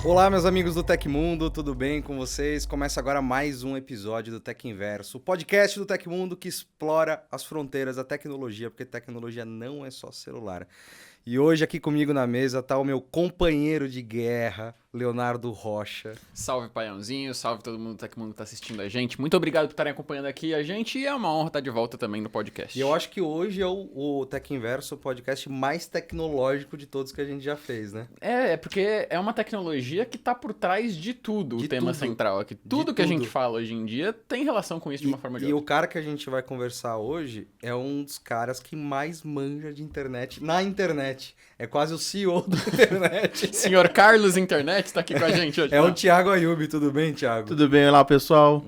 Olá, meus amigos do Tecmundo, tudo bem com vocês? Começa agora mais um episódio do Tech Inverso, o podcast do Tecmundo que explora as fronteiras da tecnologia, porque tecnologia não é só celular. E hoje aqui comigo na mesa está o meu companheiro de guerra, Leonardo Rocha. Salve, Paiãozinho, salve todo mundo do Tecmundo que está assistindo a gente. Muito obrigado por estarem acompanhando aqui a gente e é uma honra estar de volta também no podcast. E eu acho que hoje é o Tech Inverso, o podcast mais tecnológico de todos que a gente já fez, né? É porque é uma tecnologia que está por trás de tudo, o tema central aqui. Tudo que a gente fala hoje em dia tem relação com isso de uma forma ou de outra. E o cara que a gente vai conversar hoje é um dos caras que mais manja de internet na internet. É quase o CEO da internet. Senhor Carlos Internet está aqui com a gente hoje. É o Thiago Ayub, tudo bem, Thiago? Tudo bem, olá pessoal.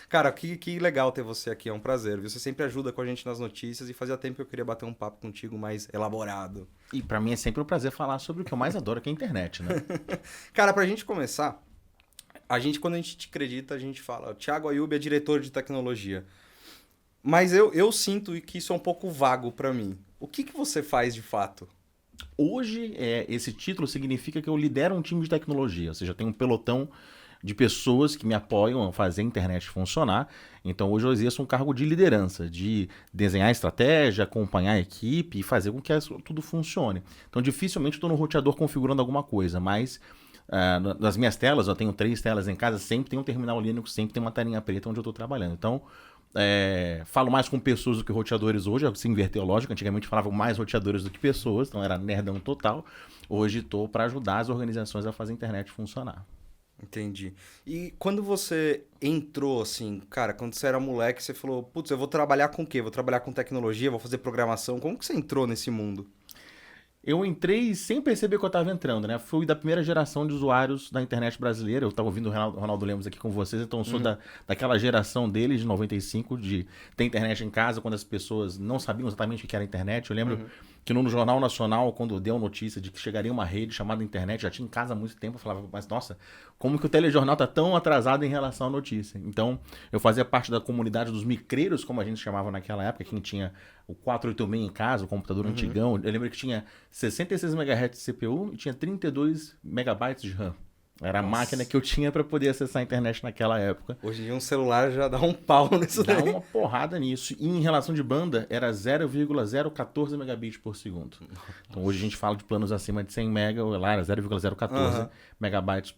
Cara, que legal ter você aqui, é um prazer. Você sempre ajuda com a gente nas notícias e fazia tempo que eu queria bater um papo contigo mais elaborado. E pra mim é sempre um prazer falar sobre o que eu mais adoro, que é a internet, né? Cara, pra gente começar, quando a gente te acredita, a gente fala, o Thiago Ayub é diretor de tecnologia. Mas eu sinto que isso é um pouco vago pra mim. O que você faz de fato? Hoje, esse título significa que eu lidero um time de tecnologia, ou seja, eu tenho um pelotão de pessoas que me apoiam a fazer a internet funcionar. Então hoje eu exerço um cargo de liderança, de desenhar estratégia, acompanhar a equipe e fazer com que tudo funcione. Então dificilmente estou no roteador configurando alguma coisa, mas nas minhas telas, eu tenho 3 telas em casa, sempre tem um terminal Linux, sempre tem uma telinha preta onde eu estou trabalhando. Então falo mais com pessoas do que roteadores hoje, se inverteu a lógica. Antigamente falava mais roteadores do que pessoas, então era nerdão total. Hoje estou para ajudar as organizações a fazer a internet funcionar. Entendi. E quando você entrou, assim, cara, quando você era moleque, você falou, putz, eu vou trabalhar com o quê? Vou trabalhar com tecnologia, vou fazer programação. Como que você entrou nesse mundo? Eu entrei sem perceber que eu estava entrando, né? Fui da primeira geração de usuários da internet brasileira. Eu estava ouvindo o Ronaldo Lemos aqui com vocês, então eu sou daquela geração deles, de 95, de ter internet em casa, quando as pessoas não sabiam exatamente o que era internet. Eu lembro que no Jornal Nacional, quando deu a notícia de que chegaria uma rede chamada internet, já tinha em casa há muito tempo, eu falava, mas nossa, como que o telejornal está tão atrasado em relação à notícia? Então, eu fazia parte da comunidade dos micreiros, como a gente chamava naquela época, quem tinha o 486 em casa, o computador antigão. Eu lembro que tinha 66 MHz de CPU e tinha 32 MB de RAM. Era a máquina que eu tinha para poder acessar a internet naquela época. Hoje em dia um celular já dá um pau nisso daí. Dá uma porrada nisso. E em relação de banda, era 0,014 megabits por segundo. Então hoje a gente fala de planos acima de 100 mega, lá era 0,014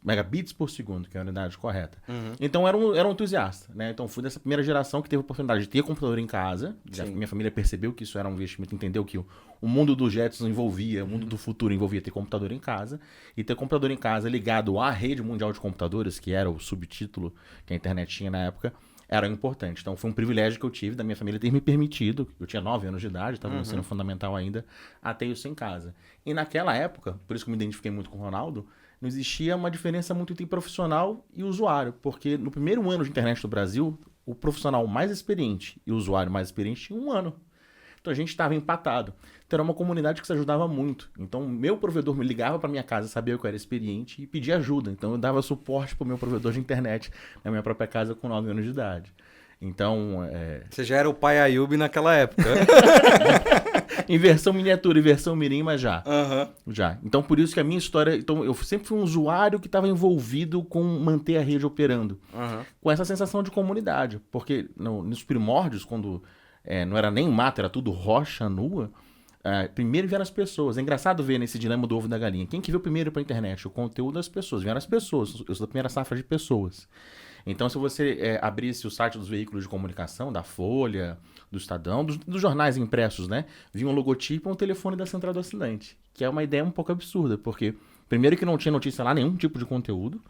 megabits por segundo, que é a unidade correta. Então era um entusiasta, né? Então fui dessa primeira geração que teve a oportunidade de ter computador em casa. Minha família percebeu que isso era um investimento, entendeu que o mundo dos Jetsons envolvia, o mundo do futuro envolvia ter computador em casa. E ter computador em casa ligado à rede mundial de computadores, que era o subtítulo que a internet tinha na época, era importante. Então foi um privilégio que eu tive da minha família ter me permitido, eu tinha 9 anos de idade, estava no ensino fundamental ainda, a ter isso em casa. E naquela época, por isso que eu me identifiquei muito com o Ronaldo, não existia uma diferença muito entre profissional e usuário, porque no primeiro ano de internet do Brasil, o profissional mais experiente e o usuário mais experiente tinha 1 ano. Então a gente estava empatado. Então era uma comunidade que se ajudava muito. Então meu provedor me ligava para minha casa, sabia que eu era experiente e pedia ajuda. Então eu dava suporte para o meu provedor de internet na minha própria casa com 9 anos de idade. Então... Você já era o pai Ayub naquela época. Em versão miniatura, em versão mirim, mas já. Já. Então por isso que a minha história... Então eu sempre fui um usuário que estava envolvido com manter a rede operando. Com essa sensação de comunidade. Porque nos primórdios, quando... não era nem mato, era tudo rocha nua. Primeiro vieram as pessoas. É engraçado ver nesse dilema do ovo e da galinha. Quem que veio primeiro para a internet? O conteúdo das pessoas. Vieram as pessoas. Eu sou da primeira safra de pessoas. Então, se você abrisse o site dos veículos de comunicação, da Folha, do Estadão, dos jornais impressos, né? Vinha um logotipo e um telefone da central do assinante. Que é uma ideia um pouco absurda, porque primeiro que não tinha notícia lá, nenhum tipo de conteúdo.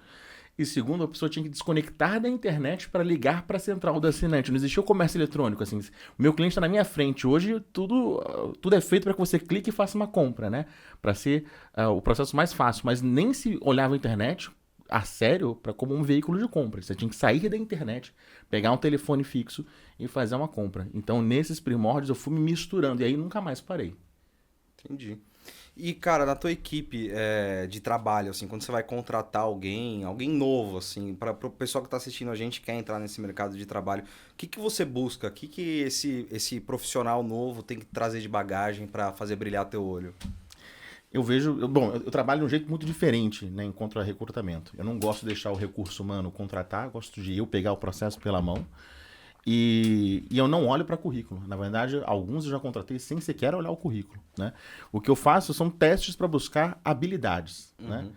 E segundo, a pessoa tinha que desconectar da internet para ligar para a central do assinante. Não existia o comércio eletrônico. Assim, o meu cliente está na minha frente. Hoje, tudo é feito para que você clique e faça uma compra, né? Para ser o processo mais fácil. Mas nem se olhava a internet a sério como um veículo de compra. Você tinha que sair da internet, pegar um telefone fixo e fazer uma compra. Então, nesses primórdios, eu fui me misturando. E aí, nunca mais parei. Entendi. E, cara, na tua equipe de trabalho, assim, quando você vai contratar alguém novo, assim, para o pessoal que está assistindo a gente quer entrar nesse mercado de trabalho, o que você busca? O que esse profissional novo tem que trazer de bagagem para fazer brilhar teu olho? Eu trabalho de um jeito muito diferente, né, em contra-recrutamento. Eu não gosto de deixar o recurso humano contratar, gosto de eu pegar o processo pela mão. E eu não olho para currículo. Na verdade, alguns eu já contratei sem sequer olhar o currículo, né? O que eu faço são testes para buscar habilidades, né?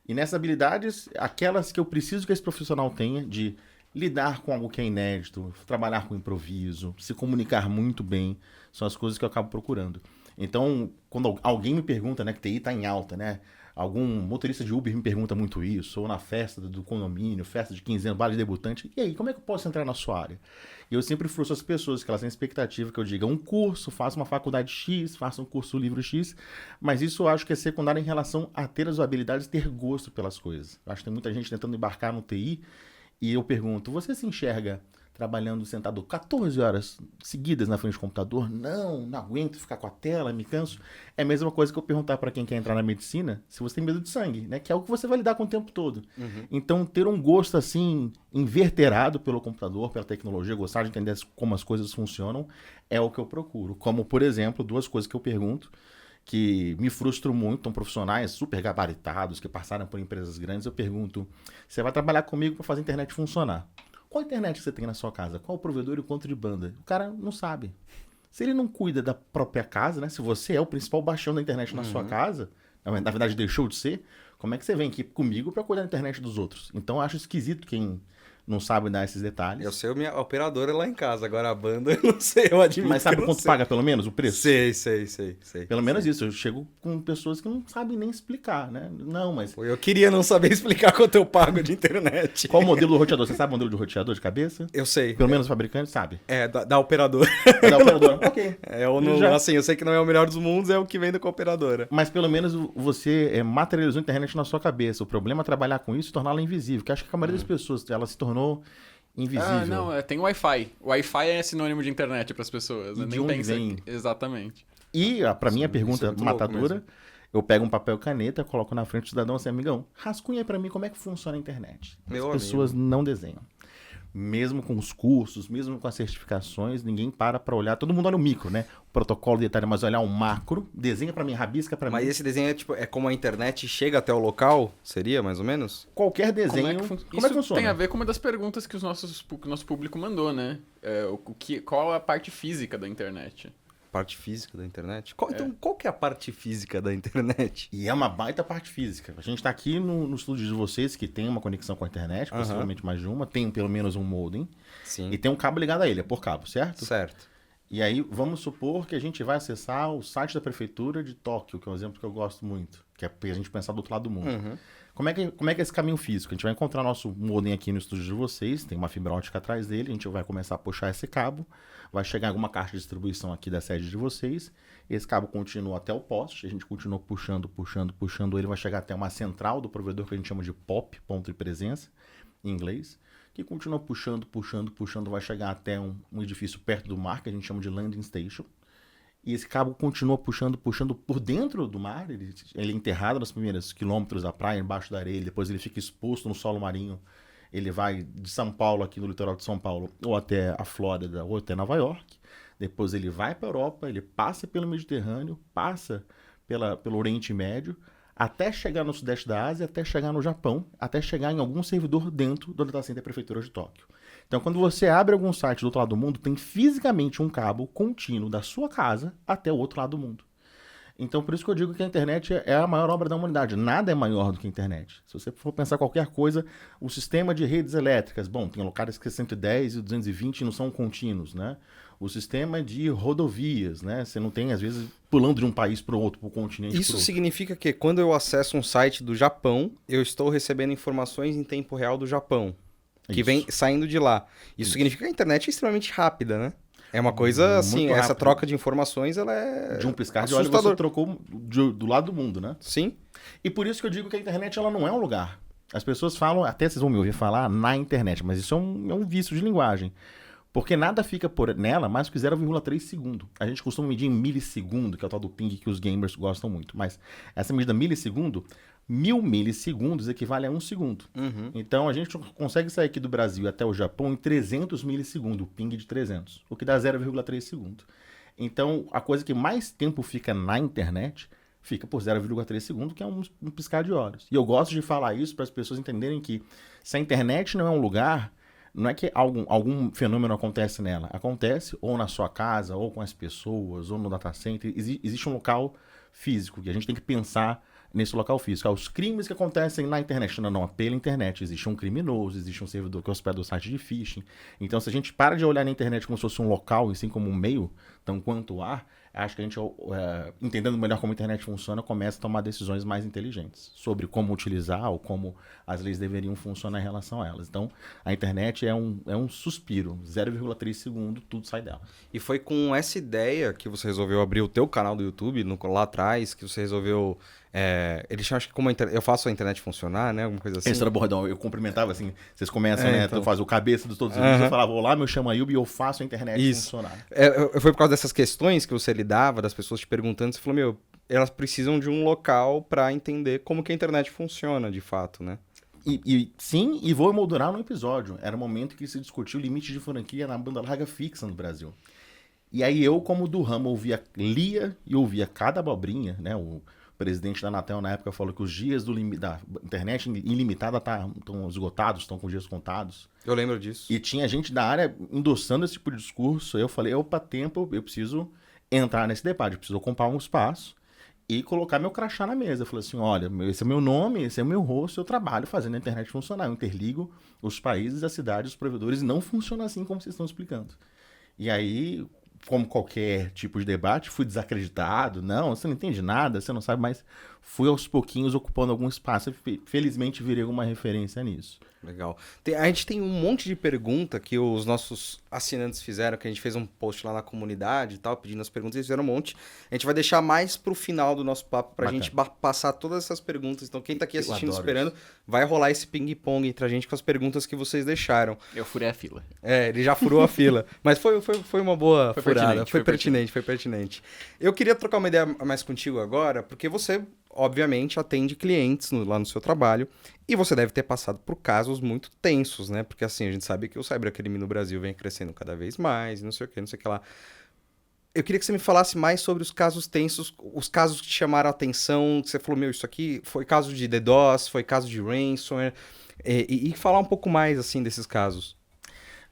E nessas habilidades, aquelas que eu preciso que esse profissional tenha de lidar com algo que é inédito, trabalhar com improviso, se comunicar muito bem, são as coisas que eu acabo procurando. Então, quando alguém me pergunta, né, que TI está em alta, né? Algum motorista de Uber me pergunta muito isso, ou na festa do condomínio, festa de 15 anos, baile de debutante. E aí, como é que eu posso entrar na sua área? E eu sempre frustro as pessoas, que elas têm expectativa que eu diga um curso, faça uma faculdade X, faça um curso livro X, mas isso eu acho que é secundário em relação a ter as habilidades e ter gosto pelas coisas. Eu acho que tem muita gente tentando embarcar no TI e eu pergunto, você se enxerga trabalhando sentado 14 horas seguidas na frente do computador? Não aguento ficar com a tela, me canso. É a mesma coisa que eu perguntar para quem quer entrar na medicina se você tem medo de sangue, né? Que é algo que você vai lidar com o tempo todo. Então, ter um gosto assim, inverterado pelo computador, pela tecnologia, gostar de entender como as coisas funcionam, é o que eu procuro. Como, por exemplo, duas coisas que eu pergunto, que me frustram muito, são profissionais super gabaritados, que passaram por empresas grandes, eu pergunto, você vai trabalhar comigo para fazer a internet funcionar? Qual internet você tem na sua casa? Qual o provedor e o quanto de banda? O cara não sabe. Se ele não cuida da própria casa, né? Se você é o principal bastião da internet na sua casa, na verdade deixou de ser, como é que você vem aqui comigo para cuidar da internet dos outros? Então eu acho esquisito quem não sabe dar esses detalhes. Eu sei a minha operadora lá em casa, agora a banda eu não sei, eu admito. Mas sabe quanto paga pelo menos o preço? Sei. Pelo menos isso, eu chego com pessoas que não sabem nem explicar, né? Não, mas... Eu queria não saber explicar quanto eu pago de internet. Qual o modelo do roteador? Você sabe o modelo do roteador de cabeça? Eu sei. Pelo menos o fabricante sabe. É, da operadora. É da operadora, ok. Assim, eu sei que não é o melhor dos mundos, é o que vem com a operadora. Mas pelo menos você materializou a internet na sua cabeça. O problema é trabalhar com isso e torná-la invisível, porque acho que a maioria das pessoas, ela se tornou invisível. Ah, não, tem Wi-Fi. Wi-Fi é sinônimo de internet para as pessoas. E de onde vem? Exatamente. E para mim a pergunta matadora, eu pego um papel e caneta, coloco na frente do cidadão assim, amigão, rascunha para mim como é que funciona a internet. As pessoas não desenham. Mesmo com os cursos, mesmo com as certificações, ninguém para olhar. Todo mundo olha o micro, né? O protocolo de detalhe, mas olhar o macro, desenha para mim, rabisca para mim. Mas esse desenho é como a internet chega até o local? Seria, mais ou menos? Qualquer desenho. Como é que funciona? Tem a ver com uma das perguntas que o nosso público mandou, né? Qual a parte física da internet? Parte física da internet? Então, qual que é a parte física da internet? E é uma baita parte física. A gente está aqui no estúdio de vocês, que tem uma conexão com a internet, possivelmente mais de uma, tem pelo menos um modem. Sim. E tem um cabo ligado a ele, é por cabo, certo? Certo. E aí, vamos supor que a gente vai acessar o site da prefeitura de Tóquio, que é um exemplo que eu gosto muito, que é pra gente pensar do outro lado do mundo. Como é que é esse caminho físico? A gente vai encontrar nosso modem aqui no estúdio de vocês, tem uma fibra ótica atrás dele, a gente vai começar a puxar esse cabo, vai chegar em alguma caixa de distribuição aqui da sede de vocês, esse cabo continua até o poste, a gente continua puxando ele, vai chegar até uma central do provedor que a gente chama de POP, ponto de presença, em inglês, que continua puxando, vai chegar até um edifício perto do mar, que a gente chama de landing station. E esse cabo continua puxando por dentro do mar, ele é enterrado nos primeiros quilômetros da praia, embaixo da areia, depois ele fica exposto no solo marinho. Ele vai de São Paulo, aqui no litoral de São Paulo, ou até a Flórida, ou até Nova York. Depois ele vai para a Europa, ele passa pelo Mediterrâneo, passa pelo Oriente Médio, até chegar no sudeste da Ásia, até chegar no Japão, até chegar em algum servidor dentro do data center da prefeitura de Tóquio. Então, quando você abre algum site do outro lado do mundo, tem fisicamente um cabo contínuo da sua casa até o outro lado do mundo. Então, por isso que eu digo que a internet é a maior obra da humanidade. Nada é maior do que a internet. Se você for pensar qualquer coisa, o sistema de redes elétricas, bom, tem locais que 110 e 220 não são contínuos, né? O sistema de rodovias, né? Você não tem, às vezes, pulando de um país para o outro, para o continente. Isso significa que quando eu acesso um site do Japão, eu estou recebendo informações em tempo real do Japão, que vem saindo de lá. Isso significa que a internet é extremamente rápida, né? É uma coisa assim, essa troca de informações, ela é de um piscar de olho você trocou do lado do mundo, né? Sim. E por isso que eu digo que a internet ela não é um lugar. As pessoas falam, até vocês vão me ouvir falar na internet, mas isso é um vício de linguagem. Porque nada fica nela mais que 0,3 segundo. A gente costuma medir em milissegundo, que é o tal do ping que os gamers gostam muito. Mas essa medida milissegundo, 1000 milissegundos equivale a 1 segundo. Então a gente consegue sair aqui do Brasil até o Japão em 300 milissegundos, o ping de 300, o que dá 0,3 segundo. Então a coisa que mais tempo fica na internet fica por 0,3 segundo, que é um piscar de olhos. E eu gosto de falar isso para as pessoas entenderem que se a internet não é um lugar... Não é que algum fenômeno acontece nela. Acontece ou na sua casa, ou com as pessoas, ou no data center. Existe um local físico, e a gente tem que pensar nesse local físico. Os crimes que acontecem na internet, não, pela internet. Existe um criminoso, existe um servidor que hospeda o site de phishing. Então, se a gente para de olhar na internet como se fosse um local, assim como um meio, tão quanto ar, acho que a gente, entendendo melhor como a internet funciona, começa a tomar decisões mais inteligentes sobre como utilizar ou como as leis deveriam funcionar em relação a elas. Então, a internet é um suspiro, 0,3 segundo, tudo sai dela. E foi com essa ideia que você resolveu abrir o teu canal do YouTube, lá atrás, que você resolveu... eles chamam, acho que como eu faço a internet funcionar, né? Alguma coisa assim. Esse era bordão, eu cumprimentava assim, vocês começam, né? Então. Tu faz o cabeça de todos os vídeos, eu falava, olá, meu chamo Ayub e eu faço a internet funcionar. Foi por causa dessas questões que você lidava, das pessoas te perguntando, você falou, elas precisam de um local para entender como que a internet funciona, de fato, né? Sim, e vou emoldurar no episódio. Era o momento que se discutiu o limite de franquia na banda larga fixa no Brasil. E aí eu, como do ramo, lia e ouvia cada abobrinha, né? O presidente da Anatel na época falou que os dias da internet ilimitada estão esgotados, estão com dias contados. Eu lembro disso. E tinha gente da área endossando esse tipo de discurso. Eu falei, opa, tempo, eu preciso entrar nesse debate, eu preciso ocupar um espaço e colocar meu crachá na mesa. Eu falei assim, olha, esse é meu nome, esse é meu rosto, eu trabalho fazendo a internet funcionar. Eu interligo os países, as cidades, os provedores, e não funciona assim como vocês estão explicando. E aí... como qualquer tipo de debate, fui desacreditado. Não, você não entende nada, você não sabe, mas fui aos pouquinhos ocupando algum espaço e felizmente virei alguma referência nisso. Legal. A gente tem um monte de pergunta que os nossos assinantes fizeram, que a gente fez um post lá na comunidade e tal, pedindo as perguntas, eles fizeram um monte. A gente vai deixar mais pro final do nosso papo pra gente passar todas essas perguntas. Então quem tá aqui assistindo, esperando, vai rolar esse ping-pong entre a gente com as perguntas que vocês deixaram. Eu furei a fila. Ele já furou a fila. Mas foi uma boa furada. Foi pertinente. Eu queria trocar uma ideia mais contigo agora, porque você... obviamente, atende clientes lá no seu trabalho e você deve ter passado por casos muito tensos, né? Porque assim, a gente sabe que o cybercrime no Brasil vem crescendo cada vez mais, não sei o que lá. Eu queria que você me falasse mais sobre os casos tensos, os casos que te chamaram a atenção, que você falou, isso aqui foi caso de DDoS, foi caso de ransomware, e falar um pouco mais, assim, desses casos.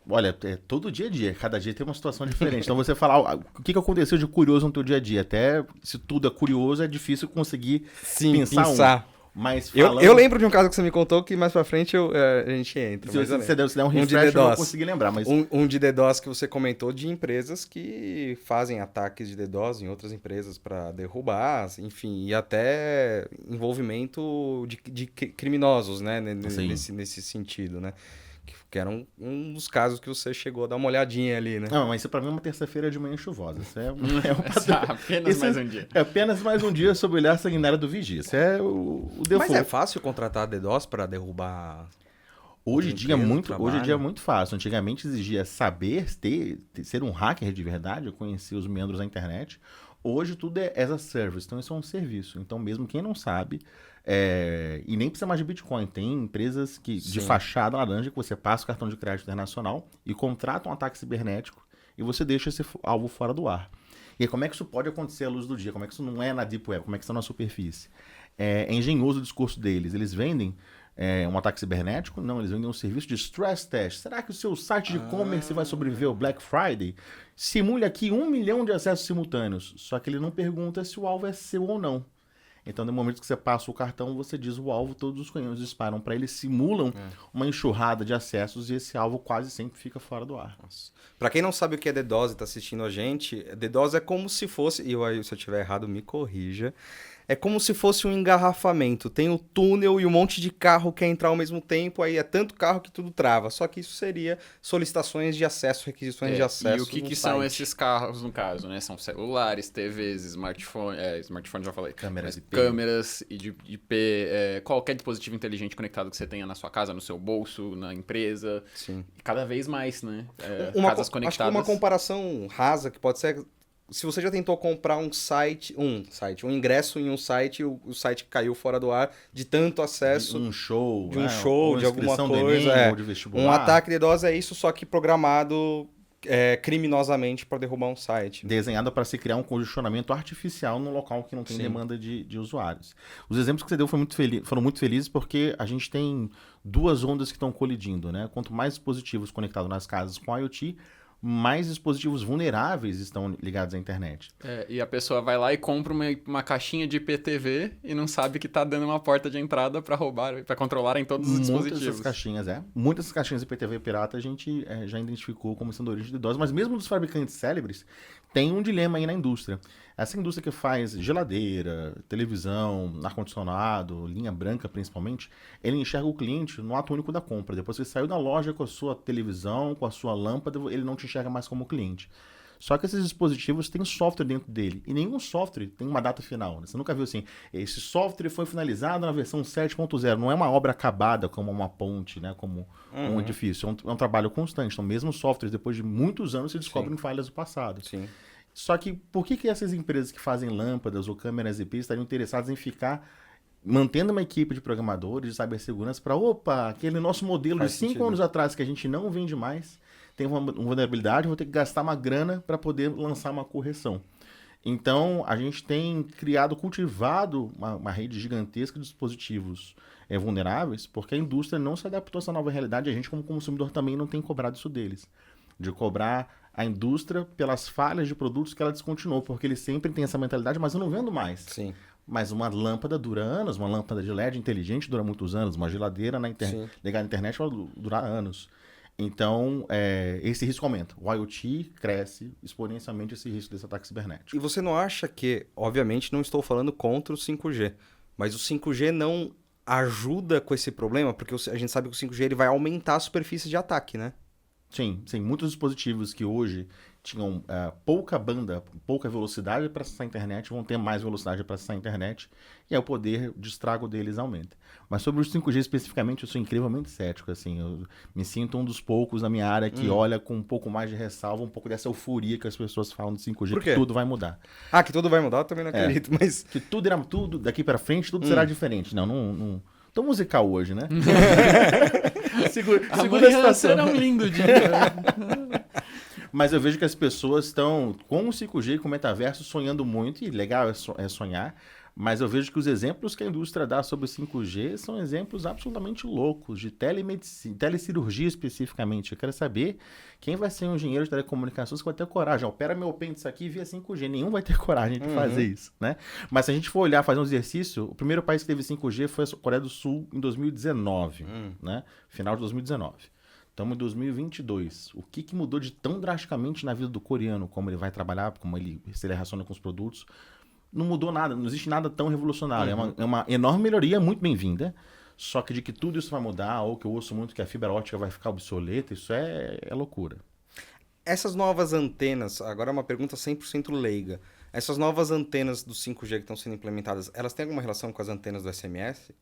Olha, todo dia a dia, cada dia tem uma situação diferente. Então você falar o que aconteceu de curioso no teu dia a dia. Até se tudo é curioso, é difícil conseguir pensar. Mas falando... eu lembro de um caso que você me contou que mais pra frente a gente entra. Se você der um refresh, eu não consegui lembrar. Mas... Um de DDoS que você comentou de empresas que fazem ataques de DDoS em outras empresas para derrubar, enfim, e até envolvimento de criminosos, né? Nesse sentido, né? Que era um dos casos que você chegou a dar uma olhadinha ali, né? Não, mas isso pra mim é uma terça-feira de manhã chuvosa. Isso é apenas mais um dia. É apenas mais um dia sob o olhar sanguinário do vigia. Isso é o default. Mas é fácil contratar DDoS para derrubar... Hoje em dia é muito fácil. Antigamente exigia saber, ser um hacker de verdade, conhecer os meandros da internet. Hoje tudo é as a service, então isso é um serviço. Então mesmo quem não sabe... e nem precisa mais de Bitcoin. Tem empresas de fachada laranja que você passa o cartão de crédito internacional e contrata um ataque cibernético e você deixa esse alvo fora do ar. E aí, como é que isso pode acontecer à luz do dia? Como é que isso não é na Deep Web? Como é que isso é na superfície? É engenhoso o discurso deles. Eles vendem um ataque cibernético? Não, eles vendem um serviço de stress test. Será que o seu site de e-commerce vai sobreviver ao Black Friday? Simule aqui 1 milhão de acessos simultâneos. Só que ele não pergunta se o alvo é seu ou não. Então, no momento que você passa o cartão, você diz o alvo, todos os canhões disparam para ele, simulam uma enxurrada de acessos e esse alvo quase sempre fica fora do ar. Para quem não sabe o que é DDoS e está assistindo a gente, DDoS é como se fosse, e se eu estiver errado, me corrija, é como se fosse um engarrafamento. Tem o túnel e um monte de carro quer entrar ao mesmo tempo, aí é tanto carro que tudo trava. Só que isso seria solicitações de acesso, requisições de acesso. E o que são esses carros, no caso, né? São celulares, TVs, smartphone, smartphone já falei. Câmeras e de IP, qualquer dispositivo inteligente conectado que você tenha na sua casa, no seu bolso, na empresa. Sim. E cada vez mais, né? Casas conectadas. Acho que uma comparação rasa que pode ser... Se você já tentou comprar um ingresso em um site, o site caiu fora do ar de tanto acesso. De um show, de alguma coisa. Enem, ou de vestibular. Um ataque de DDoS é isso, só que programado criminosamente para derrubar um site. Desenhado para se criar um congestionamento artificial num local que não tem demanda de usuários. Os exemplos que você deu foram muito felizes porque a gente tem duas ondas que estão colidindo, né? Quanto mais dispositivos conectados nas casas com IoT, mais dispositivos vulneráveis estão ligados à internet. E a pessoa vai lá e compra uma caixinha de IPTV e não sabe que está dando uma porta de entrada para roubar, para controlar em todos os dispositivos. Muitas dessas caixinhas de IPTV pirata a gente já identificou como sendo origem de DDoS, mas mesmo dos fabricantes célebres, tem um dilema aí na indústria. Essa indústria que faz geladeira, televisão, ar-condicionado, linha branca principalmente, ele enxerga o cliente no ato único da compra. Depois que você saiu da loja com a sua televisão, com a sua lâmpada, ele não te enxerga mais como cliente. Só que esses dispositivos têm software dentro dele. E nenhum software tem uma data final. Né? Você nunca viu assim, esse software foi finalizado na versão 7.0. Não é uma obra acabada como uma ponte, né? Como um edifício. É um trabalho constante. Então, mesmo softwares, depois de muitos anos, se descobrem falhas do passado. Sim. Só que por que essas empresas que fazem lâmpadas ou câmeras IP estariam interessadas em ficar mantendo uma equipe de programadores de cibersegurança para, aquele nosso modelo de 5 anos atrás que a gente não vende mais, tem uma vulnerabilidade, vou ter que gastar uma grana para poder lançar uma correção. Então, a gente tem cultivado uma rede gigantesca de dispositivos vulneráveis, porque a indústria não se adaptou a essa nova realidade, a gente como consumidor também não tem cobrado isso deles. De cobrar a indústria pelas falhas de produtos que ela descontinuou, porque eles sempre têm essa mentalidade, mas eu não vendo mais. Sim. Mas uma lâmpada dura anos, uma lâmpada de LED inteligente dura muitos anos, uma geladeira ligada à internet vai durar anos. Então, esse risco aumenta. O IoT cresce exponencialmente esse risco desse ataque cibernético. E você não acha que, obviamente não estou falando contra o 5G, mas o 5G não ajuda com esse problema? Porque a gente sabe que o 5G ele vai aumentar a superfície de ataque, né? Sim. Muitos dispositivos que hoje tinham pouca banda, pouca velocidade para acessar a internet, vão ter mais velocidade para acessar a internet, e aí o poder de estrago deles aumenta. Mas sobre o 5G especificamente, eu sou incrivelmente cético. Assim, eu me sinto um dos poucos na minha área que olha com um pouco mais de ressalva, um pouco dessa euforia que as pessoas falam do 5G, que tudo vai mudar. Ah, que tudo vai mudar? Eu também não acredito, mas... Que tudo daqui para frente, tudo será diferente. Não... Tô musical hoje, né? Segura a situação. Será um lindo dia. Mas eu vejo que as pessoas estão com o 5G e com o metaverso sonhando muito, e legal é sonhar, mas eu vejo que os exemplos que a indústria dá sobre o 5G são exemplos absolutamente loucos, de telemedicina, telecirurgia especificamente. Eu quero saber quem vai ser um engenheiro de telecomunicações que vai ter coragem. Opera meu apêndice aqui via 5G. Nenhum vai ter coragem de fazer isso, né? Mas se a gente for olhar, fazer um exercício, o primeiro país que teve 5G foi a Coreia do Sul em 2019, né? Final de 2019. Estamos em 2022. O que mudou de tão drasticamente na vida do coreano? Como ele vai trabalhar, se ele relaciona com os produtos? Não mudou nada, não existe nada tão revolucionário. É uma enorme melhoria, muito bem-vinda. Só que de que tudo isso vai mudar, ou que eu ouço muito que a fibra ótica vai ficar obsoleta, isso é loucura. Essas novas antenas, agora é uma pergunta 100% leiga. Essas novas antenas do 5G que estão sendo implementadas, elas têm alguma relação com as antenas do SMS?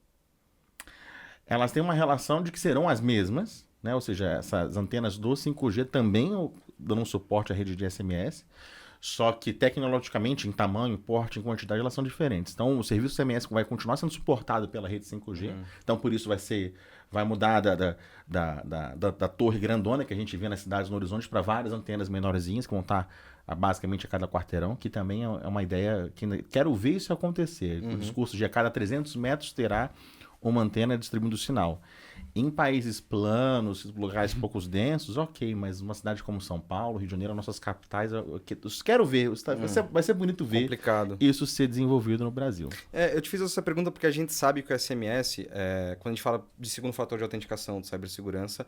Elas têm uma relação de que serão as mesmas, né? Ou seja, essas antenas do 5G também dão suporte à rede de SMS, só que tecnologicamente, em tamanho, porte, em quantidade, elas são diferentes. Então, o serviço SMS vai continuar sendo suportado pela rede 5G, então por isso vai mudar da torre grandona que a gente vê nas cidades no horizonte para várias antenas menorzinhas que vão estar basicamente a cada quarteirão, que também é uma ideia que quero ver isso acontecer. O discurso de a cada 300 metros terá uma antena distribuindo o sinal. Em países planos, lugares poucos densos, ok, mas uma cidade como São Paulo, Rio de Janeiro, nossas capitais, eu quero ver, vai ser bonito ver isso ser desenvolvido no Brasil. Eu te fiz essa pergunta porque a gente sabe que o SMS, quando a gente fala de segundo fator de autenticação de cibersegurança,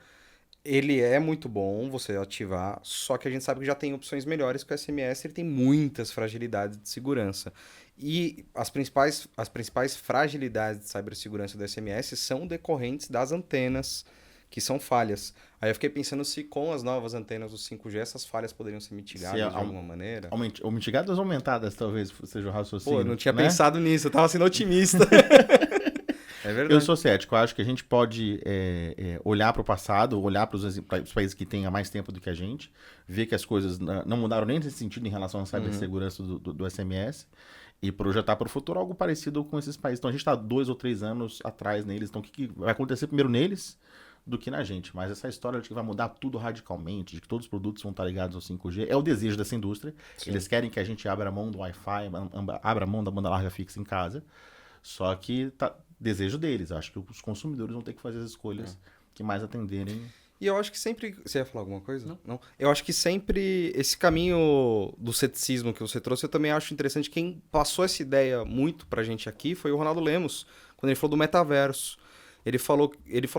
Ele é muito bom você ativar, só que a gente sabe que já tem opções melhores, que o SMS ele tem muitas fragilidades de segurança. E as principais fragilidades de cibersegurança do SMS são decorrentes das antenas, que são falhas. Aí eu fiquei pensando se com as novas antenas do 5G essas falhas poderiam ser mitigadas de alguma maneira. Ou mitigadas ou aumentadas, talvez, seja o raciocínio. Pô, eu não tinha né? pensado nisso, eu tava sendo otimista. É verdade. Eu sou cético, eu acho que a gente pode olhar para o passado, olhar para os países que têm há mais tempo do que a gente, ver que as coisas não mudaram nem nesse sentido em relação à cibersegurança do SMS, e projetar para o futuro algo parecido com esses países. Então a gente está 2 ou 3 anos atrás neles, então o que vai acontecer primeiro neles do que na gente? Mas essa história de que vai mudar tudo radicalmente, de que todos os produtos vão estar ligados ao 5G, é o desejo dessa indústria. Sim. Eles querem que a gente abra mão do Wi-Fi, abra mão da banda larga fixa em casa, só que desejo deles. Acho que os consumidores vão ter que fazer as escolhas que mais atenderem. E eu acho que sempre... Você ia falar alguma coisa? Não. Eu acho que sempre esse caminho do ceticismo que você trouxe, eu também acho interessante. Quem passou essa ideia muito pra gente aqui foi o Ronaldo Lemos, quando ele falou do metaverso. Ele falou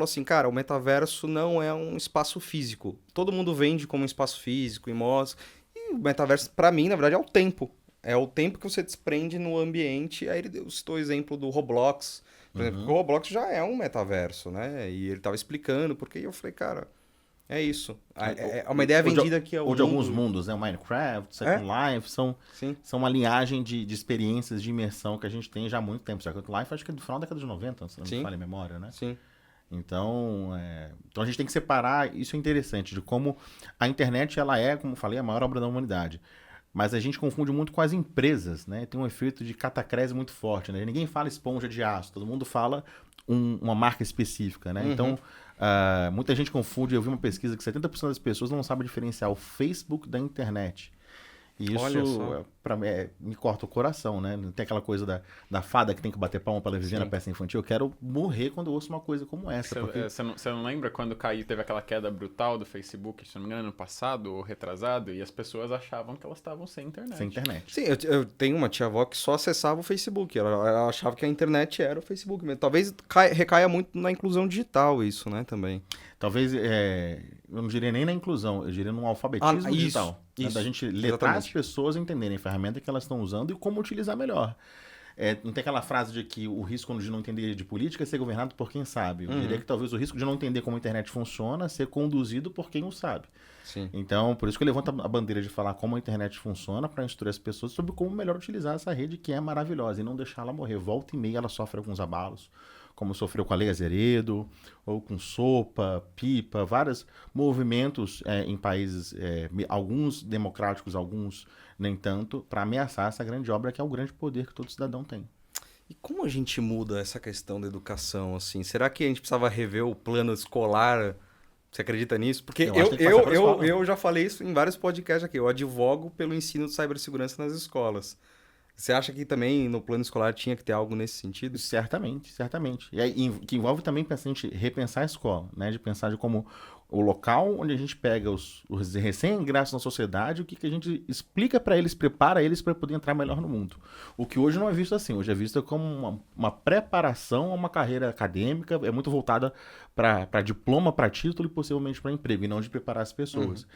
assim, cara, o metaverso não é um espaço físico. Todo mundo vende como um espaço físico e mostra. E o metaverso, pra mim, na verdade, é o tempo. É o tempo que você desprende no ambiente. Aí ele citou o exemplo do Roblox. Por exemplo, o Roblox já é um metaverso, né? E ele tava explicando porque eu falei, cara, é isso. É uma ideia vendida que é o ou de alguns mundos, né? O Minecraft, Second Life, são uma linhagem de experiências de imersão que a gente tem já há muito tempo. Second Life acho que é do final da década de 90, se não me falha a memória, né? Sim. Então a gente tem que separar, isso é interessante, de como a internet, ela é, como eu falei, a maior obra da humanidade. Mas a gente confunde muito com as empresas, né? Tem um efeito de catacrese muito forte, né? Ninguém fala esponja de aço, todo mundo fala uma marca específica, né? Então, muita gente confunde. Eu vi uma pesquisa que 70% das pessoas não sabem diferenciar o Facebook da internet. E isso, pra mim, me corta o coração, né? Tem aquela coisa da fada que tem que bater palma para ela viver na peça infantil. Eu quero morrer quando eu ouço uma coisa como essa. Você não lembra quando teve aquela queda brutal do Facebook, se não me engano, ano passado ou retrasado, e as pessoas achavam que elas estavam sem internet. Sem internet. Sim, eu tenho uma tia-avó que só acessava o Facebook. Ela achava que a internet era o Facebook mesmo. Talvez recaia muito na inclusão digital isso, né, também. Talvez, eu não diria nem na inclusão, eu diria no alfabetismo digital. Isso, da gente letrar as pessoas entenderem a ferramenta que elas estão usando e como utilizar melhor. Não tem aquela frase de que o risco de não entender de política é ser governado por quem sabe. Eu diria que talvez o risco de não entender como a internet funciona é ser conduzido por quem o sabe. Sim. Então, por isso que eu levanto a bandeira de falar como a internet funciona para instruir as pessoas sobre como melhor utilizar essa rede que é maravilhosa e não deixar ela morrer. Volta e meia ela sofre alguns abalos, como sofreu com a Lei Azeredo, ou com Sopa, Pipa, vários movimentos em países, alguns democráticos, alguns nem tanto, para ameaçar essa grande obra que é o grande poder que todo cidadão tem. E como a gente muda essa questão da educação, assim? Será que a gente precisava rever o plano escolar? Você acredita nisso? Porque eu já falei isso em vários podcasts aqui. Eu advogo pelo ensino de cibersegurança nas escolas. Você acha que também no plano escolar tinha que ter algo nesse sentido? Certamente, certamente. E aí, que envolve também a gente repensar a escola, né? De pensar de como o local onde a gente pega os recém-ingressos na sociedade, o que a gente explica para eles, prepara eles para poder entrar melhor no mundo. O que hoje não é visto assim, hoje é visto como uma preparação a uma carreira acadêmica, é muito voltada para diploma, para título e possivelmente para emprego, e não de preparar as pessoas.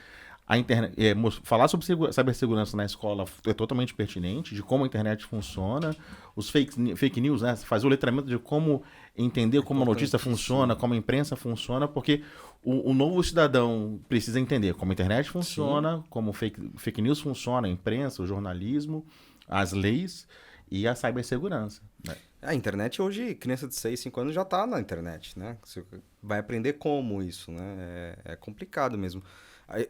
A internet, falar sobre cibersegurança na escola é totalmente pertinente, de como a internet funciona, os fake news, né? Fazer o letramento de como entender como a notícia funciona, como a imprensa funciona, porque o novo cidadão precisa entender como a internet funciona, como fake news funciona, a imprensa, o jornalismo, as leis e a cibersegurança, né? A internet hoje, criança de 6, 5 anos já está na internet, né? Você vai aprender como isso, né? É complicado mesmo.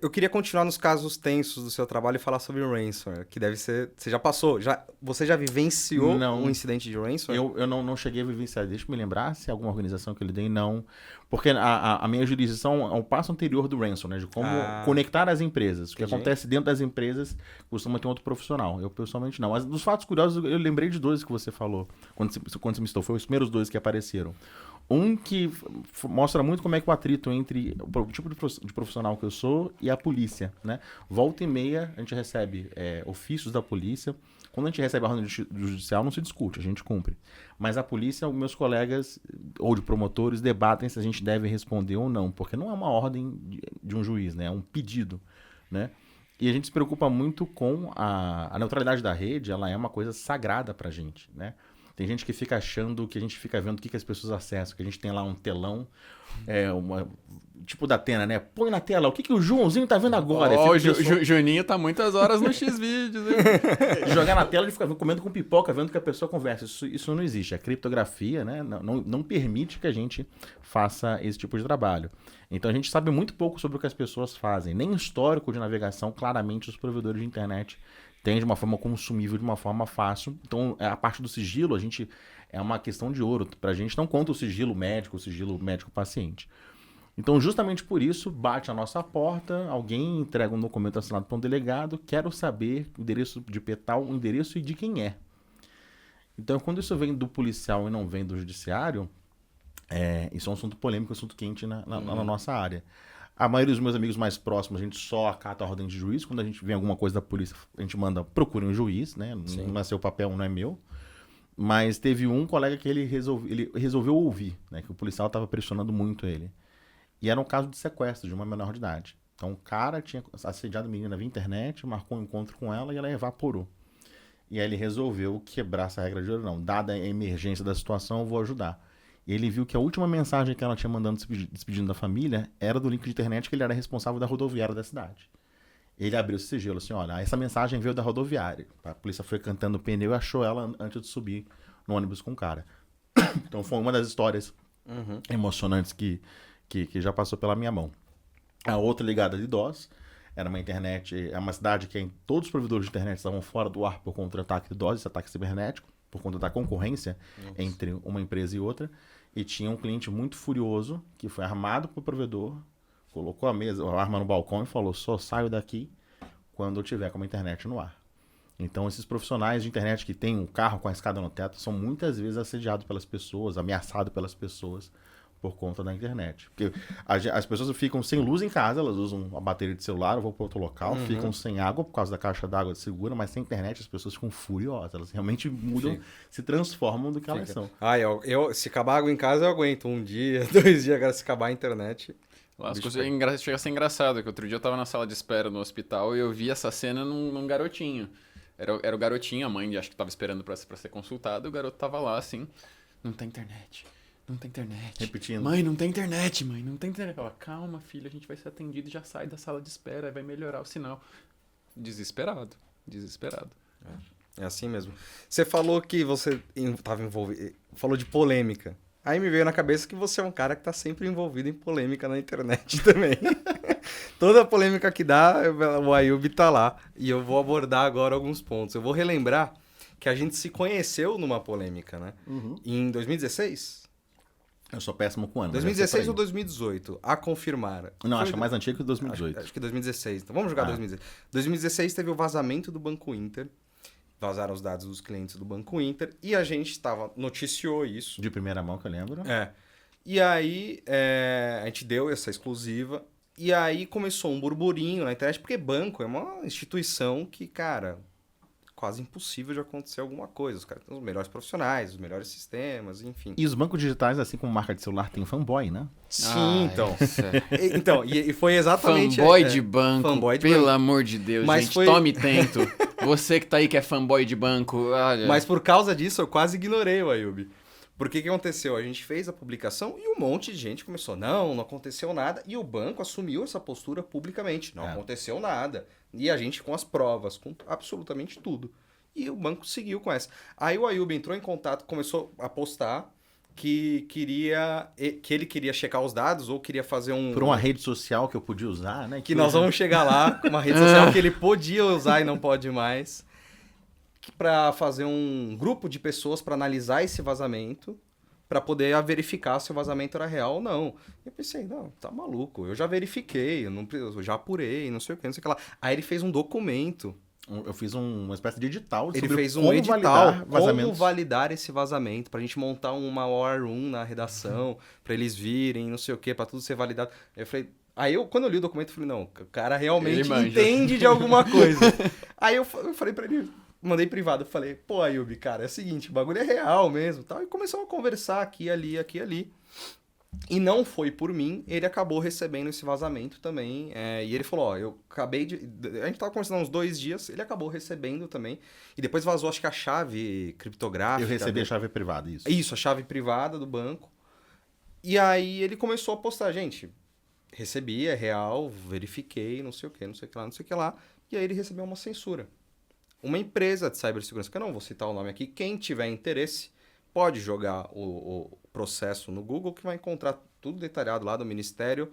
Eu queria continuar nos casos tensos do seu trabalho e falar sobre o ransomware, que deve ser... Você já passou? Você já vivenciou um incidente de ransomware? Eu não cheguei a vivenciar. Deixa eu me lembrar se alguma organização que eu lidei, não. Porque a minha jurisdição é um passo anterior do ransomware, né? De como conectar as empresas. O que acontece dentro das empresas costuma ter um outro profissional. Eu, pessoalmente, não. Mas dos fatos curiosos, eu lembrei de 2 que você falou. Quando você me citou, foi os primeiros 2 que apareceram. Um que mostra muito como é que o atrito entre o tipo de profissional que eu sou e a polícia, né? Volta e meia, a gente recebe ofícios da polícia. Quando a gente recebe a ordem judicial, não se discute, a gente cumpre. Mas a polícia, meus colegas, ou de promotores, debatem se a gente gente deve responder ou não, porque não é uma ordem de um juiz, né? É um pedido, né? E a gente se preocupa muito com a neutralidade da rede, ela é uma coisa sagrada pra gente, né? Tem gente que fica achando que a gente fica vendo o que as pessoas acessam, que a gente tem lá um telão, tipo da Atena, né? Põe na tela, o que o Joãozinho tá vendo agora? O Juninho tá muitas horas no X-Vídeos, hein? Jogar na tela e ficar comendo com pipoca, vendo que a pessoa conversa. Isso não existe. A criptografia, né, não permite que a gente faça esse tipo de trabalho. Então a gente sabe muito pouco sobre o que as pessoas fazem. Nem histórico de navegação, claramente, os provedores de internet têm de uma forma consumível, de uma forma fácil. Então a parte do sigilo, é uma questão de ouro. Pra gente não conta o sigilo médico-paciente. Então, justamente por isso, bate a nossa porta, alguém entrega um documento assinado por um delegado, quero saber o endereço de tal, o endereço e de quem é. Então, quando isso vem do policial e não vem do judiciário, isso é um assunto polêmico, um assunto quente na nossa área. A maioria dos meus amigos mais próximos, a gente só acata a ordem de juiz. Quando a gente vê alguma coisa da polícia, a gente manda, procure um juiz, né? Não é seu papel, não é meu. Mas teve um colega que ele resolveu ouvir, né? Que o policial estava pressionando muito ele. E era um caso de sequestro de uma menor de idade. Então o cara tinha assediado a menina via internet, marcou um encontro com ela e ela evaporou. E aí ele resolveu quebrar essa regra de ouro. Não, dada a emergência da situação, eu vou ajudar. E ele viu que a última mensagem que ela tinha mandando despedindo da família era do link de internet que ele era responsável da rodoviária da cidade. Ele abriu esse sigilo assim, olha, essa mensagem veio da rodoviária. A polícia foi cantando o pneu e achou ela antes de subir no ônibus com o cara. Então foi uma das histórias emocionantes que já passou pela minha mão. A outra ligada de DOS, era uma internet, é uma cidade que todos os provedores de internet estavam fora do ar por conta do ataque de DOS, esse ataque cibernético, por conta da concorrência entre uma empresa e outra, e tinha um cliente muito furioso, que foi armado pro provedor, colocou a arma no balcão e falou, só saio daqui quando eu tiver com a internet no ar. Então esses profissionais de internet que têm um carro com a escada no teto, são muitas vezes assediados pelas pessoas, ameaçados pelas pessoas, por conta da internet. Porque as pessoas ficam sem luz em casa, elas usam a bateria de celular, ou vão para outro local, ficam sem água por causa da caixa d'água segura, mas sem internet as pessoas ficam furiosas. Elas realmente mudam, se transformam do que elas são. Se acabar a água em casa, eu aguento 1 dia, 2 dias, agora se acabar a internet... Chega a ser engraçado, que outro dia eu tava na sala de espera no hospital e eu vi essa cena num garotinho. Era o garotinho, a mãe acho que tava esperando pra ser consultado, o garoto tava lá assim, não tem internet. Não tem internet. Repetindo. Mãe, não tem internet, mãe. Não tem internet. Ela, calma, filho, a gente vai ser atendido e já sai da sala de espera, vai melhorar o sinal. Desesperado. É assim mesmo. Você falou que você estava envolvido... Falou de polêmica. Aí me veio na cabeça que você é um cara que tá sempre envolvido em polêmica na internet também. Toda polêmica que dá, o Ayub tá lá. E eu vou abordar agora alguns pontos. Eu vou relembrar que a gente se conheceu numa polêmica, né? Em 2016... Eu sou péssimo com ano. 2016 ou 2018? A confirmar. Não, acho mais antigo que 2018. Acho que 2016. Então vamos jogar 2016. 2016 teve o vazamento do Banco Inter. Vazaram os dados dos clientes do Banco Inter. E a gente noticiou isso. De primeira mão, que eu lembro. E aí a gente deu essa exclusiva. E aí começou um burburinho na internet. Porque banco é uma instituição que, cara... quase impossível de acontecer alguma coisa. Os caras têm os melhores profissionais, os melhores sistemas, enfim. E os bancos digitais, assim como marca de celular, tem fanboy, né? Sim, então. E foi exatamente... Fanboy de banco, fanboy de pelo banco. Amor de Deus, Mas gente, foi... tome tento. Você que tá aí que é fanboy de banco... Olha. Mas por causa disso, eu quase ignorei o Ayub. Porque o que aconteceu? A gente fez a publicação e um monte de gente começou, não aconteceu nada. E o banco assumiu essa postura publicamente. Não aconteceu nada. E a gente com as provas, com absolutamente tudo. E o banco seguiu com essa. Aí o Ayub entrou em contato, começou a postar que ele queria checar os dados ou queria fazer por uma rede social que eu podia usar, né? Que nós vamos chegar lá, uma rede social que ele podia usar e não pode mais. Para fazer um grupo de pessoas para analisar esse vazamento, para poder verificar se o vazamento era real ou não. Eu pensei, não, tá maluco, eu já verifiquei, eu já apurei, não sei o que, não sei o que lá. Aí ele fez um documento. Eu fiz uma espécie de edital. Ele fez um edital, como validar esse vazamento, pra gente montar uma war room na redação, pra eles virem, não sei o que, pra tudo ser validado. Eu falei... quando eu li o documento, eu falei, não, o cara realmente entende de alguma coisa. Aí eu falei pra ele... Mandei privado, falei, pô, Ayub, cara, é o seguinte, o bagulho é real mesmo, tal. E começamos a conversar aqui, ali. E não foi por mim, ele acabou recebendo esse vazamento também. E ele falou, ó, eu acabei de... A gente tava conversando há uns 2 dias, ele acabou recebendo também. E depois vazou, acho que a chave criptográfica. Eu recebi a chave privada, isso. Isso, a chave privada do banco. E aí ele começou a postar, gente, recebi, é real, verifiquei, não sei o que, não sei o que lá, não sei o que lá. E aí ele recebeu uma censura. Uma empresa de cibersegurança, que eu não vou citar o nome aqui, quem tiver interesse pode jogar o processo no Google, que vai encontrar tudo detalhado lá do Ministério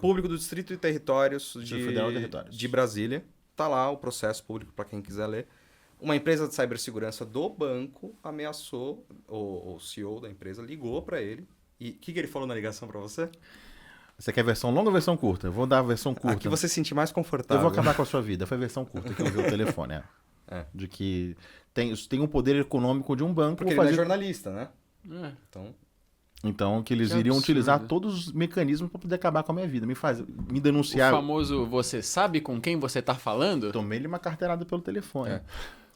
Público do Distrito e Territórios de Brasília. Tá lá o processo público para quem quiser ler. Uma empresa de cibersegurança do banco ameaçou, o CEO da empresa ligou para ele. E o que ele falou na ligação para você? Você quer versão longa ou versão curta? Eu vou dar a versão curta. Aqui você se sentir mais confortável. Eu vou acabar com a sua vida. Foi a versão curta que eu vi o telefone, De que tem um poder econômico de um banco. Porque ele é jornalista, né? Então, que eles iriam utilizar todos os mecanismos para poder acabar com a minha vida. Me denunciar. O famoso, você sabe com quem você tá falando? Tomei-lhe uma carteirada pelo telefone.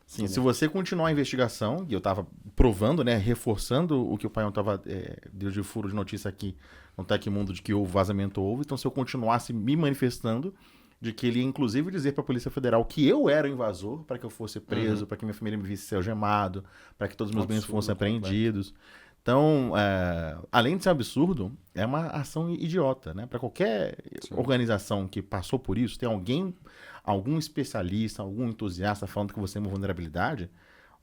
Sim, se você continuar a investigação, e eu estava provando, né, reforçando o que o Paião deu de furo de notícia aqui no Tecmundo de que o vazamento houve, então se eu continuasse me manifestando, de que ele ia inclusive dizer para a Polícia Federal que eu era o invasor, para que eu fosse preso, para que minha família me visse ser algemado, para que todos os meus bens fossem apreendidos. Então, além de ser absurdo, é uma ação idiota, né? Para qualquer organização que passou por isso, tem algum especialista, algum entusiasta falando que você é uma vulnerabilidade,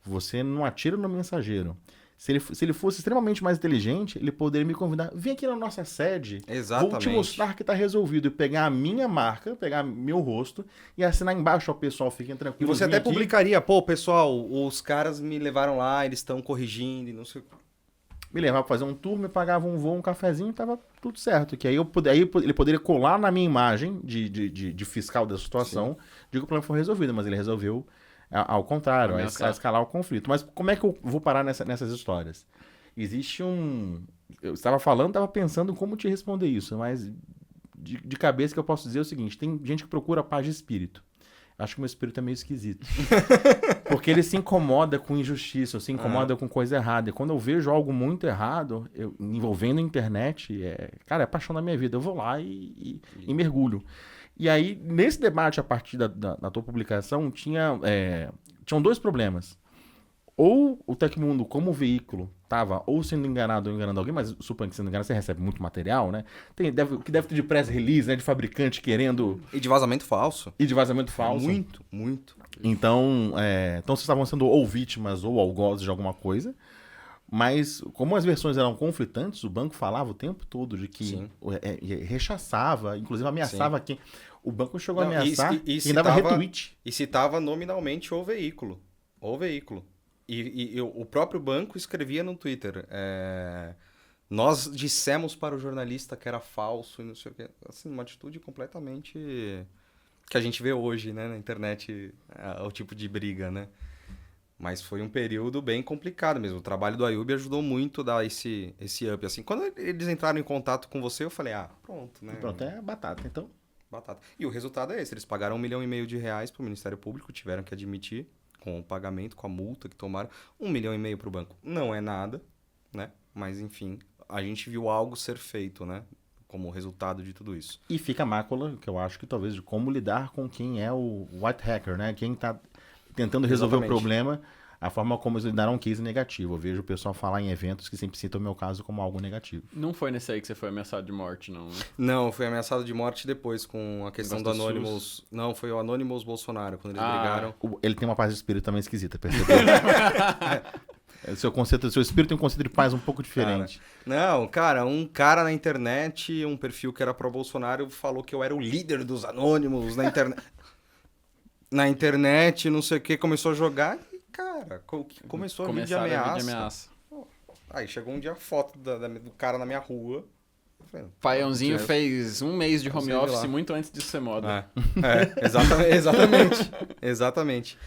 você não atira no mensageiro. Se ele fosse extremamente mais inteligente, ele poderia me convidar, vem aqui na nossa sede, vou te mostrar que está resolvido, e pegar a minha marca, pegar meu rosto e assinar embaixo ao pessoal, fiquem tranquilos. E você até publicaria, pô, pessoal, os caras me levaram lá, eles estão corrigindo e não sei o que. Me levava pra fazer um tour, me pagava um voo, um cafezinho, tava tudo certo. Que aí ele poderia colar na minha imagem de fiscal da situação, de que o problema foi resolvido, mas ele resolveu ao contrário, a escalar o conflito. Mas como é que eu vou parar nessas histórias? Existe eu estava pensando como te responder isso, mas de cabeça que eu posso dizer é o seguinte, tem gente que procura paz de espírito. Acho que o meu espírito é meio esquisito. Porque ele se incomoda com injustiça, se incomoda com coisa errada. E quando eu vejo algo muito errado, envolvendo a internet, é paixão da minha vida. Eu vou lá e mergulho. E aí, nesse debate, a partir da tua publicação, tinham 2 problemas. Ou o Tecmundo, como veículo, estava ou sendo enganado ou enganando alguém, mas suponho que sendo enganado, você recebe muito material, né? Que deve ter de press release, né? De fabricante querendo... E de vazamento falso. Muito, muito. Então vocês estavam sendo ou vítimas ou algozes de alguma coisa, mas como as versões eram conflitantes, o banco falava o tempo todo de que rechaçava, inclusive ameaçava quem... O banco chegou a ameaçar e dava retweet. E citava nominalmente o veículo. E o próprio banco escrevia no Twitter, nós dissemos para o jornalista que era falso e não sei o quê. Assim, uma atitude completamente que a gente vê hoje, né, na internet, o tipo de briga, né? Mas foi um período bem complicado mesmo. O trabalho do Ayub ajudou muito a dar esse up. Assim, quando eles entraram em contato com você, eu falei, pronto, né? Pronto, é batata, então. Batata. E o resultado é esse, eles pagaram R$1,5 milhão para o Ministério Público, tiveram que admitir, com o pagamento, com a multa que tomaram, R$1,5 milhão para o banco. Não é nada, né? Mas, enfim, a gente viu algo ser feito, né? Como resultado de tudo isso. E fica a mácula, que eu acho que talvez, de como lidar com quem é o white hacker, né? Quem está tentando resolver o problema, a forma como eles lidaram um case negativo. Eu vejo o pessoal falar em eventos que sempre citam o meu caso como algo negativo. Não foi nesse aí que você foi ameaçado de morte, não, né? Não, foi ameaçado de morte depois, com a questão do Anonymous. Não, foi o Anonymous Bolsonaro, quando eles brigaram. Ele tem uma paz de espírito também esquisita, percebeu? Seu espírito tem um conceito de paz um pouco diferente. Cara, um cara na internet, um perfil que era pró-Bolsonaro, falou que eu era o líder dos Anonymous na internet. Na internet, não sei o que, começou a jogar e, cara, começou a vir de ameaça. Aí chegou um dia a foto do cara na minha rua. Paiãozinho fez 1 mês de home office muito antes de ser moda. Exatamente.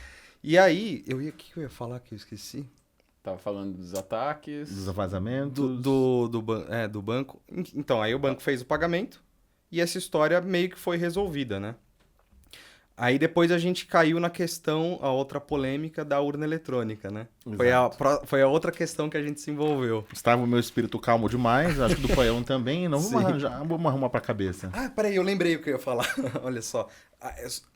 E aí, o que eu ia falar que eu esqueci? Tava falando dos ataques. Dos vazamentos. Do banco. Então, aí o banco fez o pagamento e essa história meio que foi resolvida, né? Aí depois a gente caiu na questão, a outra polêmica da urna eletrônica, né? Foi a outra questão que a gente se envolveu. Estava o meu espírito calmo demais, acho que do Paião também. Não, vamos arrumar pra cabeça. Ah, peraí, eu lembrei o que eu ia falar. Olha só.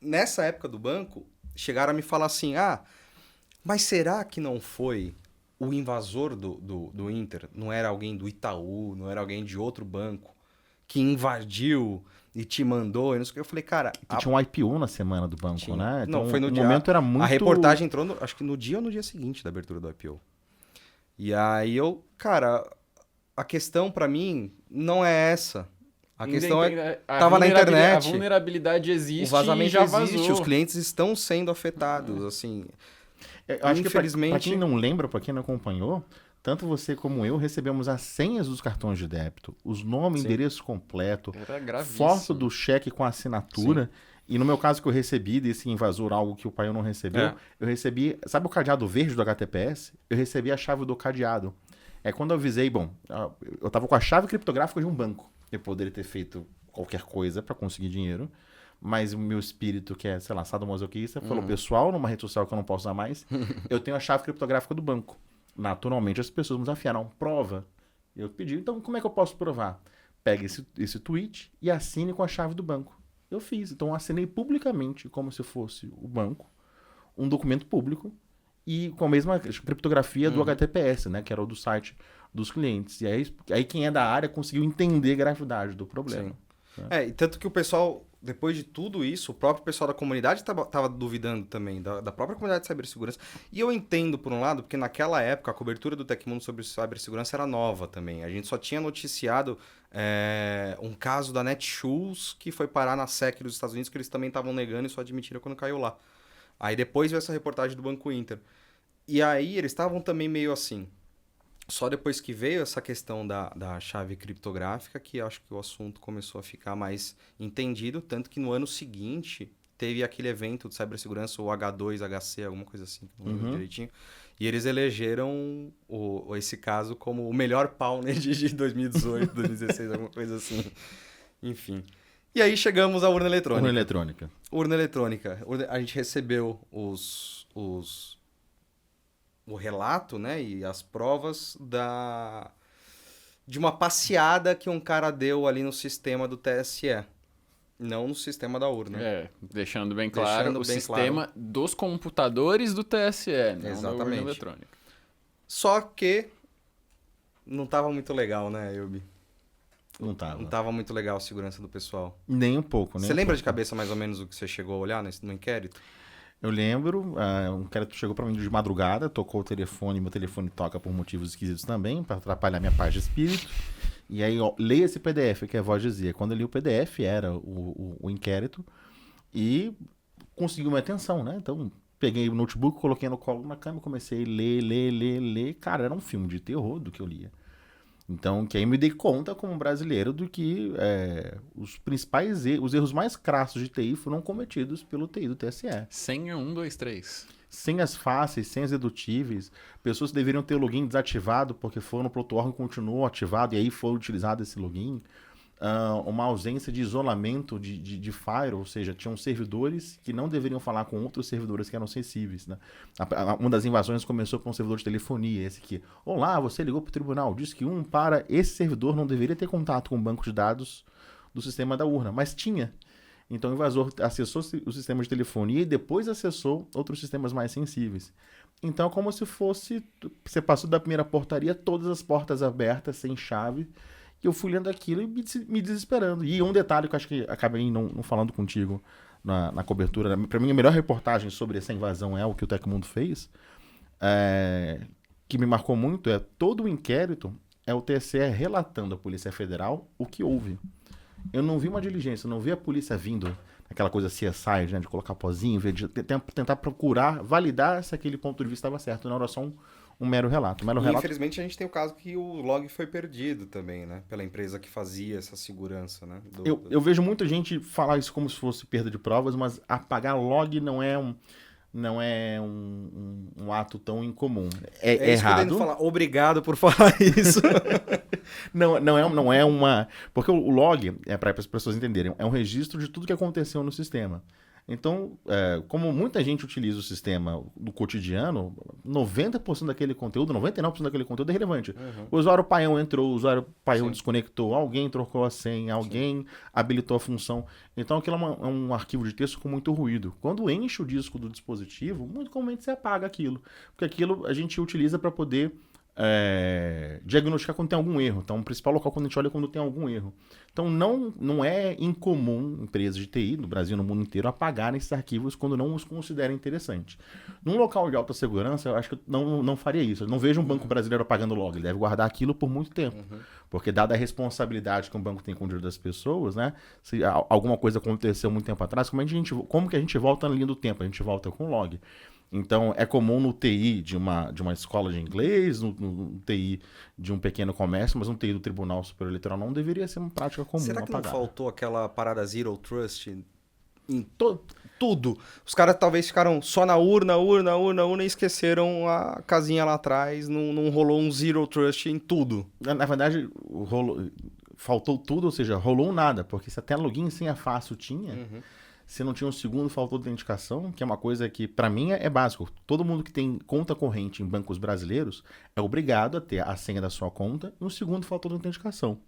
Nessa época do banco, chegaram a me falar assim, mas será que não foi o invasor do Inter? Não era alguém do Itaú, não era alguém de outro banco que invadiu e te mandou? E não sei o que. Eu falei, cara... Tinha um IPO na semana do banco, né? Então, não, foi no dia... momento era muito... A reportagem entrou, acho que no dia ou no dia seguinte da abertura do IPO. E aí a questão pra mim não é essa. A questão tava na internet. A vulnerabilidade existe, o vazamento e já existe, vazou. os clientes estão sendo afetados, assim. Eu acho que pra quem não lembra, pra quem não acompanhou, tanto você como eu recebemos as senhas dos cartões de débito, os nomes, endereço completo, foto do cheque com a assinatura. Sim. E no meu caso que eu recebi desse invasor, algo que o pai não recebeu, eu recebi, sabe o cadeado verde do HTTPS? Eu recebi a chave do cadeado. Quando eu avisei, eu tava com a chave criptográfica de um banco. Eu poderia ter feito qualquer coisa para conseguir dinheiro, mas o meu espírito, que é, sei lá, sadomasoquista, falou, pessoal, numa rede social que eu não posso usar mais, eu tenho a chave criptográfica do banco. Naturalmente, as pessoas me desafiaram, prova. Eu pedi, então como é que eu posso provar? Pegue esse tweet e assine com a chave do banco. Eu fiz, então eu assinei publicamente, como se fosse o banco, um documento público, e com a mesma criptografia do HTTPS, né, que era o do site dos clientes. E aí quem é da área conseguiu entender a gravidade do problema. Né? E tanto que o pessoal, depois de tudo isso, o próprio pessoal da comunidade estava duvidando também, da própria comunidade de cibersegurança. E eu entendo, por um lado, porque naquela época a cobertura do Tecmundo sobre cibersegurança era nova também. A gente só tinha noticiado um caso da Netshoes que foi parar na SEC dos Estados Unidos, que eles também estavam negando e só admitiram quando caiu lá. Aí depois veio essa reportagem do Banco Inter. E aí eles estavam também meio assim. Só depois que veio essa questão da chave criptográfica que acho que o assunto começou a ficar mais entendido. Tanto que no ano seguinte teve aquele evento de cibersegurança, o H2HC, alguma coisa assim, não lembro direitinho. E eles elegeram esse caso como o melhor Pwned de 2018, 2016, alguma coisa assim. Enfim. E aí chegamos à urna eletrônica. Urna eletrônica. A gente recebeu o relato, né, e as provas de uma passeada que um cara deu ali no sistema do TSE. Não no sistema da urna. Deixando bem claro, sistema dos computadores do TSE, não exatamente. da urna eletrônica. Só que não tava muito legal, né, Elbi? Não tava. Não tava muito legal a segurança do pessoal. Nem um pouco, né? Você lembra de cabeça mais ou menos o que você chegou a olhar no inquérito? Eu lembro, um inquérito chegou para mim de madrugada, tocou o telefone, meu telefone toca por motivos esquisitos também, para atrapalhar minha paz de espírito. E aí, leia esse PDF, que a voz dizia. Quando eu li o PDF, era o inquérito, e conseguiu minha atenção, né? Então, peguei o notebook, coloquei no colo na cama e comecei a ler. Cara, era um filme de terror do que eu lia. Então, que aí me dei conta, como brasileiro, do que os principais os erros mais crassos de TI foram cometidos pelo TI do TSE. Senha 123. Senhas fáceis, senhas dedutíveis, pessoas que deveriam ter o login desativado porque foram para outro órgão e continuou ativado e aí foi utilizado esse login. Uma ausência de isolamento de firewall, ou seja, tinham servidores que não deveriam falar com outros servidores que eram sensíveis, né? Uma das invasões começou com um servidor de telefonia, esse aqui. Olá, você ligou para o tribunal, disse que para esse servidor não deveria ter contato com o banco de dados do sistema da urna, mas tinha. Então o invasor acessou o sistema de telefonia e depois acessou outros sistemas mais sensíveis. Então é como se fosse, você passou da primeira portaria, todas as portas abertas, sem chave. E eu fui lendo aquilo e me desesperando. E um detalhe que eu acho que acabei não falando contigo na cobertura. Para mim, a melhor reportagem sobre essa invasão é o que o Tecmundo fez. Que me marcou muito todo o inquérito é o TSE relatando à Polícia Federal o que houve. Eu não vi uma diligência, eu não vi a polícia vindo, aquela coisa CSI, né, de colocar pozinho, tentar procurar, validar se aquele ponto de vista estava certo. Não era só um mero relato. Infelizmente, a gente tem o caso que o log foi perdido também, né? Pela empresa que fazia essa segurança, né? Eu vejo muita gente falar isso como se fosse perda de provas, mas apagar log não é um ato tão incomum. É isso errado. Que eu falar. Obrigado por falar isso. não é uma... Porque o log, para as pessoas entenderem, é um registro de tudo que aconteceu no sistema. Então, como muita gente utiliza o sistema do cotidiano, 90% daquele conteúdo, 99% daquele conteúdo é relevante. O usuário paião entrou, o usuário paião desconectou, alguém trocou a senha, alguém habilitou a função. Então, aquilo é um arquivo de texto com muito ruído. Quando enche o disco do dispositivo, muito comumente você apaga aquilo. Porque aquilo a gente utiliza para poder diagnosticar quando tem algum erro. Então, o principal local quando a gente olha é quando tem algum erro. Então, não é incomum empresas de TI, no Brasil e no mundo inteiro, apagarem esses arquivos quando não os consideram interessantes. Num local de alta segurança, eu acho que eu não faria isso. Eu não vejo um banco brasileiro apagando log. Ele deve guardar aquilo por muito tempo. Porque, dada a responsabilidade que um banco tem com o dinheiro das pessoas, né? Se alguma coisa aconteceu muito tempo atrás, como que a gente volta na linha do tempo? A gente volta com log. Então, é comum no TI de uma escola de inglês, no TI de um pequeno comércio, mas no TI do Tribunal Superior Eleitoral não deveria ser uma prática comum. Será que apagada. não faltou aquela parada Zero Trust em tudo? Os caras talvez ficaram só na urna e esqueceram a casinha lá atrás, não rolou um Zero Trust em tudo. Na verdade, faltou tudo, ou seja, rolou nada, porque se até login e senha fácil tinha... Se não tinha um segundo, faltou autenticação, que é uma coisa que, para mim, é básico. Todo mundo que tem conta corrente em bancos brasileiros é obrigado a ter a senha da sua conta e um segundo faltou de autenticação.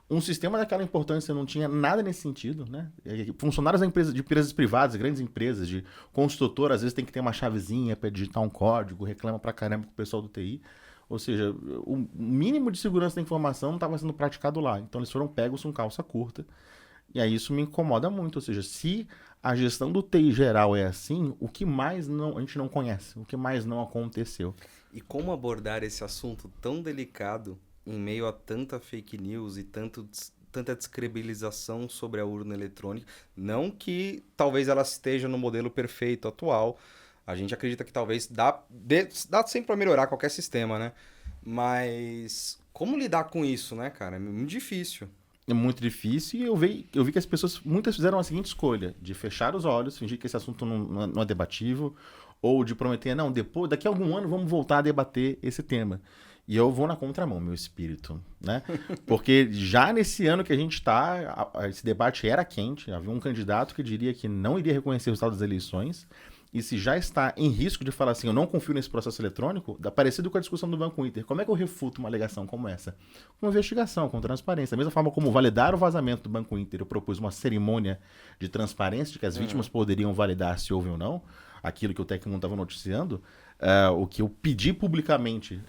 Um sistema daquela importância não tinha nada nesse sentido, né? Funcionários de empresas privadas, grandes empresas, de construtora, às vezes tem que ter uma chavezinha para digitar um código, reclama pra caramba com o pessoal do TI. Ou seja, o mínimo de segurança da informação não estava sendo praticado lá. Então eles foram pegos com calça curta. E aí isso me incomoda muito, ou seja, se a gestão do TI geral é assim, o que mais a gente não conhece, o que mais não aconteceu. E como abordar esse assunto tão delicado em meio a tanta fake news e tanta descredibilização sobre a urna eletrônica? Não que talvez ela esteja no modelo perfeito atual, a gente acredita que talvez dá sempre para melhorar qualquer sistema, né? Mas como lidar com isso, né, cara? É muito difícil. É muito difícil e eu vi que as pessoas, muitas fizeram a seguinte escolha, de fechar os olhos, fingir que esse assunto não é debatível, ou de prometer, não, daqui a algum ano vamos voltar a debater esse tema. E eu vou na contramão, meu espírito, né? Porque já nesse ano que a gente está, esse debate era quente, havia um candidato que diria que não iria reconhecer o resultado das eleições, e se já está em risco de falar assim, eu não confio nesse processo eletrônico, parecido com a discussão do Banco Inter. Como é que eu refuto uma alegação como essa? Com investigação, com transparência. Da mesma forma como validar o vazamento do Banco Inter, eu propus uma cerimônia de transparência, de que as vítimas poderiam validar se houve ou não, aquilo que o Tecmundo estava noticiando. O que eu pedi publicamente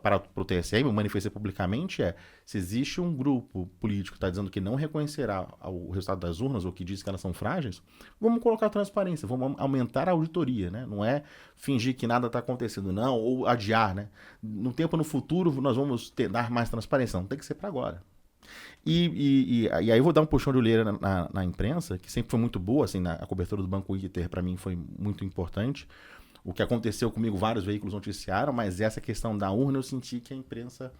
para o TSE, me manifestei publicamente, se existe um grupo político que está dizendo que não reconhecerá o resultado das urnas ou que diz que elas são frágeis, vamos colocar transparência, vamos aumentar a auditoria, né? Não é fingir que nada está acontecendo, não, ou adiar, né? No futuro, nós vamos dar mais transparência, não tem que ser para agora. E aí eu vou dar um puxão de orelha na imprensa, que sempre foi muito boa, assim, a cobertura do Banco Inter para mim foi muito importante. O que aconteceu comigo, vários veículos noticiaram, mas essa questão da urna eu senti que a imprensa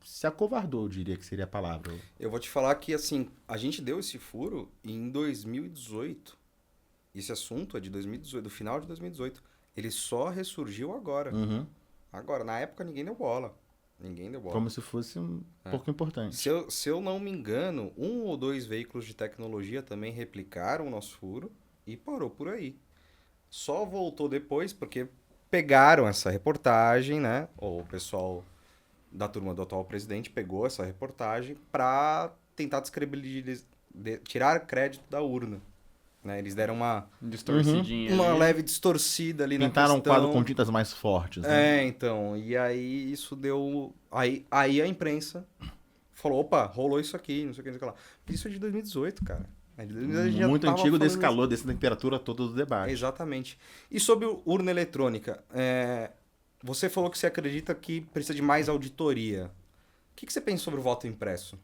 se acovardou, eu diria que seria a palavra. Eu vou te falar que, assim, a gente deu esse furo em 2018. Esse assunto é de 2018, do final de 2018. Ele só ressurgiu agora. Agora, na época ninguém deu bola. Como se fosse um pouco importante. Se eu não me engano, 1 ou 2 veículos de tecnologia também replicaram o nosso furo e parou por aí. Só voltou depois porque pegaram essa reportagem, né? Ou o pessoal da turma do atual presidente pegou essa reportagem para tentar tirar crédito da urna. Né? Eles deram uma distorcidinha, uma leve distorcida ali na questão. Pintaram um quadro com tintas mais fortes. Né? Então. E aí isso deu... Aí a imprensa falou, opa, rolou isso aqui, não sei o que, não sei o que lá. Isso é de 2018, cara. Muito antigo desse calor, dessa temperatura toda do debate. Exatamente. E sobre urna eletrônica, você falou que você acredita que precisa de mais auditoria. O que você pensa sobre o voto impresso?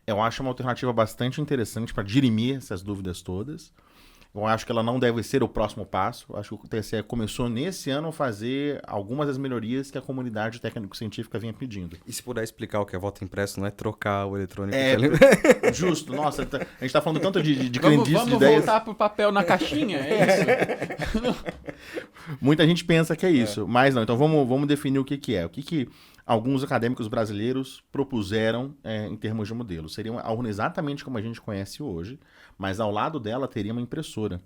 Eu acho uma alternativa bastante interessante para dirimir essas dúvidas todas. Eu acho que ela não deve ser o próximo passo. Eu acho que o TSE começou nesse ano a fazer algumas das melhorias que a comunidade técnico-científica vinha pedindo. E se puder explicar o que é voto impresso, não é trocar o eletrônico. Justo. Nossa, a gente está falando tanto de crendice, vamos de ideias. Vamos voltar pro papel na caixinha? É isso? Muita gente pensa que é isso, mas não. Então vamos definir o que é. O que alguns acadêmicos brasileiros propuseram em termos de modelo. Seria a urna exatamente como a gente conhece hoje, mas ao lado dela teria uma impressora.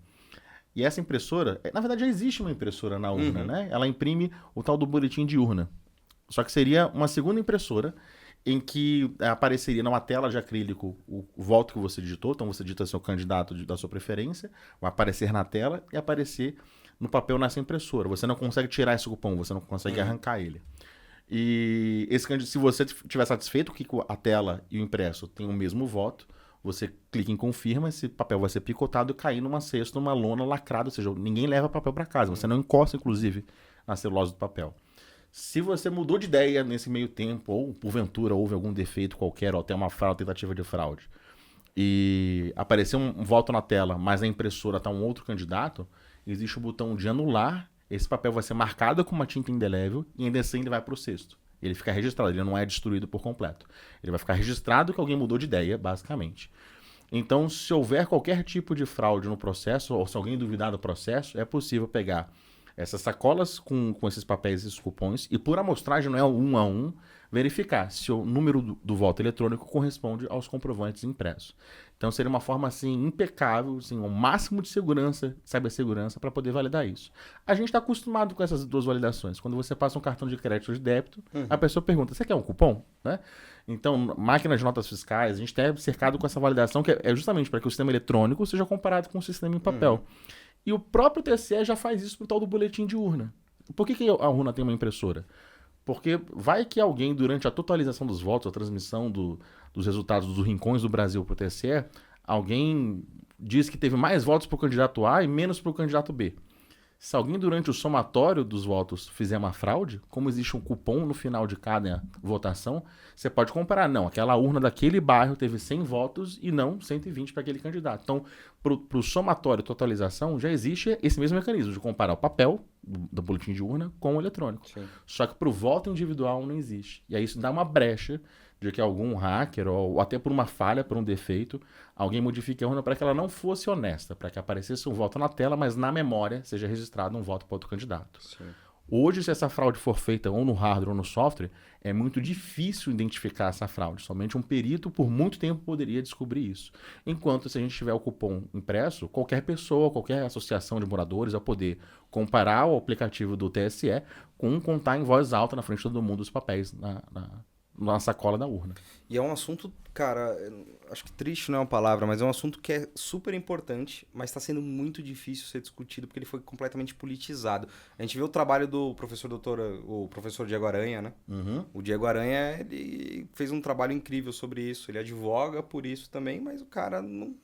E essa impressora, na verdade já existe uma impressora na urna, né? Ela imprime o tal do boletim de urna. Só que seria uma segunda impressora em que apareceria numa tela de acrílico o voto que você digitou. Então você digita seu candidato da sua preferência, vai aparecer na tela e aparecer no papel nessa impressora. Você não consegue tirar esse cupom, você não consegue arrancar ele. E se você estiver satisfeito que a tela e o impresso têm o mesmo voto, você clica em confirma, esse papel vai ser picotado e cair numa cesta, numa lona lacrada, ou seja, ninguém leva papel para casa, você não encosta, inclusive, na celulose do papel. Se você mudou de ideia nesse meio tempo, ou porventura houve algum defeito qualquer, ou até uma fraude, tentativa de fraude, e apareceu um voto na tela, mas na impressora está um outro candidato, existe o botão de anular, esse papel vai ser marcado com uma tinta indelével e ainda assim ele vai para o cesto. Ele fica registrado, ele não é destruído por completo. Ele vai ficar registrado que alguém mudou de ideia, basicamente. Então, se houver qualquer tipo de fraude no processo, ou se alguém duvidar do processo, é possível pegar essas sacolas com esses papéis e esses cupons e, por amostragem, não é um a um, verificar se o número do voto eletrônico corresponde aos comprovantes impressos. Então, seria uma forma, assim, impecável, assim, o máximo de segurança, cibersegurança, para poder validar isso. A gente está acostumado com essas duas validações. Quando você passa um cartão de crédito ou de débito, a pessoa pergunta, você quer um cupom? Né? Então, máquinas de notas fiscais, a gente está cercado com essa validação, que é justamente para que o sistema eletrônico seja comparado com o sistema em papel. E o próprio TSE já faz isso para o tal do boletim de urna. Por que a urna tem uma impressora? Porque vai que alguém, durante a totalização dos votos, a transmissão dos resultados dos rincões do Brasil para o TSE, alguém diz que teve mais votos para o candidato A e menos para o candidato B. Se alguém, durante o somatório dos votos, fizer uma fraude, como existe um cupom no final de cada votação, você pode comparar. Não, aquela urna daquele bairro teve 100 votos e não 120 para aquele candidato. Então, para o somatório e totalização, já existe esse mesmo mecanismo de comparar o papel do boletim de urna com o eletrônico. Sim. Só que para o voto individual não existe. E aí isso dá uma brecha de que algum hacker, ou até por uma falha, por um defeito, alguém modifique a urna para que ela não fosse honesta, para que aparecesse um voto na tela, mas na memória seja registrado um voto para outro candidato. Sim. Hoje, se essa fraude for feita ou no hardware ou no software, é muito difícil identificar essa fraude. Somente um perito, por muito tempo, poderia descobrir isso. Enquanto, se a gente tiver o cupom impresso, qualquer pessoa, qualquer associação de moradores vai poder comparar o aplicativo do TSE com contar em voz alta na frente de todo mundo os papéis na sacola da urna. E é um assunto, cara, acho que triste não é uma palavra, mas é um assunto que é super importante, mas está sendo muito difícil ser discutido porque ele foi completamente politizado. A gente vê o trabalho do o professor Diego Aranha, né? O Diego Aranha, ele fez um trabalho incrível sobre isso, ele advoga por isso também, mas o cara não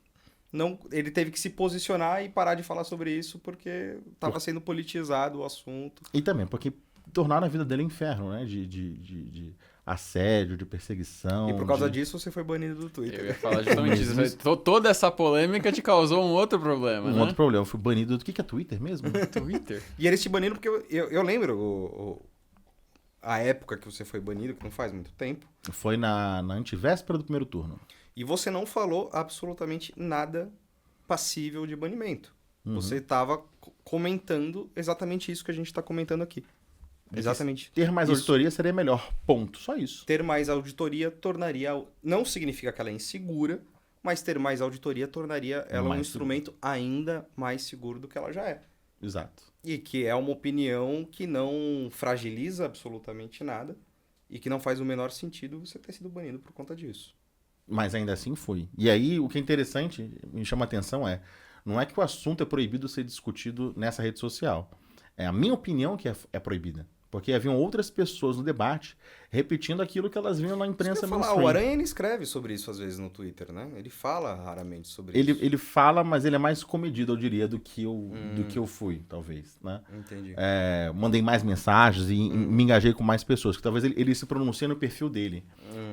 ele teve que se posicionar e parar de falar sobre isso porque estava sendo politizado o assunto. E também porque tornaram a vida dele um inferno, né? De assédio, de perseguição. E por causa disso você foi banido do Twitter. Eu ia falar justamente isso. Toda essa polêmica te causou um outro problema, né? Outro problema. Eu fui banido do... O que é Twitter mesmo? Twitter. E eles te baniram porque eu lembro a época que você foi banido, que não faz muito tempo. Foi na antivéspera do primeiro turno. E você não falou absolutamente nada passível de banimento. Você estava comentando exatamente isso que a gente está comentando aqui. Exatamente. Ter mais auditoria seria melhor. Ponto. Só isso. Ter mais auditoria tornaria... Não significa que ela é insegura, mas ter mais auditoria tornaria ela um instrumento ainda mais seguro do que ela já é. Exato. E que é uma opinião que não fragiliza absolutamente nada e que não faz o menor sentido você ter sido banido por conta disso. Mas ainda assim fui. E aí, o que é interessante, me chama a atenção não é que o assunto é proibido ser discutido nessa rede social. É a minha opinião que é proibida. Porque haviam outras pessoas no debate repetindo aquilo que elas viam na imprensa mainstream. O Aranha ele escreve sobre isso às vezes no Twitter, né? Ele fala raramente sobre isso. Ele fala, mas ele é mais comedido, eu diria, do que eu fui, talvez, né? Entendi. Mandei mais mensagens e me engajei com mais pessoas, que talvez ele se pronuncia no perfil dele.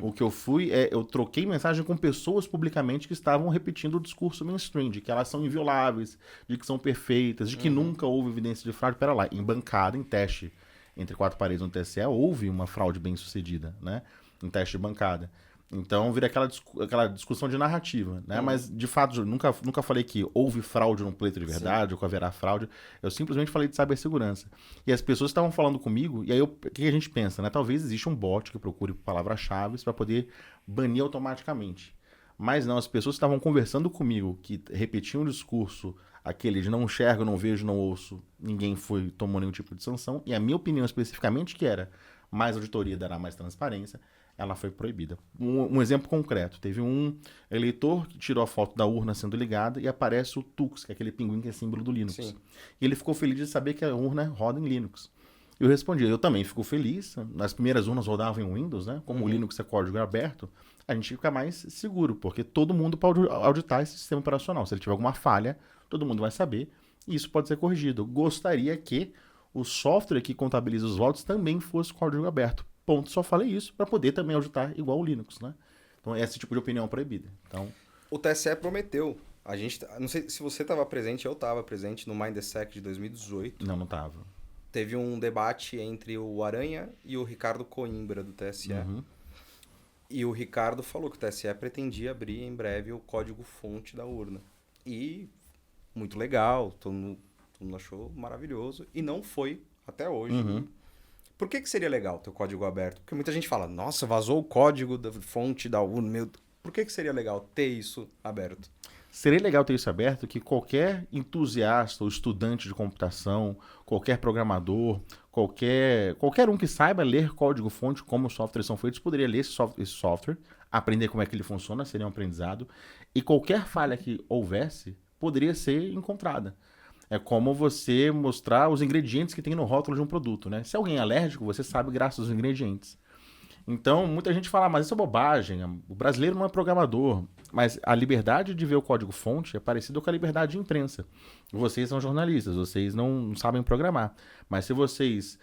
O que eu fui eu troquei mensagem com pessoas publicamente que estavam repetindo o discurso mainstream, de que elas são invioláveis, de que são perfeitas, de que nunca houve evidência de fraude. Pera lá, em bancada, em teste entre quatro paredes no TSE, houve uma fraude bem sucedida, né? Em teste de bancada. Então vira aquela discussão de narrativa, né? Mas, de fato, eu nunca falei que houve fraude no pleito de verdade, ou que haverá fraude. Eu simplesmente falei de cibersegurança. E as pessoas estavam falando comigo, e aí o que a gente pensa, né? Talvez exista um bot que procure palavras-chave para poder banir automaticamente. Mas não, as pessoas estavam conversando comigo, que repetiam o discurso, aquele de não enxergo, não vejo, não ouço, ninguém tomou nenhum tipo de sanção. E a minha opinião especificamente, que era mais auditoria dará mais transparência, ela foi proibida. Um exemplo concreto, teve um eleitor que tirou a foto da urna sendo ligada e aparece o Tux, que é aquele pinguim que é símbolo do Linux. Sim. E ele ficou feliz de saber que a urna roda em Linux. Eu respondi, eu também fico feliz, as primeiras urnas rodavam em Windows, né? Como o Linux é código aberto, a gente fica mais seguro, porque todo mundo pode auditar esse sistema operacional. Se ele tiver alguma falha, todo mundo vai saber, e isso pode ser corrigido. Eu gostaria que o software que contabiliza os votos também fosse código aberto. Ponto, só falei isso para poder também auditar igual o Linux, né? Então, esse tipo de opinião é proibida. Então, o TSE prometeu. A gente, não sei se você estava presente, eu estava presente no Mindsec de 2018. não estava. Teve um debate entre o Aranha e o Ricardo Coimbra, do TSE. E o Ricardo falou que o TSE pretendia abrir em breve o código-fonte da urna. E muito legal, todo mundo achou maravilhoso. E não foi até hoje. Por que seria legal ter o código aberto? Porque muita gente fala, nossa, vazou o código da fonte da urna. Por que seria legal ter isso aberto? Seria legal ter isso aberto, que qualquer entusiasta ou estudante de computação, qualquer programador, qualquer um que saiba ler código-fonte, como os softwares são feitos, poderia ler esse software, aprender como é que ele funciona, seria um aprendizado, e qualquer falha que houvesse poderia ser encontrada. É como você mostrar os ingredientes que tem no rótulo de um produto, né? Se alguém é alérgico, você sabe graças aos ingredientes. Então, muita gente fala, mas isso é bobagem, o brasileiro não é programador. Mas a liberdade de ver o código-fonte é parecida com a liberdade de imprensa. Vocês são jornalistas, vocês não sabem programar. Mas se vocês,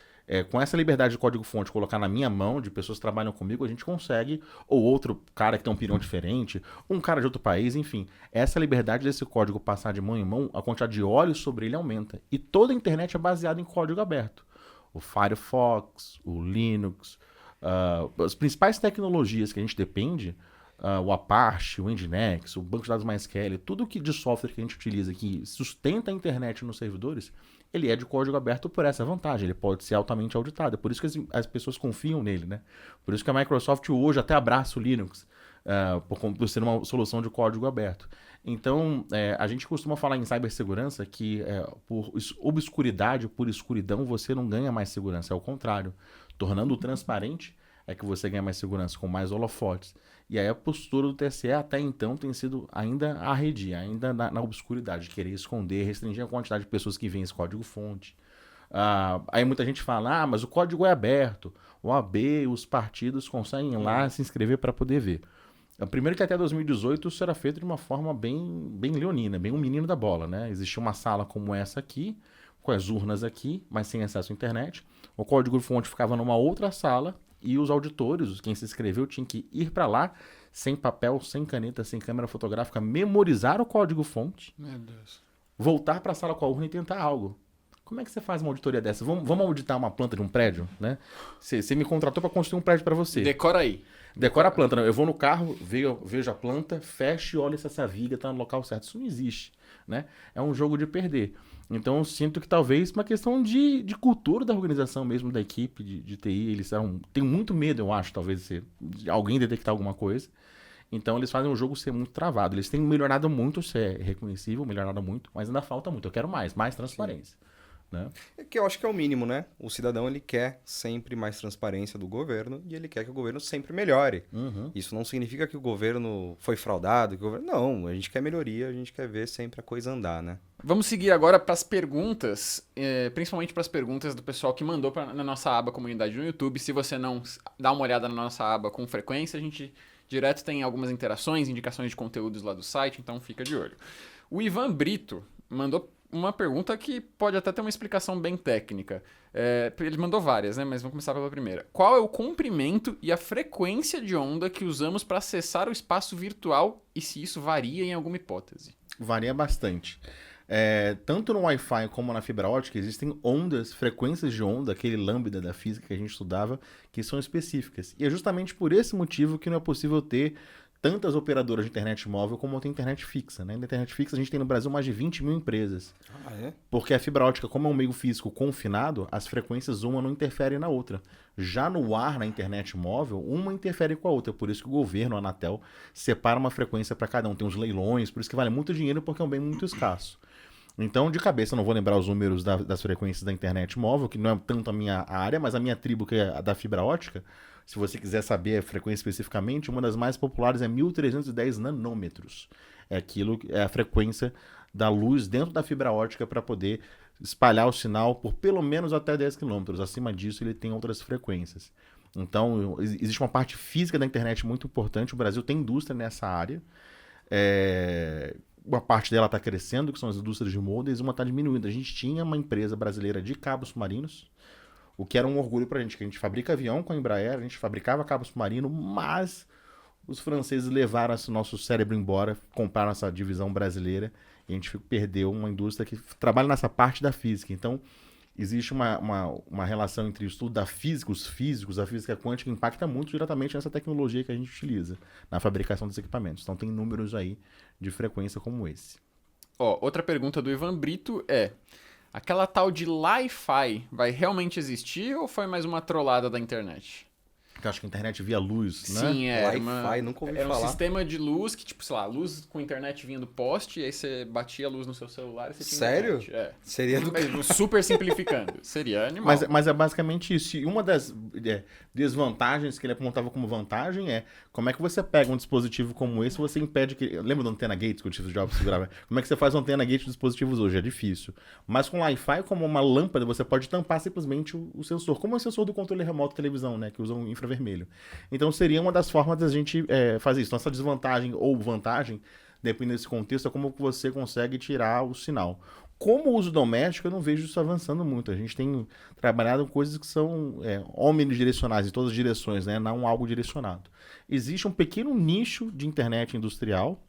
com essa liberdade de código-fonte, colocar na minha mão, de pessoas que trabalham comigo, a gente consegue, ou outro cara que tem um opinião diferente, um cara de outro país, enfim. Essa liberdade desse código passar de mão em mão, a quantidade de olhos sobre ele aumenta. E toda a internet é baseada em código aberto. O Firefox, o Linux, as principais tecnologias que a gente depende, o Apache, o Nginx, o banco de dados MySQL, tudo que de software que a gente utiliza que sustenta a internet nos servidores, ele é de código aberto por essa vantagem, ele pode ser altamente auditado. É por isso que as pessoas confiam nele, né? Por isso que a Microsoft hoje até abraça o Linux, por ser uma solução de código aberto. Então, a gente costuma falar em cibersegurança que por obscuridade, por escuridão, você não ganha mais segurança, é o contrário. Tornando transparente é que você ganha mais segurança, com mais holofotes. E aí a postura do TSE até então tem sido ainda arredia, ainda na obscuridade, querer esconder, restringir a quantidade de pessoas que veem esse código-fonte. Aí muita gente fala, mas o código é aberto, o OAB, os partidos conseguem ir lá se inscrever para poder ver. Primeiro que até 2018 isso era feito de uma forma bem leonina, bem um menino da bola, né? Existia uma sala como essa aqui, com as urnas aqui, mas sem acesso à internet. O código-fonte ficava numa outra sala e os auditores, quem se inscreveu, tinha que ir para lá, sem papel, sem caneta, sem câmera fotográfica, memorizar o código-fonte, Meu Deus, voltar para a sala com a urna e tentar algo. Como é que você faz uma auditoria dessa? Vamos auditar uma planta de um prédio, né? Você me contratou para construir um prédio para você. decora aí. Decora a planta. Eu vou no carro, vejo a planta, fecho e olho se essa viga está no local certo. Isso não existe, né? É um jogo de perder. Então eu sinto que talvez uma questão de cultura da organização mesmo, da equipe de TI, eles têm muito medo, eu acho, talvez, de alguém detectar alguma coisa. Então eles fazem o jogo ser muito travado. Eles têm melhorado muito, isso é reconhecível, melhorado muito, mas ainda falta muito. Eu quero mais transparência. Né? É que eu acho que é o mínimo, né? O cidadão, ele quer sempre mais transparência do governo e ele quer que o governo sempre melhore. Isso não significa que o governo foi fraudado, não, a gente quer melhoria, a gente quer ver sempre a coisa andar, né? Vamos seguir agora para as perguntas, principalmente para as perguntas do pessoal que mandou na nossa aba comunidade no YouTube. Se você não dá uma olhada na nossa aba com frequência, a gente direto tem algumas interações, indicações de conteúdos lá do site, então fica de olho. O Ivan Brito mandou uma pergunta que pode até ter uma explicação bem técnica. Ele mandou várias, né? Mas vamos começar pela primeira. Qual é o comprimento e a frequência de onda que usamos para acessar o espaço virtual e se isso varia em alguma hipótese? Varia bastante. Tanto no Wi-Fi como na fibra ótica, existem ondas, frequências de onda, aquele lambda da física que a gente estudava, que são específicas. E é justamente por esse motivo que não é possível ter tantas operadoras de internet móvel como tem internet fixa. Né? Na internet fixa, a gente tem no Brasil mais de 20 mil empresas. Ah, é? Porque a fibra ótica, como é um meio físico confinado, as frequências uma não interferem na outra. Já no ar, na internet móvel, uma interfere com a outra. Por isso que o governo, a Anatel, separa uma frequência para cada um. Tem uns leilões, por isso que vale muito dinheiro, porque é um bem muito escasso. Então, de cabeça, eu não vou lembrar os números das frequências da internet móvel, que não é tanto a minha área, mas a minha tribo, que é a da fibra ótica, se você quiser saber a frequência especificamente, uma das mais populares é 1310 nanômetros. É a frequência da luz dentro da fibra ótica para poder espalhar o sinal por pelo menos até 10 km. Acima disso, ele tem outras frequências. Então, existe uma parte física da internet muito importante. O Brasil tem indústria nessa área. Uma parte dela está crescendo, que são as indústrias de modems, e uma está diminuindo. A gente tinha uma empresa brasileira de cabos submarinos, o que era um orgulho para a gente, que a gente fabrica avião com a Embraer, a gente fabricava cabo submarino, mas os franceses levaram esse nosso cérebro embora, compraram essa divisão brasileira, e a gente perdeu uma indústria que trabalha nessa parte da física. Então, existe uma relação entre o estudo da física, os físicos, a física quântica, que impacta muito diretamente nessa tecnologia que a gente utiliza na fabricação dos equipamentos. Então, tem números aí de frequência como esse. Outra pergunta do Ivan Brito é: aquela tal de Li-Fi vai realmente existir ou foi mais uma trollada da internet? Eu acho que a internet via luz, né? Sim, Wi-Fi, nunca ouvi era falar. Um sistema de luz que, tipo, sei lá, luz com internet vinha do poste, e aí você batia a luz no seu celular e você tinha Sério? internet. Seria do que? Super simplificando. Seria animal. Mas é basicamente isso. E uma das desvantagens que ele apontava como vantagem é como é que você pega um dispositivo como esse e você impede que... Lembra do antena gate que o Steve Jobs segurava? Como é que você faz uma antena gate de dispositivos hoje? É difícil. Mas com Wi-Fi, como uma lâmpada, você pode tampar simplesmente o sensor. Como é o sensor do controle remoto de televisão, né? Que usa um infravermelho. Então seria uma das formas da gente fazer isso. Então essa desvantagem ou vantagem, dependendo desse contexto, é como você consegue tirar o sinal. Como uso doméstico, eu não vejo isso avançando muito. A gente tem trabalhado com coisas que são omnidirecionais, em todas as direções, né? Não algo direcionado. Existe um pequeno nicho de internet industrial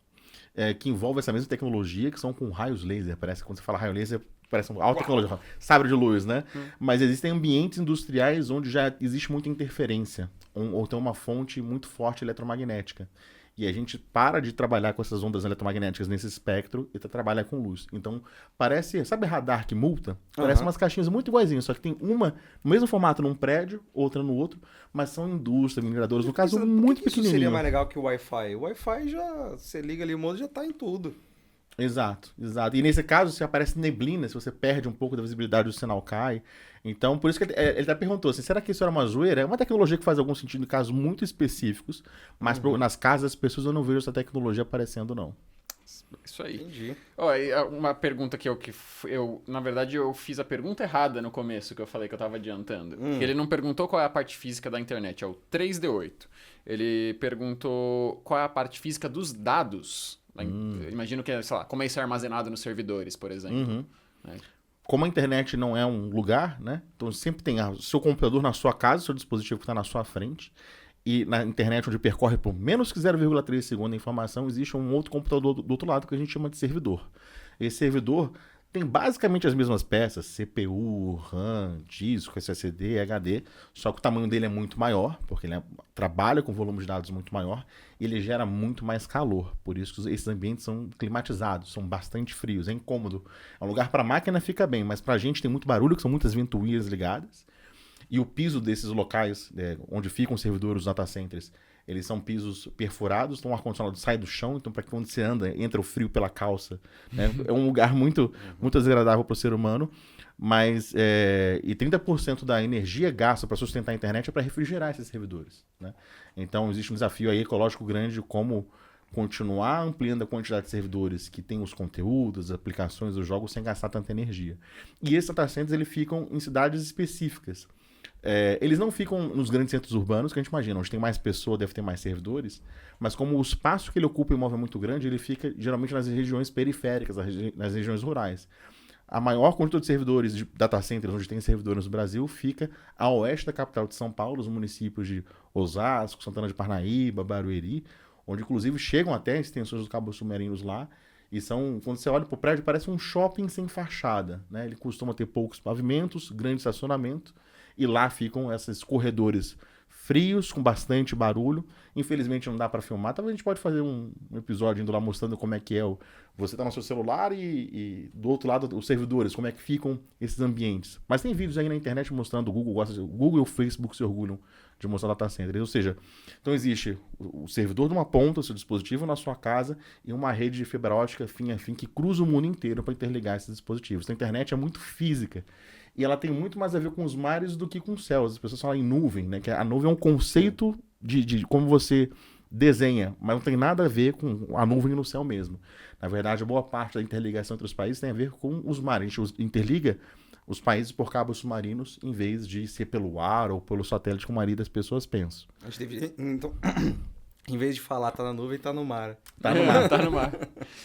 que envolve essa mesma tecnologia, que são com raios laser. Parece que quando você fala raio laser, parece uma alta tecnologia, sabre de luz, né? Mas existem ambientes industriais onde já existe muita interferência, ou tem uma fonte muito forte eletromagnética. E a gente para de trabalhar com essas ondas eletromagnéticas nesse espectro e trabalha com luz. Então, parece... Sabe radar que multa? Parece umas caixinhas muito iguaizinhas, só que tem uma no mesmo formato num prédio, outra no outro, mas são indústrias, mineradores, no caso, muito pequenininho. Isso seria mais legal que o Wi-Fi? O Wi-Fi já... Você liga ali o modo já tá em tudo. Exato. E nesse caso, se aparece neblina, se você perde um pouco da visibilidade, o sinal cai. Então, por isso que ele até perguntou assim, será que isso era uma zoeira? É uma tecnologia que faz algum sentido em casos muito específicos, mas nas casas das pessoas eu não vejo essa tecnologia aparecendo, não. Isso aí. Entendi. Uma pergunta que na verdade, eu fiz a pergunta errada no começo, que eu falei que eu tava adiantando. Ele não perguntou qual é a parte física da internet, é o 3D8. Ele perguntou qual é a parte física dos dados. Imagino que, sei lá, como é isso armazenado nos servidores, por exemplo. Como a internet não é um lugar, né? Então sempre tem o seu computador na sua casa, o seu dispositivo que está na sua frente. E na internet, onde percorre por menos que 0,3 segundo a informação, existe um outro computador do outro lado que a gente chama de servidor. Esse servidor tem basicamente as mesmas peças, CPU, RAM, disco, SSD, HD, só que o tamanho dele é muito maior, porque ele trabalha com volume de dados muito maior, e ele gera muito mais calor. Por isso que esses ambientes são climatizados, são bastante frios, é incômodo. É um lugar para a máquina fica bem, mas para a gente tem muito barulho, que são muitas ventoinhas ligadas. E o piso desses locais, onde ficam os servidores, os data centers, eles são pisos perfurados, então o ar-condicionado sai do chão, então para que quando você anda, entra o frio pela calça. Né? É um lugar muito, muito desagradável para o ser humano, mas e 30% da energia gasta para sustentar a internet é para refrigerar esses servidores. Né? Então existe um desafio aí ecológico grande de como continuar ampliando a quantidade de servidores que tem os conteúdos, as aplicações, os jogos, sem gastar tanta energia. E esses data centers eles ficam em cidades específicas. Eles não ficam nos grandes centros urbanos, que a gente imagina, onde tem mais pessoa, deve ter mais servidores, mas como o espaço que ele ocupa em imóvel é muito grande, ele fica geralmente nas regiões periféricas, nas regiões rurais. A maior quantidade de servidores de data centers, onde tem servidores no Brasil, fica a oeste da capital de São Paulo, os municípios de Osasco, Santana de Parnaíba, Barueri, onde inclusive chegam até extensões dos cabos submarinos lá, E quando você olha para o prédio, parece um shopping sem fachada, né? Ele costuma ter poucos pavimentos, grande estacionamento, e lá ficam esses corredores frios, com bastante barulho. Infelizmente não dá para filmar. Talvez a gente pode fazer um episódio indo lá mostrando como é que é. Você tá no seu celular e do outro lado os servidores, como é que ficam esses ambientes. Mas tem vídeos aí na internet mostrando, o Google e o Facebook se orgulham de mostrar data centers. Ou seja, então existe o servidor de uma ponta, o seu dispositivo na sua casa, e uma rede de fibra ótica fim a fim que cruza o mundo inteiro para interligar esses dispositivos. Então a internet é muito física. E ela tem muito mais a ver com os mares do que com os céus. As pessoas falam em nuvem, né? Que a nuvem é um conceito de como você desenha, mas não tem nada a ver com a nuvem no céu mesmo. Na verdade, boa parte da interligação entre os países tem a ver com os mares. A gente interliga os países por cabos submarinos em vez de ser pelo ar ou pelo satélite, como a maioria das pessoas pensa. A gente deveria, então, em vez de falar tá na nuvem, tá no mar. Tá no mar. Tá no mar.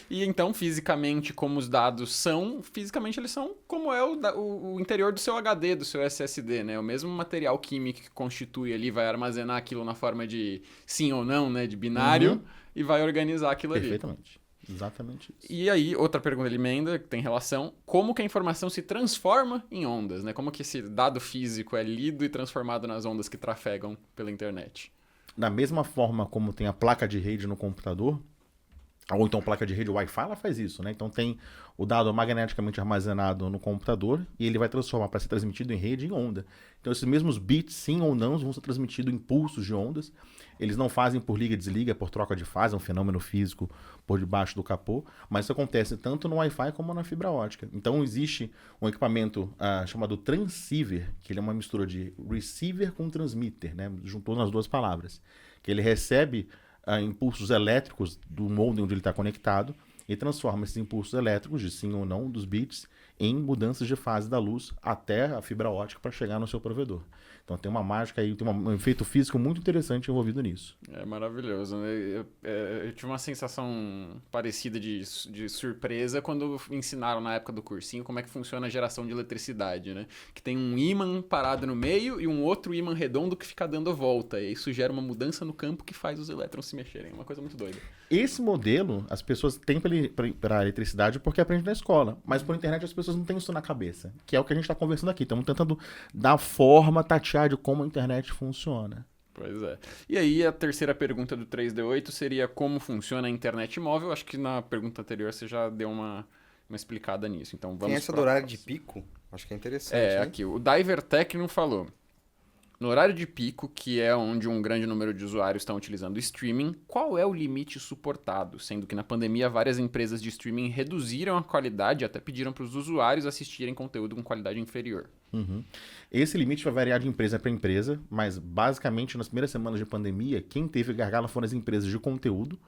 E então, fisicamente, como os dados são, fisicamente eles são como é o interior do seu HD, do seu SSD, né? O mesmo material químico que constitui ali, vai armazenar aquilo na forma de sim ou não, né? De binário, e vai organizar aquilo ali. Perfeitamente. Exatamente isso. E aí, outra pergunta de emenda, que tem relação, como que a informação se transforma em ondas, né? Como que esse dado físico é lido e transformado nas ondas que trafegam pela internet? Da mesma forma como tem a placa de rede no computador, ou então placa de rede Wi-Fi, ela faz isso, né? Então tem o dado magneticamente armazenado no computador e ele vai transformar para ser transmitido em rede em onda. Então esses mesmos bits, sim ou não, vão ser transmitidos em pulsos de ondas. Eles não fazem por liga e desliga, por troca de fase, é um fenômeno físico por debaixo do capô, mas isso acontece tanto no Wi-Fi como na fibra ótica. Então existe um equipamento chamado transceiver, que ele é uma mistura de receiver com transmitter, né? Juntou nas duas palavras, que ele recebe impulsos elétricos do modem onde ele está conectado e transforma esses impulsos elétricos, de sim ou não, dos bits, em mudanças de fase da luz até a fibra ótica para chegar no seu provedor. Então tem uma mágica aí, tem um efeito físico muito interessante envolvido nisso. É maravilhoso, né? Eu tive uma sensação parecida de surpresa quando ensinaram na época do cursinho como é que funciona a geração de eletricidade, né? Que tem um ímã parado no meio e um outro ímã redondo que fica dando volta. E isso gera uma mudança no campo que faz os elétrons se mexerem. É uma coisa muito doida. Esse modelo as pessoas têm para a eletricidade porque aprendem na escola, mas por internet as pessoas não têm isso na cabeça, que é o que a gente está conversando aqui. Estamos tentando dar forma, tatear de como a internet funciona. Pois é. E aí a terceira pergunta do 3D8 seria como funciona a internet móvel. Acho que na pergunta anterior você já deu uma explicada nisso. Então vamos. Tem essa do horário de pico? Acho que é interessante. É, hein? aqui. O DiverTech não falou. No horário de pico, que é onde um grande número de usuários estão utilizando o streaming, qual é o limite suportado? Sendo que na pandemia várias empresas de streaming reduziram a qualidade e até pediram para os usuários assistirem conteúdo com qualidade inferior. Uhum. Esse limite vai variar de empresa para empresa, mas basicamente nas primeiras semanas de pandemia, quem teve gargalo foram as empresas de conteúdo.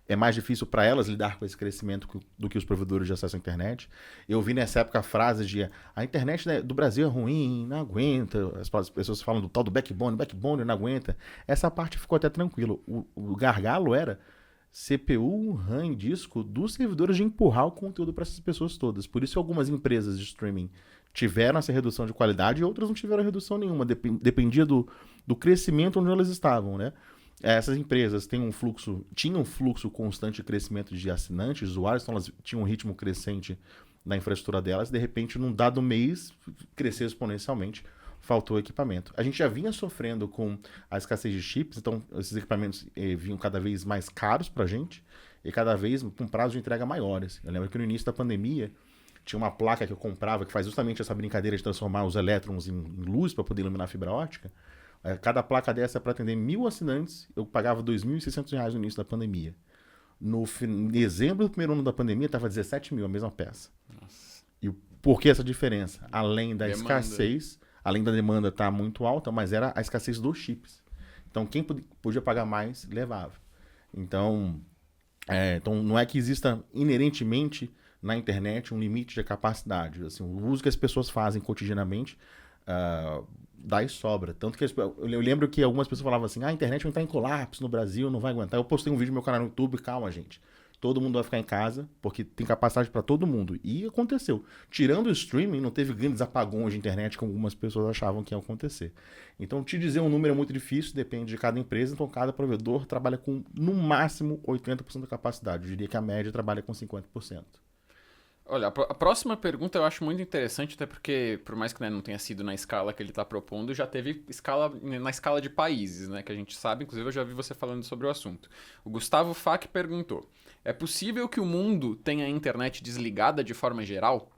É mais difícil para elas lidar com esse crescimento do que os provedores de acesso à internet. Eu vi nessa época a frase de a internet do Brasil é ruim, não aguenta. As pessoas falam do tal do backbone não aguenta. Essa parte ficou até tranquilo. O gargalo era CPU, RAM e disco dos servidores de empurrar o conteúdo para essas pessoas todas. Por isso algumas empresas de streaming tiveram essa redução de qualidade e outras não tiveram redução nenhuma. Dependia do crescimento onde elas estavam, né? Essas empresas tinham um fluxo constante de crescimento de assinantes, usuários, então elas tinham um ritmo crescente na infraestrutura delas, de repente, num dado mês, cresceu exponencialmente, faltou equipamento. A gente já vinha sofrendo com a escassez de chips, então esses equipamentos vinham cada vez mais caros para a gente e cada vez com prazos de entrega maiores. Eu lembro que no início da pandemia, tinha uma placa que eu comprava que faz justamente essa brincadeira de transformar os elétrons em luz para poder iluminar a fibra ótica. Cada placa dessa para atender 1.000 assinantes, eu pagava R$ 2.600 no início da pandemia. Em dezembro do primeiro ano da pandemia, estava 17 mil a mesma peça. Nossa. E por que essa diferença? Além da Demanda. escassez, além da demanda estar muito alta, mas era a escassez dos chips. Então, quem podia pagar mais, levava. Então não é que exista inerentemente na internet um limite de capacidade. Assim, o uso que as pessoas fazem cotidianamente dá e sobra. Tanto que eu lembro que algumas pessoas falavam assim, a internet vai entrar em colapso no Brasil, não vai aguentar. Eu postei um vídeo no meu canal no YouTube, calma, gente. todo mundo vai ficar em casa, porque tem capacidade para todo mundo. E aconteceu. Tirando o streaming, não teve grandes apagões de internet como algumas pessoas achavam que ia acontecer. Então, te dizer um número é muito difícil, depende de cada empresa. Então, cada provedor trabalha com, no máximo, 80% da capacidade. Eu diria que a média trabalha com 50%. Olha, a próxima pergunta eu acho muito interessante, até porque, por mais que, né, não tenha sido na escala que ele está propondo, já teve na escala de países, né, que a gente sabe, inclusive eu já vi você falando sobre o assunto. O Gustavo Fac perguntou, é possível que o mundo tenha a internet desligada de forma geral?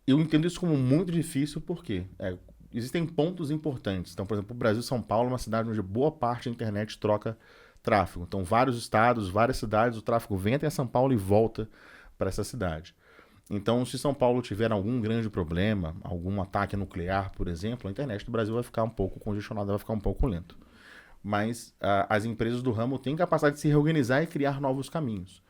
Eu entendo isso como muito difícil porque existem pontos importantes. Então, por exemplo, o Brasil, São Paulo é uma cidade onde boa parte da internet troca tráfego. Então, vários estados, várias cidades, o tráfego vem até São Paulo e volta para essa cidade. Então, se São Paulo tiver algum grande problema, algum ataque nuclear, por exemplo, a internet do Brasil vai ficar um pouco congestionada, vai ficar um pouco lento. Mas as empresas do ramo têm capacidade de se reorganizar e criar novos caminhos.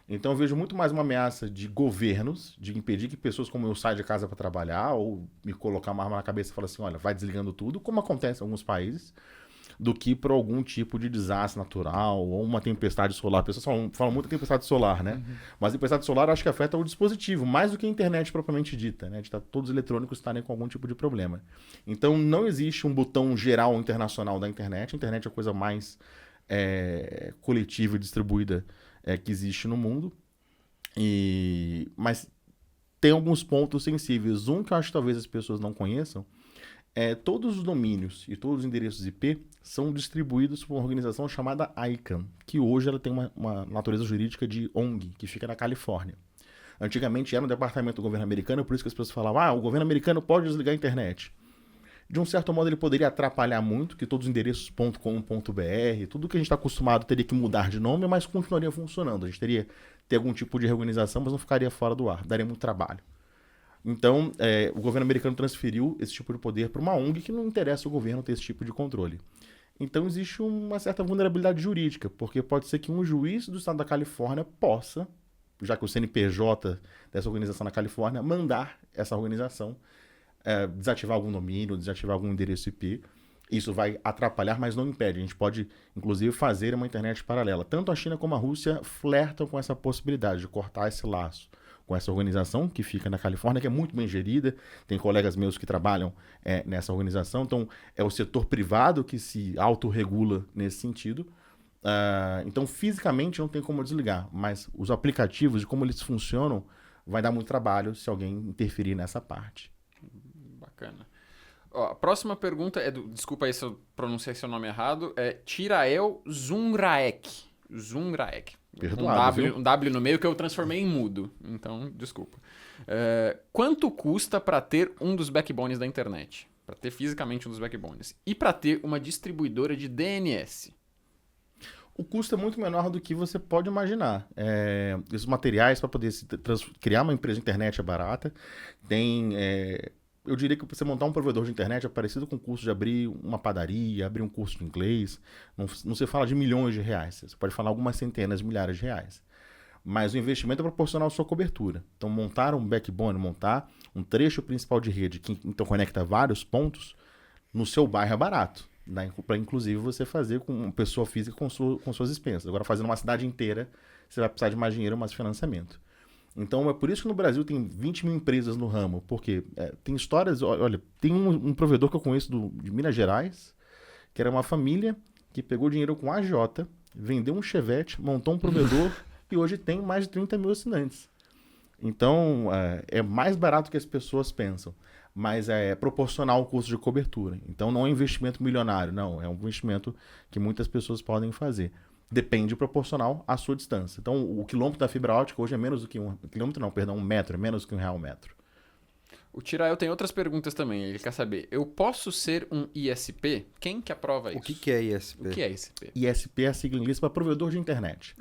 Então, eu vejo muito mais uma ameaça de governos, de impedir que pessoas como eu saiam de casa para trabalhar ou me colocar uma arma na cabeça e falar assim, olha, vai desligando tudo, como acontece em alguns países, do que por algum tipo de desastre natural ou uma tempestade solar. Pessoas falam muito de tempestade solar, né? Uhum. Mas a tempestade solar eu acho que afeta o dispositivo, mais do que a internet propriamente dita, né? De todos os eletrônicos estarem com algum tipo de problema. Então não existe um botão geral internacional da internet. A internet é a coisa mais coletiva e distribuída que existe no mundo. Mas tem alguns pontos sensíveis. Um que eu acho que talvez as pessoas não conheçam todos os domínios e todos os endereços IP são distribuídos por uma organização chamada ICANN, que hoje ela tem uma natureza jurídica de ONG, que fica na Califórnia. Antigamente era um departamento do governo americano, por isso que as pessoas falavam, o governo americano pode desligar a internet. De um certo modo ele poderia atrapalhar muito, que todos os endereços .com.br, tudo que a gente está acostumado teria que mudar de nome, mas continuaria funcionando. A gente teria que ter algum tipo de reorganização, mas não ficaria fora do ar, daria muito trabalho. Então, o governo americano transferiu esse tipo de poder para uma ONG que não interessa o governo ter esse tipo de controle. Então, existe uma certa vulnerabilidade jurídica, porque pode ser que um juiz do estado da Califórnia possa, já que o CNPJ dessa organização na Califórnia, mandar essa organização desativar algum domínio, desativar algum endereço IP. Isso vai atrapalhar, mas não impede. A gente pode, inclusive, fazer uma internet paralela. Tanto a China como a Rússia flertam com essa possibilidade de cortar esse laço com essa organização que fica na Califórnia, que é muito bem gerida. Tem colegas meus que trabalham nessa organização. Então, é o setor privado que se autorregula nesse sentido. Então, fisicamente, não tem como desligar. Mas os aplicativos e como eles funcionam vai dar muito trabalho se alguém interferir nessa parte. Bacana. Ó, a próxima pergunta é do... Desculpa aí se eu pronunciei seu nome errado. É Tirael Zungraek. Zungraek. Perdoado, um W no meio que eu transformei em mudo. Então, desculpa. Quanto custa para ter um dos backbones da internet? Para ter fisicamente um dos backbones. E para ter uma distribuidora de DNS? O custo é muito menor do que você pode imaginar. Esses materiais para poder criar uma empresa de internet é barata. Eu diria que você montar um provedor de internet é parecido com o custo de abrir uma padaria, abrir um curso de inglês. Não se fala de milhões de reais. Você pode falar algumas centenas de milhares de reais. Mas o investimento é proporcional à sua cobertura. Então, montar um backbone, montar um trecho principal de rede que então conecta vários pontos, no seu bairro é barato. Para, inclusive, você fazer com uma pessoa física com suas expensas. Agora, fazendo uma cidade inteira, você vai precisar de mais dinheiro, mais financiamento. Então, é por isso que no Brasil tem 20 mil empresas no ramo, porque tem histórias... Olha, tem um provedor que eu conheço de Minas Gerais, que era uma família que pegou dinheiro com a agiota, vendeu um Chevette, montou um provedor e hoje tem mais de 30 mil assinantes. Então, é mais barato que as pessoas pensam, mas é proporcional ao custo de cobertura. Então, não é um investimento milionário, não. É um investimento que muitas pessoas podem fazer. Depende proporcional à sua distância. Então, o quilômetro da fibra ótica hoje é menos do que um metro, é menos do que R$1 metro. O Tirael tem outras perguntas também. Ele quer saber, eu posso ser um ISP? Quem que aprova isso? O que é ISP? O que é ISP? ISP é a sigla em inglês para provedor de internet.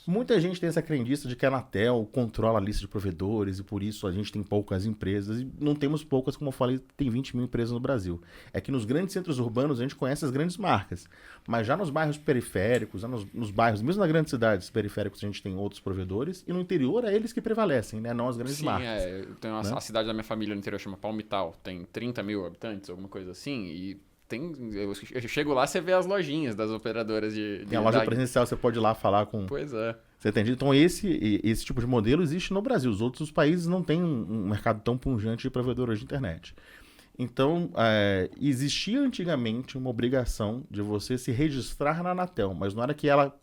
Muita gente tem essa crendice de que a Anatel controla a lista de provedores e por isso a gente tem poucas empresas. E não temos poucas, como eu falei, tem 20 mil empresas no Brasil. É que nos grandes centros urbanos a gente conhece as grandes marcas. Mas já nos bairros periféricos, já nos bairros, mesmo nas grandes cidades periféricas, a gente tem outros provedores. E no interior é eles que prevalecem, né? Não as grandes marcas. Eu tenho a cidade da minha família no interior, chama Palmital. Tem 30 mil habitantes, alguma coisa assim. E Eu chego lá, você vê as lojinhas das operadoras Tem a loja presencial, você pode ir lá falar com... Pois é. Você entende? Então esse tipo de modelo existe no Brasil. Os outros países não têm um mercado tão pujante de provedores de internet. Então, existia antigamente uma obrigação de você se registrar na Anatel, mas não era que ela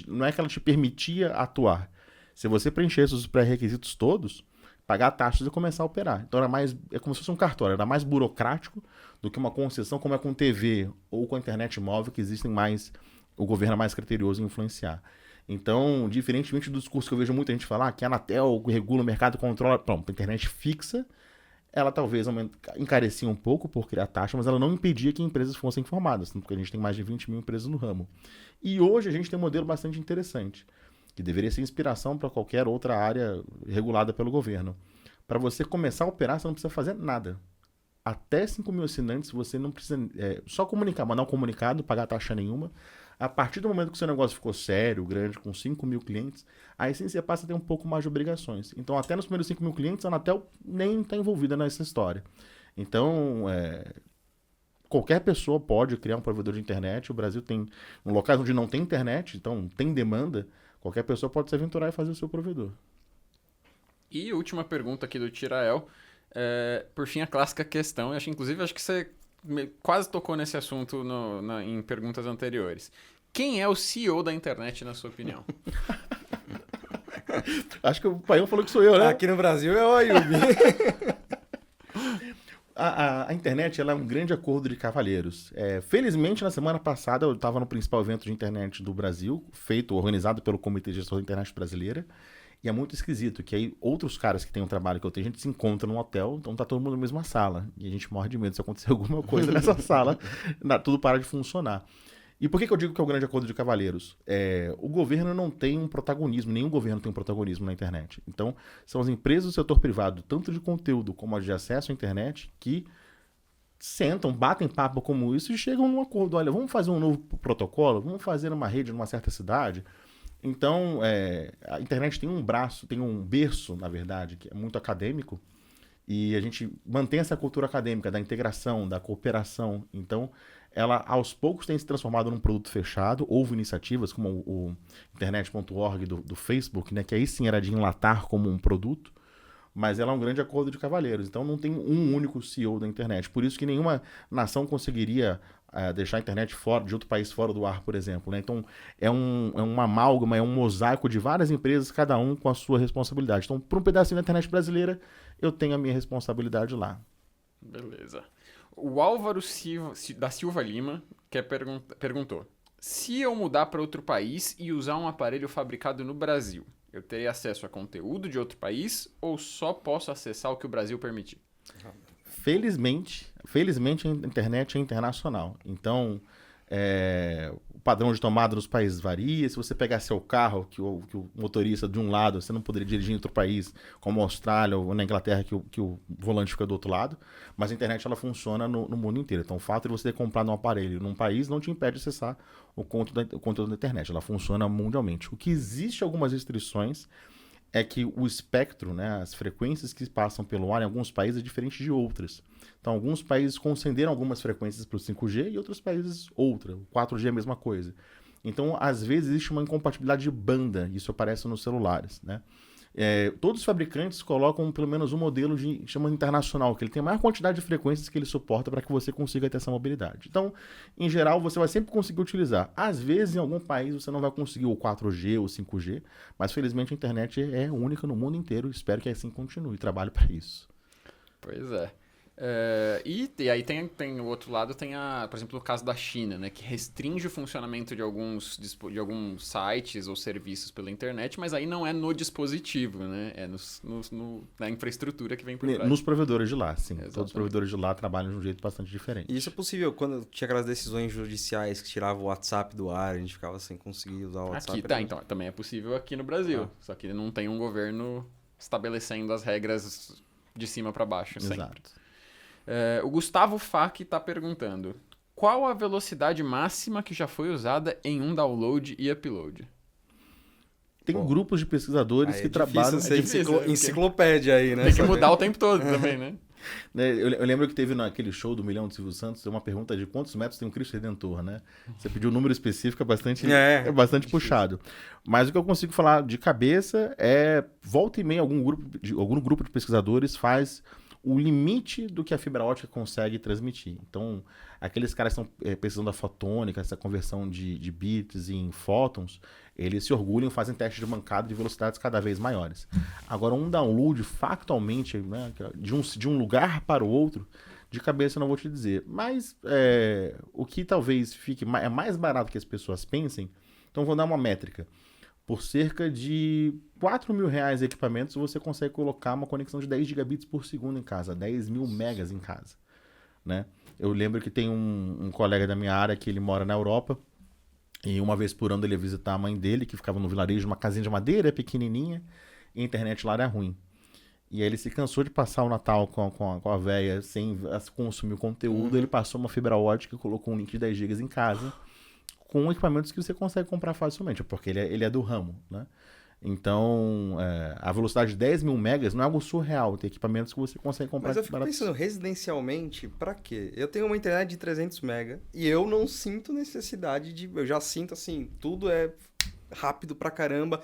não é que ela te permitia atuar. Se você preenchesse os pré-requisitos todos, pagar taxas e começar a operar. Então é como se fosse um cartório, era mais burocrático do que uma concessão como é com TV ou com a internet móvel, que o governo é mais criterioso em influenciar. Então, diferentemente do discurso que eu vejo muita gente falar, que a Anatel regula o mercado, controla, pronto, a internet fixa, ela talvez encarecia um pouco por criar taxa, mas ela não impedia que empresas fossem formadas, porque a gente tem mais de 20 mil empresas no ramo. E hoje a gente tem um modelo bastante interessante, que deveria ser inspiração para qualquer outra área regulada pelo governo. Para você começar a operar, você não precisa fazer nada. Até 5 mil assinantes, você não precisa só comunicar, mandar um comunicado, pagar taxa nenhuma. A partir do momento que o seu negócio ficou sério, grande, com 5 mil clientes, aí sim você passa a ter um pouco mais de obrigações. Então, até nos primeiros 5 mil clientes, a Anatel nem está envolvida nessa história. Então, qualquer pessoa pode criar um provedor de internet. O Brasil tem locais onde não tem internet, então tem demanda. Qualquer pessoa pode se aventurar e fazer o seu provedor. E última pergunta aqui do Tirael. Por fim, a clássica questão. Acho que você quase tocou nesse assunto em perguntas anteriores. Quem é o CEO da internet, na sua opinião? Acho que o Paião falou que sou eu, né? Aqui no Brasil é o Ayub. A internet ela é um grande acordo de cavalheiros. Felizmente, na semana passada, eu estava no principal evento de internet do Brasil, organizado pelo Comitê de Gestão da Internet Brasileira. E é muito esquisito, que aí outros caras que têm um trabalho que eu tenho, a gente se encontra num hotel, então tá todo mundo na mesma sala. E a gente morre de medo se acontecer alguma coisa nessa sala, tudo para de funcionar. E por que eu digo que é o grande acordo de cavalheiros? O governo não tem um protagonismo, nenhum governo tem um protagonismo na internet. Então, são as empresas do setor privado, tanto de conteúdo como as de acesso à internet, que sentam, batem papo como isso e chegam num acordo. Olha, vamos fazer um novo protocolo, vamos fazer uma rede numa certa cidade. Então, a internet tem um berço, na verdade, que é muito acadêmico, e a gente mantém essa cultura acadêmica da integração, da cooperação. Então, ela aos poucos tem se transformado num produto fechado. Houve iniciativas como o internet.org do Facebook, né, que aí sim era de enlatar como um produto, mas ela é um grande acordo de cavalheiros. Então, não tem um único CEO da internet. Por isso que nenhuma nação conseguiria deixar a internet fora, de outro país fora do ar, por exemplo. Né? Então, é uma amálgama, é um mosaico de várias empresas, cada um com a sua responsabilidade. Então, para um pedacinho da internet brasileira, eu tenho a minha responsabilidade lá. Beleza. O Álvaro da Silva Lima perguntou: se eu mudar para outro país e usar um aparelho fabricado no Brasil, eu terei acesso a conteúdo de outro país ou só posso acessar o que o Brasil permitir? Felizmente a internet é internacional. Então, o padrão de tomada dos países varia. Se você pegar seu carro, que o motorista de um lado, você não poderia dirigir em outro país, como a Austrália ou na Inglaterra, que o volante fica do outro lado. Mas a internet ela funciona no mundo inteiro. Então, o fato de você ter comprado um aparelho num país não te impede de acessar o conteúdo da internet. Ela funciona mundialmente. O que existe algumas restrições é que o espectro, né, as frequências que passam pelo ar em alguns países é diferente de outras. Então, alguns países concederam algumas frequências para o 5G e outros países outra. O 4G é a mesma coisa. Então, às vezes, existe uma incompatibilidade de banda. Isso aparece nos celulares, né? Todos os fabricantes colocam pelo menos um modelo chama internacional, que ele tem a maior quantidade de frequências que ele suporta para que você consiga ter essa mobilidade. Então, em geral, você vai sempre conseguir utilizar. Às vezes, em algum país, você não vai conseguir o 4G ou o 5G, mas felizmente a internet é única no mundo inteiro. Espero que assim continue. Trabalho para isso. Pois é. E aí tem o outro lado, tem por exemplo, o caso da China, né, que restringe o funcionamento de alguns sites ou serviços pela internet, mas aí não é no dispositivo, né, é na infraestrutura que vem por trás. Nos provedores de lá, sim. Exatamente. Todos os provedores de lá trabalham de um jeito bastante diferente. E isso é possível quando tinha aquelas decisões judiciais que tiravam o WhatsApp do ar, a gente ficava sem conseguir usar o WhatsApp. Então, também é possível aqui no Brasil, só que não tem um governo estabelecendo as regras de cima para baixo sempre. Exato. O Gustavo Fak está perguntando: qual a velocidade máxima que já foi usada em um download e upload? Tem grupos de pesquisadores que trabalham... Enciclopédia aí, né? Tem que mudar o tempo todo também, né? Né, eu lembro que teve naquele show do Milhão do Silvio Santos uma pergunta de quantos metros tem um Cristo Redentor, né? Você pediu um número específico, é bastante puxado. Mas o que eu consigo falar de cabeça é, volta e meia, algum grupo de pesquisadores faz o limite do que a fibra ótica consegue transmitir. Então, aqueles caras que estão pesquisando a fotônica, essa conversão de bits em fótons, eles se orgulham e fazem testes de bancada de velocidades cada vez maiores. Agora, um download, factualmente, né, de um lugar para o outro, de cabeça eu não vou te dizer. Mas o que talvez fique é mais barato que as pessoas pensem, então vou dar uma métrica. Por cerca de R$4.000 equipamentos, você consegue colocar uma conexão de 10 gigabits por segundo em casa, 10 mil megas em casa. Né? Eu lembro que tem um colega da minha área que ele mora na Europa, e uma vez por ano ele ia visitar a mãe dele, que ficava no vilarejo, uma casinha de madeira pequenininha, e a internet lá era ruim. E aí ele se cansou de passar o Natal com a véia sem consumir o conteúdo, ele passou uma fibra ótica e colocou um link de 10 gigas em casa, com equipamentos que você consegue comprar facilmente, porque ele é do ramo, né? Então, a velocidade de 10 mil megas não é algo surreal, tem equipamentos que você consegue comprar. Mas eu fico pensando, residencialmente, pra quê? Eu tenho uma internet de 300 mega e eu não sinto necessidade de... Eu já sinto, assim, tudo é rápido pra caramba.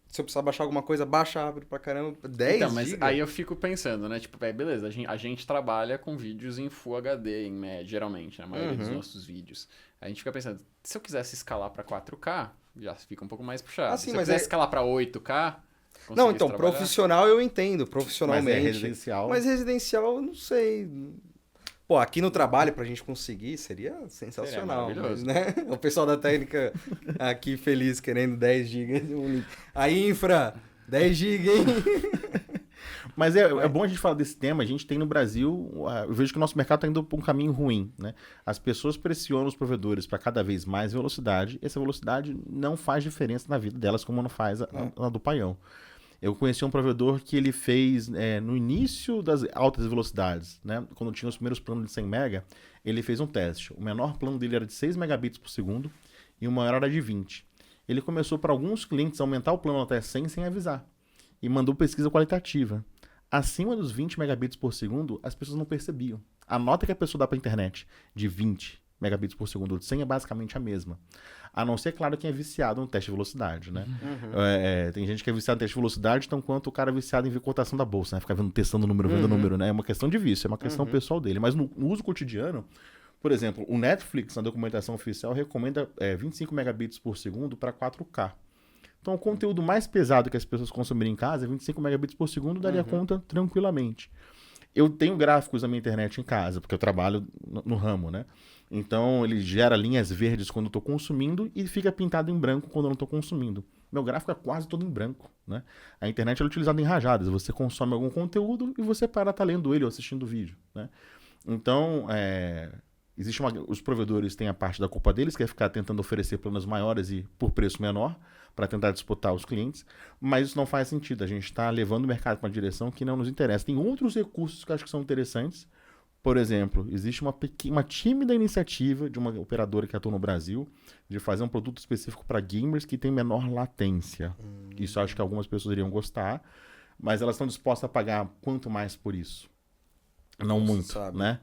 Se eu precisar baixar alguma coisa, baixa rápido pra caramba. 10 então, mas gigas? aí eu fico pensando, né? Tipo, beleza, a gente trabalha com vídeos em Full HD, geralmente, na maioria dos nossos vídeos. A gente fica pensando, se eu quisesse escalar pra 4K, já fica um pouco mais puxado. Assim, se eu quisesse escalar pra 8K... Não, então, profissional eu entendo, profissionalmente. Mas residencial... Mas residencial, eu não sei... Pô, aqui no trabalho, pra gente conseguir, seria sensacional. Seria maravilhoso. Mas, né? O pessoal da técnica aqui feliz, querendo 10 GB. Aí, infra, 10 GB, hein? Mas é bom a gente falar desse tema. A gente tem no Brasil, eu vejo que o nosso mercado está indo por um caminho ruim, né? As pessoas pressionam os provedores para cada vez mais velocidade. Essa velocidade não faz diferença na vida delas, como não faz a do paião. Eu conheci um provedor que ele fez, no início das altas velocidades, né? Quando tinha os primeiros planos de 100 mega, ele fez um teste. O menor plano dele era de 6 megabits por segundo e o maior era de 20. Ele começou para alguns clientes a aumentar o plano até 100 sem avisar. E mandou pesquisa qualitativa. Acima dos 20 megabits por segundo, as pessoas não percebiam. A nota que a pessoa dá para a internet de 20 megabits por segundo ou de 100 é basicamente a mesma. A não ser, claro, quem é viciado no teste de velocidade, né? Tem gente que é viciado no teste de velocidade, então quanto o cara é viciado em ver cotação da bolsa, né? Ficar testando o número, vendo o número, né? É uma questão de vício, é uma questão pessoal dele. Mas no uso cotidiano, por exemplo, o Netflix, na documentação oficial, recomenda 25 megabits por segundo para 4K. Então, o conteúdo mais pesado que as pessoas consumirem em casa, 25 megabits por segundo, daria conta tranquilamente. Eu tenho gráficos na minha internet em casa, porque eu trabalho no ramo, né? Então, ele gera linhas verdes quando eu estou consumindo e fica pintado em branco quando eu não estou consumindo. Meu gráfico é quase todo em branco, né? A internet é utilizada em rajadas. Você consome algum conteúdo e você para estar lendo ele ou assistindo o vídeo, né? Então, os provedores têm a parte da culpa deles, que é ficar tentando oferecer planos maiores e por preço menor, para tentar disputar os clientes, mas isso não faz sentido. A gente está levando o mercado para uma direção que não nos interessa. Tem outros recursos que eu acho que são interessantes. Por exemplo, existe uma tímida iniciativa de uma operadora que atua no Brasil de fazer um produto específico para gamers que tem menor latência. Isso eu acho que algumas pessoas iriam gostar, mas elas estão dispostas a pagar quanto mais por isso? Não muito, né?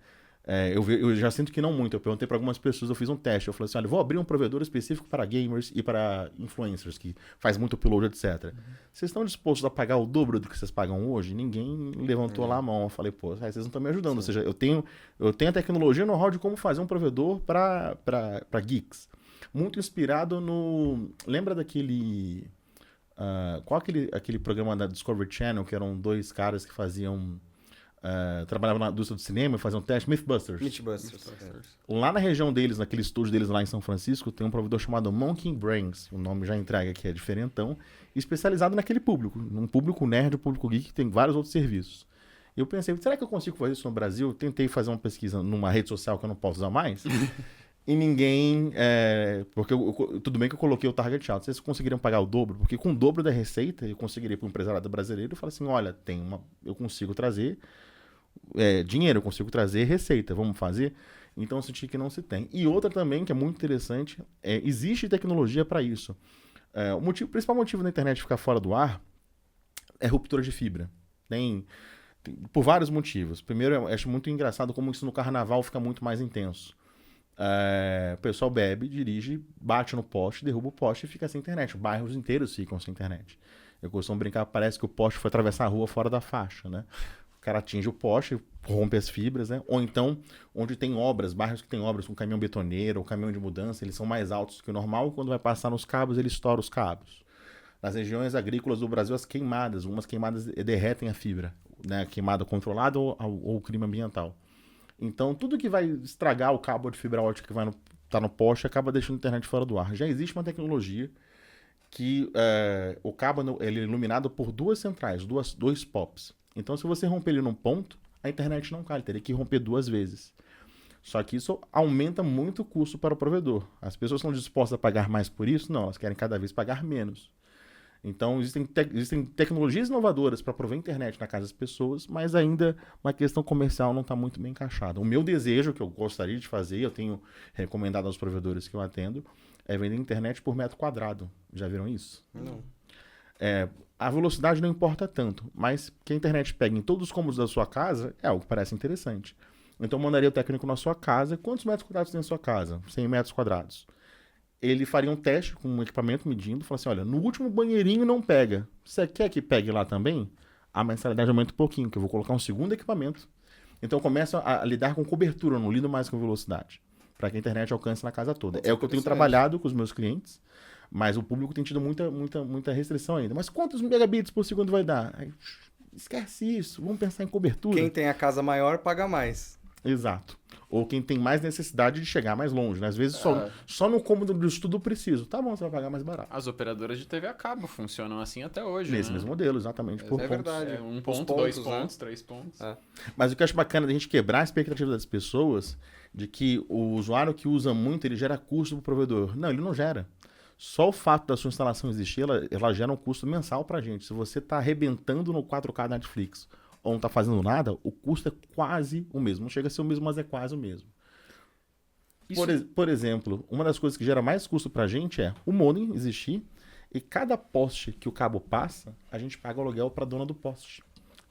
Eu já sinto que não muito. Eu perguntei para algumas pessoas, eu fiz um teste. Eu falei assim, olha, vou abrir um provedor específico para gamers e para influencers, que faz muito upload, etc. Vocês estão dispostos a pagar o dobro do que vocês pagam hoje? Ninguém levantou lá a mão. Eu falei, pô, vocês não estão me ajudando. Ou seja, eu tenho a tecnologia e o know-how de como fazer um provedor para geeks. Muito inspirado no... Lembra daquele... qual aquele programa da Discovery Channel, que eram dois caras que faziam... trabalhavam na indústria do cinema e faziam teste, Mythbusters. Lá na região deles, naquele estúdio deles lá em São Francisco, tem um provedor chamado Monkey Brains, o nome já entrega que é diferentão, especializado naquele público, num público nerd, um público geek, que tem vários outros serviços. Eu pensei, será que eu consigo fazer isso no Brasil? Tentei fazer uma pesquisa numa rede social que eu não posso usar mais, e ninguém... porque tudo bem que eu coloquei o target alto. Vocês conseguiriam pagar o dobro? Porque com o dobro da receita, eu conseguiria para um empresariado brasileiro, eu falo assim, olha, eu consigo trazer dinheiro, eu consigo trazer receita, vamos fazer? Então eu senti que não se tem. E outra também, que é muito interessante, existe tecnologia para isso. O principal motivo da internet ficar fora do ar é ruptura de fibra. Por vários motivos. Primeiro, eu acho muito engraçado como isso no carnaval fica muito mais intenso. O pessoal bebe, dirige, bate no poste, derruba o poste e fica sem internet. Bairros inteiros ficam sem internet. Eu costumo brincar, parece que o poste foi atravessar a rua fora da faixa, né? O cara atinge o poste, rompe as fibras, né? Ou então, onde tem obras, bairros que tem obras com caminhão betoneiro ou caminhão de mudança, eles são mais altos que o normal. Quando vai passar nos cabos, ele estoura os cabos. Nas regiões agrícolas do Brasil, as queimadas, algumas queimadas derretem a fibra, né? Queimada controlada ou crime ambiental. Então, tudo que vai estragar o cabo de fibra ótica que vai tá no poste acaba deixando a internet fora do ar. Já existe uma tecnologia que o cabo ele é iluminado por duas centrais, dois POPs. Então, se você romper ele num ponto, a internet não cai, ele teria que romper 2 vezes. Só que isso aumenta muito o custo para o provedor. As pessoas estão dispostas a pagar mais por isso? Não, elas querem cada vez pagar menos. Então, existem tecnologias inovadoras para prover internet na casa das pessoas, mas ainda uma questão comercial não está muito bem encaixada. O meu desejo, que eu gostaria de fazer, eu tenho recomendado aos provedores que eu atendo, é vender internet por metro quadrado. Já viram isso? Não. A velocidade não importa tanto, mas que a internet pegue em todos os cômodos da sua casa é algo que parece interessante. Então, eu mandaria o técnico na sua casa. Quantos metros quadrados tem na sua casa? 100 metros quadrados. Ele faria um teste com um equipamento medindo, fala assim, olha, no último banheirinho não pega. Você quer que pegue lá também? A mensalidade aumenta um pouquinho, que eu vou colocar um segundo equipamento. Então eu começo a lidar com cobertura, não lido mais com velocidade, para que a internet alcance na casa toda. É o que eu tenho trabalhado com os meus clientes, mas o público tem tido muita restrição ainda. Mas quantos megabits por segundo vai dar? Aí, esquece isso, vamos pensar em cobertura. Quem tem a casa maior paga mais. Exato. Ou quem tem mais necessidade de chegar mais longe, né? Às vezes só no cômodo do estudo preciso. Tá bom, você vai pagar mais barato. As operadoras de TV a cabo funcionam assim até hoje, Nesse né? mesmo modelo, exatamente. Por pontos. Verdade. 1 Os ponto, pontos, 2 pontos, 3 pontos. Mas o que eu acho bacana da gente quebrar a expectativa das pessoas de que o usuário que usa muito, ele gera custo pro provedor. Não, ele não gera. Só o fato da sua instalação existir, ela gera um custo mensal pra gente. Se você tá arrebentando no 4K da Netflix ou não tá fazendo nada, o custo é quase o mesmo. Não chega a ser o mesmo, mas é quase o mesmo. Por exemplo, uma das coisas que gera mais custo pra gente é o modem existir e cada poste que o cabo passa, a gente paga o aluguel pra dona do poste,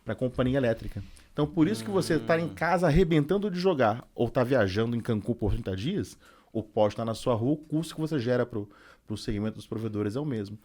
pra companhia elétrica. Então, por isso que você tá em casa arrebentando de jogar ou tá viajando em Cancún por 30 dias, o poste tá na sua rua, o custo que você gera pro segmento dos provedores é o mesmo.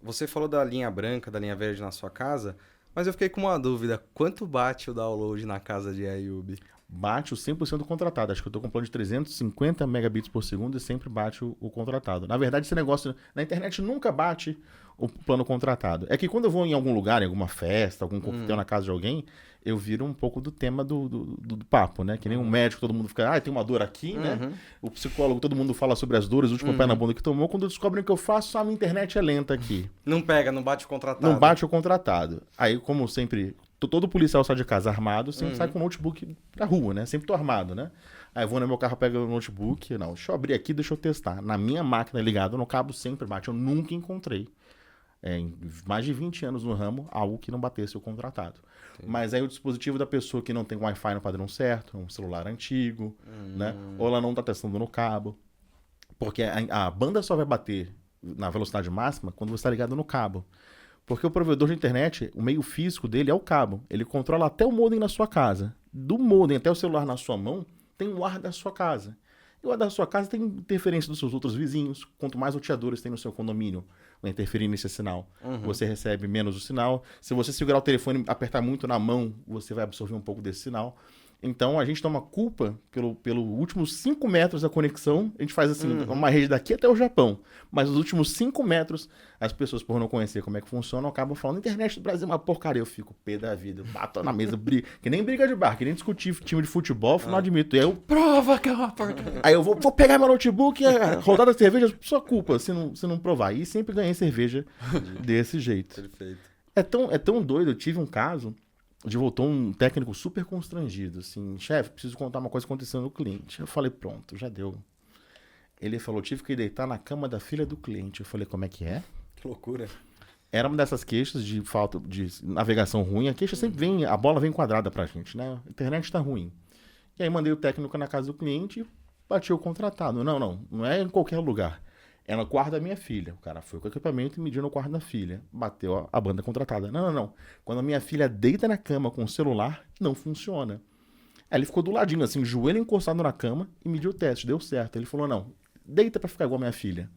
Você falou da linha branca, da linha verde na sua casa, mas eu fiquei com uma dúvida. Quanto bate o download na casa de Ayub? Bate o 100% contratado. Acho que eu estou com um plano de 350 megabits por segundo e sempre bate o contratado. Na verdade, esse negócio na internet nunca bate o plano contratado. É que quando eu vou em algum lugar, em alguma festa, algum coquetel na casa de alguém, eu viro um pouco do tema do papo, né? Que nem um médico, todo mundo fica, tem uma dor aqui, né? O psicólogo, todo mundo fala sobre as dores, o último pé na bunda que tomou. Quando descobrem o que eu faço, a minha internet é lenta aqui. Não pega, não bate o contratado. Não bate o contratado. Aí, como sempre, todo policial sai de casa armado, sempre sai com o notebook pra rua, né? Sempre tô armado, né? Aí eu vou no meu carro, pego o notebook, não, deixa eu abrir aqui, deixa eu testar. Na minha máquina ligada no cabo sempre bate. Eu nunca encontrei, em mais de 20 anos no ramo, algo que não batesse o contratado. Sim. Mas aí o dispositivo da pessoa que não tem Wi-Fi no padrão certo, um celular antigo, né? Ou ela não está testando no cabo. Porque a banda só vai bater na velocidade máxima quando você está ligado no cabo. Porque o provedor de internet, o meio físico dele é o cabo. Ele controla até o modem na sua casa. Do modem até o celular na sua mão, tem o ar da sua casa. E o ar da sua casa tem interferência dos seus outros vizinhos. Quanto mais roteadores tem no seu condomínio, vai interferir nesse sinal. Você recebe menos o sinal. Se você segurar o telefone e apertar muito na mão, você vai absorver um pouco desse sinal. Então, a gente toma culpa pelo últimos 5 metros da conexão. A gente faz assim, uma rede daqui até o Japão. Mas os últimos 5 metros, as pessoas, por não conhecer como é que funciona, acabam falando, a internet do Brasil é uma porcaria. Eu fico pé da vida, eu bato na mesa, briga. Que nem briga de bar, que nem discutir time de futebol, não admito. Eu prova que é uma porcaria. Aí eu vou pegar meu notebook, rodar da cerveja, sua culpa, se não provar. E sempre ganhei cerveja desse jeito. Perfeito. É tão doido, eu tive um caso... voltou um técnico super constrangido, assim, chefe, preciso contar uma coisa que aconteceu no cliente. Eu falei, pronto, já deu. Ele falou, tive que deitar na cama da filha do cliente. Eu falei, como é que é? Que loucura. Era uma dessas queixas de falta de navegação ruim. A queixa sempre vem, a bola vem quadrada pra gente, né? A internet tá ruim. E aí mandei o técnico na casa do cliente e bati o contratado. Não é em qualquer lugar. É no quarto da minha filha. O cara foi com o equipamento e mediu no quarto da filha. Bateu a banda contratada. Não. Quando a minha filha deita na cama com o celular, não funciona. Aí ele ficou do ladinho, assim, o joelho encostado na cama e mediu o teste. Deu certo. Ele falou, não, deita pra ficar igual a minha filha.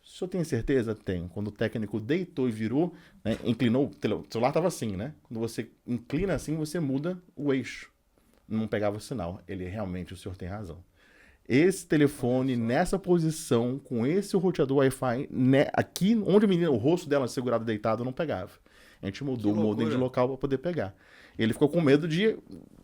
O senhor tem certeza? Tenho. Quando o técnico deitou e virou, né, inclinou, o celular tava assim, né? Quando você inclina assim, você muda o eixo. Não pegava o sinal. Ele, realmente, o senhor tem razão. Esse telefone, nessa posição, com esse roteador Wi-Fi, né, aqui onde o rosto dela segurado deitado, não pegava. A gente mudou o modem de local para poder pegar. Ele ficou com medo de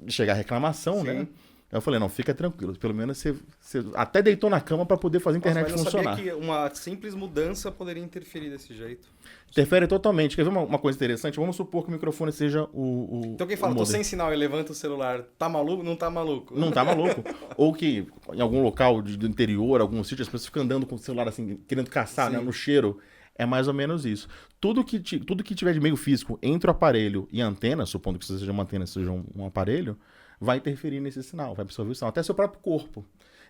chegar a reclamação, né? Eu falei, não, fica tranquilo. Pelo menos você até deitou na cama para poder fazer a internet funcionar. Mas eu sabia que uma simples mudança poderia interferir desse jeito. Interfere totalmente. Quer ver uma coisa interessante? Vamos supor que o microfone seja o então quem fala, tô sem sinal e levanta o celular, tá maluco? Não tá maluco. Não tá maluco. Ou que em algum local do interior, algum sítio, as pessoas ficam andando com o celular assim, querendo caçar, né, no cheiro. É mais ou menos isso. Tudo que tiver de meio físico entre o aparelho e a antena, supondo que seja uma antena, seja um aparelho, vai interferir nesse sinal, vai absorver o sinal, até seu próprio corpo.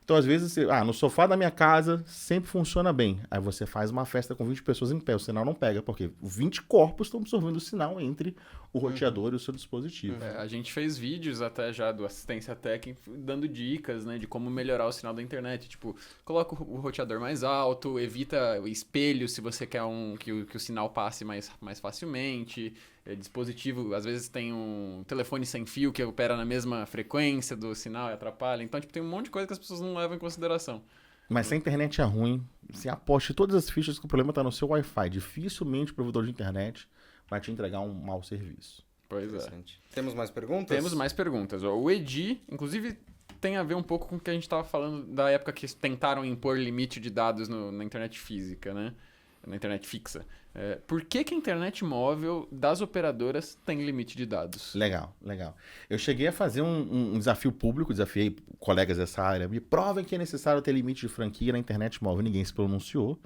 Então, às vezes, no sofá da minha casa sempre funciona bem. Aí você faz uma festa com 20 pessoas em pé, o sinal não pega, porque 20 corpos estão absorvendo o sinal entre o roteador e o seu dispositivo. A gente fez vídeos até já do Assistência Técnica dando dicas, né, de como melhorar o sinal da internet. Tipo, coloca o roteador mais alto, evita o espelho se você quer que o sinal passe mais facilmente. Dispositivo, às vezes tem um telefone sem fio que opera na mesma frequência do sinal e atrapalha. Então, tipo, tem um monte de coisa que as pessoas não levam em consideração. Mas se a internet é ruim, você aposte todas as fichas que o problema está no seu Wi-Fi. Dificilmente o provedor de internet vai te entregar um mau serviço. Pois é. Temos mais perguntas? Temos mais perguntas. O Edi, inclusive, tem a ver um pouco com o que a gente estava falando da época que tentaram impor limite de dados na internet física, né? Na internet fixa. Por que a internet móvel das operadoras tem limite de dados? Legal. Eu cheguei a fazer um desafio público, desafiei colegas dessa área, me provem que é necessário ter limite de franquia na internet móvel. Ninguém se pronunciou.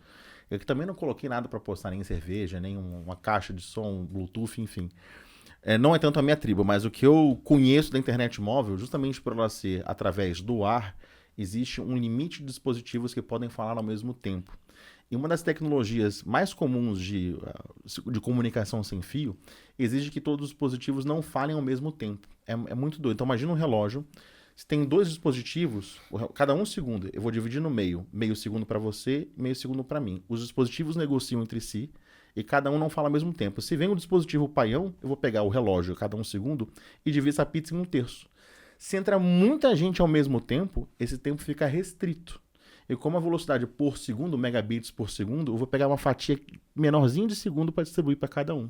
Eu também não coloquei nada para postar, nem cerveja, nem uma caixa de som, Bluetooth, enfim. Não é tanto a minha tribo, mas o que eu conheço da internet móvel, justamente por ela ser através do ar, existe um limite de dispositivos que podem falar ao mesmo tempo. E uma das tecnologias mais comuns de comunicação sem fio exige que todos os dispositivos não falem ao mesmo tempo. É muito doido. Então imagina um relógio, se tem 2 dispositivos, cada 1 segundo, eu vou dividir no meio segundo para você, meio segundo para mim. Os dispositivos negociam entre si e cada um não fala ao mesmo tempo. Se vem o dispositivo paião, eu vou pegar o relógio cada 1 segundo e dividir essa pizza em 1/3. Se entra muita gente ao mesmo tempo, esse tempo fica restrito. E como a velocidade por segundo, megabits por segundo, eu vou pegar uma fatia menorzinha de segundo para distribuir para cada um.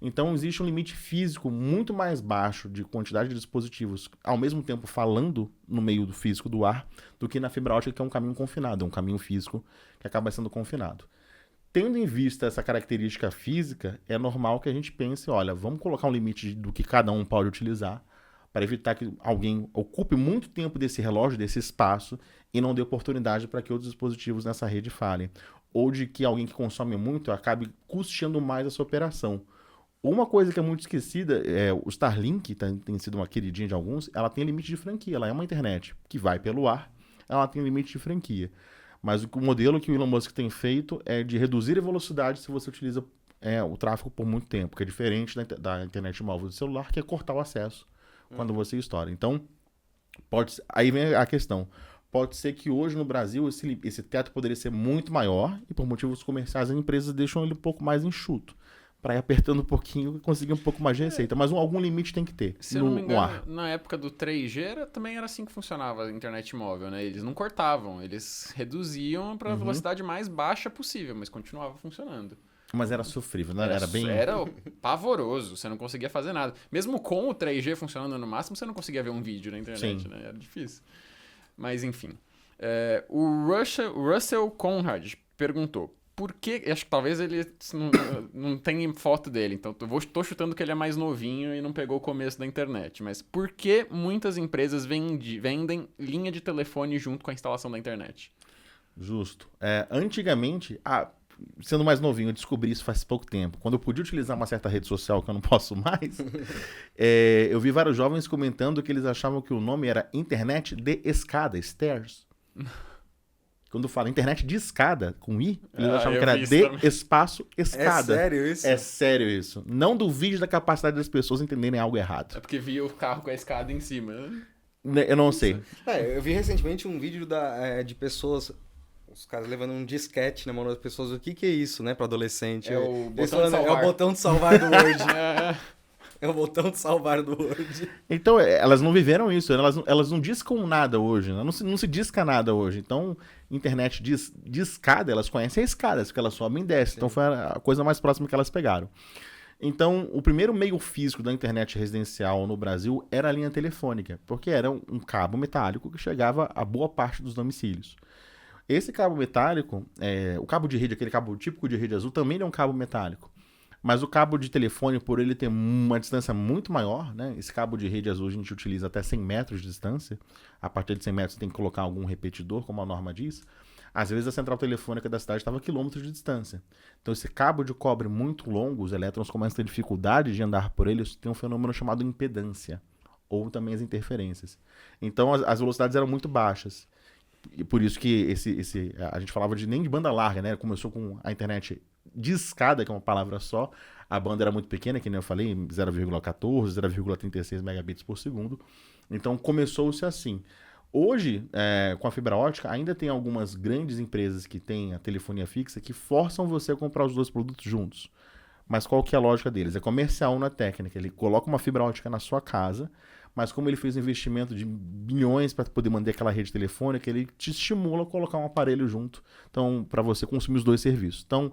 Então existe um limite físico muito mais baixo de quantidade de dispositivos ao mesmo tempo falando no meio do físico do ar do que na fibra ótica, que é um caminho confinado, é um caminho físico que acaba sendo confinado. Tendo em vista essa característica física, é normal que a gente pense, olha, vamos colocar um limite do que cada um pode utilizar para evitar que alguém ocupe muito tempo desse relógio, desse espaço, e não dê oportunidade para que outros dispositivos nessa rede falhem. Ou de que alguém que consome muito acabe custeando mais essa operação. Uma coisa que é muito esquecida, o Starlink, tem sido uma queridinha de alguns, ela tem limite de franquia, ela é uma internet que vai pelo ar, ela tem limite de franquia. Mas o modelo que o Elon Musk tem feito é de reduzir a velocidade se você utiliza o tráfego por muito tempo, que é diferente da internet móvel do celular, que é cortar o acesso quando você estoura. Então, aí vem a questão. Pode ser que hoje no Brasil esse teto poderia ser muito maior e por motivos comerciais as empresas deixam ele um pouco mais enxuto, para ir apertando um pouquinho e conseguir um pouco mais de receita. Mas algum limite tem que ter. Se eu não me engano, na época do 3G também era assim que funcionava a internet móvel, né? Eles não cortavam, eles reduziam para a velocidade mais baixa possível, mas continuava funcionando. Mas era sofrível, né? Era pavoroso, você não conseguia fazer nada. Mesmo com o 3G funcionando no máximo, você não conseguia ver um vídeo na internet, né? Era difícil. Mas, enfim. O Russell Conrad perguntou, por que... Acho que talvez ele não tenha foto dele, então tô chutando que ele é mais novinho e não pegou o começo da internet. Mas por que muitas empresas vendem linha de telefone junto com a instalação da internet? Justo. Antigamente... Sendo mais novinho, eu descobri isso faz pouco tempo. Quando eu podia utilizar uma certa rede social que eu não posso mais, eu vi vários jovens comentando que eles achavam que o nome era internet de escada, stairs. Quando fala internet de escada, com I, eles achavam que era vi isso de também. espaço escada. É sério isso? É sério isso. Não duvide da capacidade das pessoas entenderem algo errado. É porque via o carro com a escada em cima. Eu não sei. Eu vi recentemente um vídeo de pessoas, os caras levando um disquete na mão das pessoas. O que é isso, né, para adolescente? É o Eles botão de falando, salvar. É o botão de salvar do Word. É. É o botão de salvar do Word. Então, elas não viveram isso, elas não discam nada hoje, né? Não se disca nada hoje. Então, internet de escada, elas conhecem a escada, porque elas sobem e descem. Então, foi a coisa mais próxima que elas pegaram. Então, o primeiro meio físico da internet residencial no Brasil era a linha telefônica, porque era um cabo metálico que chegava a boa parte dos domicílios. Esse cabo metálico, o cabo de rede, aquele cabo típico de rede azul, também é um cabo metálico. Mas o cabo de telefone, por ele ter uma distância muito maior, né? Esse cabo de rede azul a gente utiliza até 100 metros de distância. A partir de 100 metros você tem que colocar algum repetidor, como a norma diz. Às vezes a central telefônica da cidade estava a quilômetros de distância. Então esse cabo de cobre muito longo, os elétrons começam a ter dificuldade de andar por ele, isso tem um fenômeno chamado impedância, ou também as interferências. Então as velocidades eram muito baixas. E por isso que a gente falava nem de banda larga, né? Começou com a internet de escada, que é uma palavra só. A banda era muito pequena, que nem eu falei, 0,14, 0,36 megabits por segundo. Então começou-se assim. Hoje, com a fibra ótica, ainda tem algumas grandes empresas que têm a telefonia fixa que forçam você a comprar os dois produtos juntos. Mas qual que é a lógica deles? É comercial, não é técnica. Ele coloca uma fibra ótica na sua casa, mas como ele fez um investimento de bilhões para poder manter aquela rede telefônica, ele te estimula a colocar um aparelho junto, então, para você consumir os dois serviços. Então,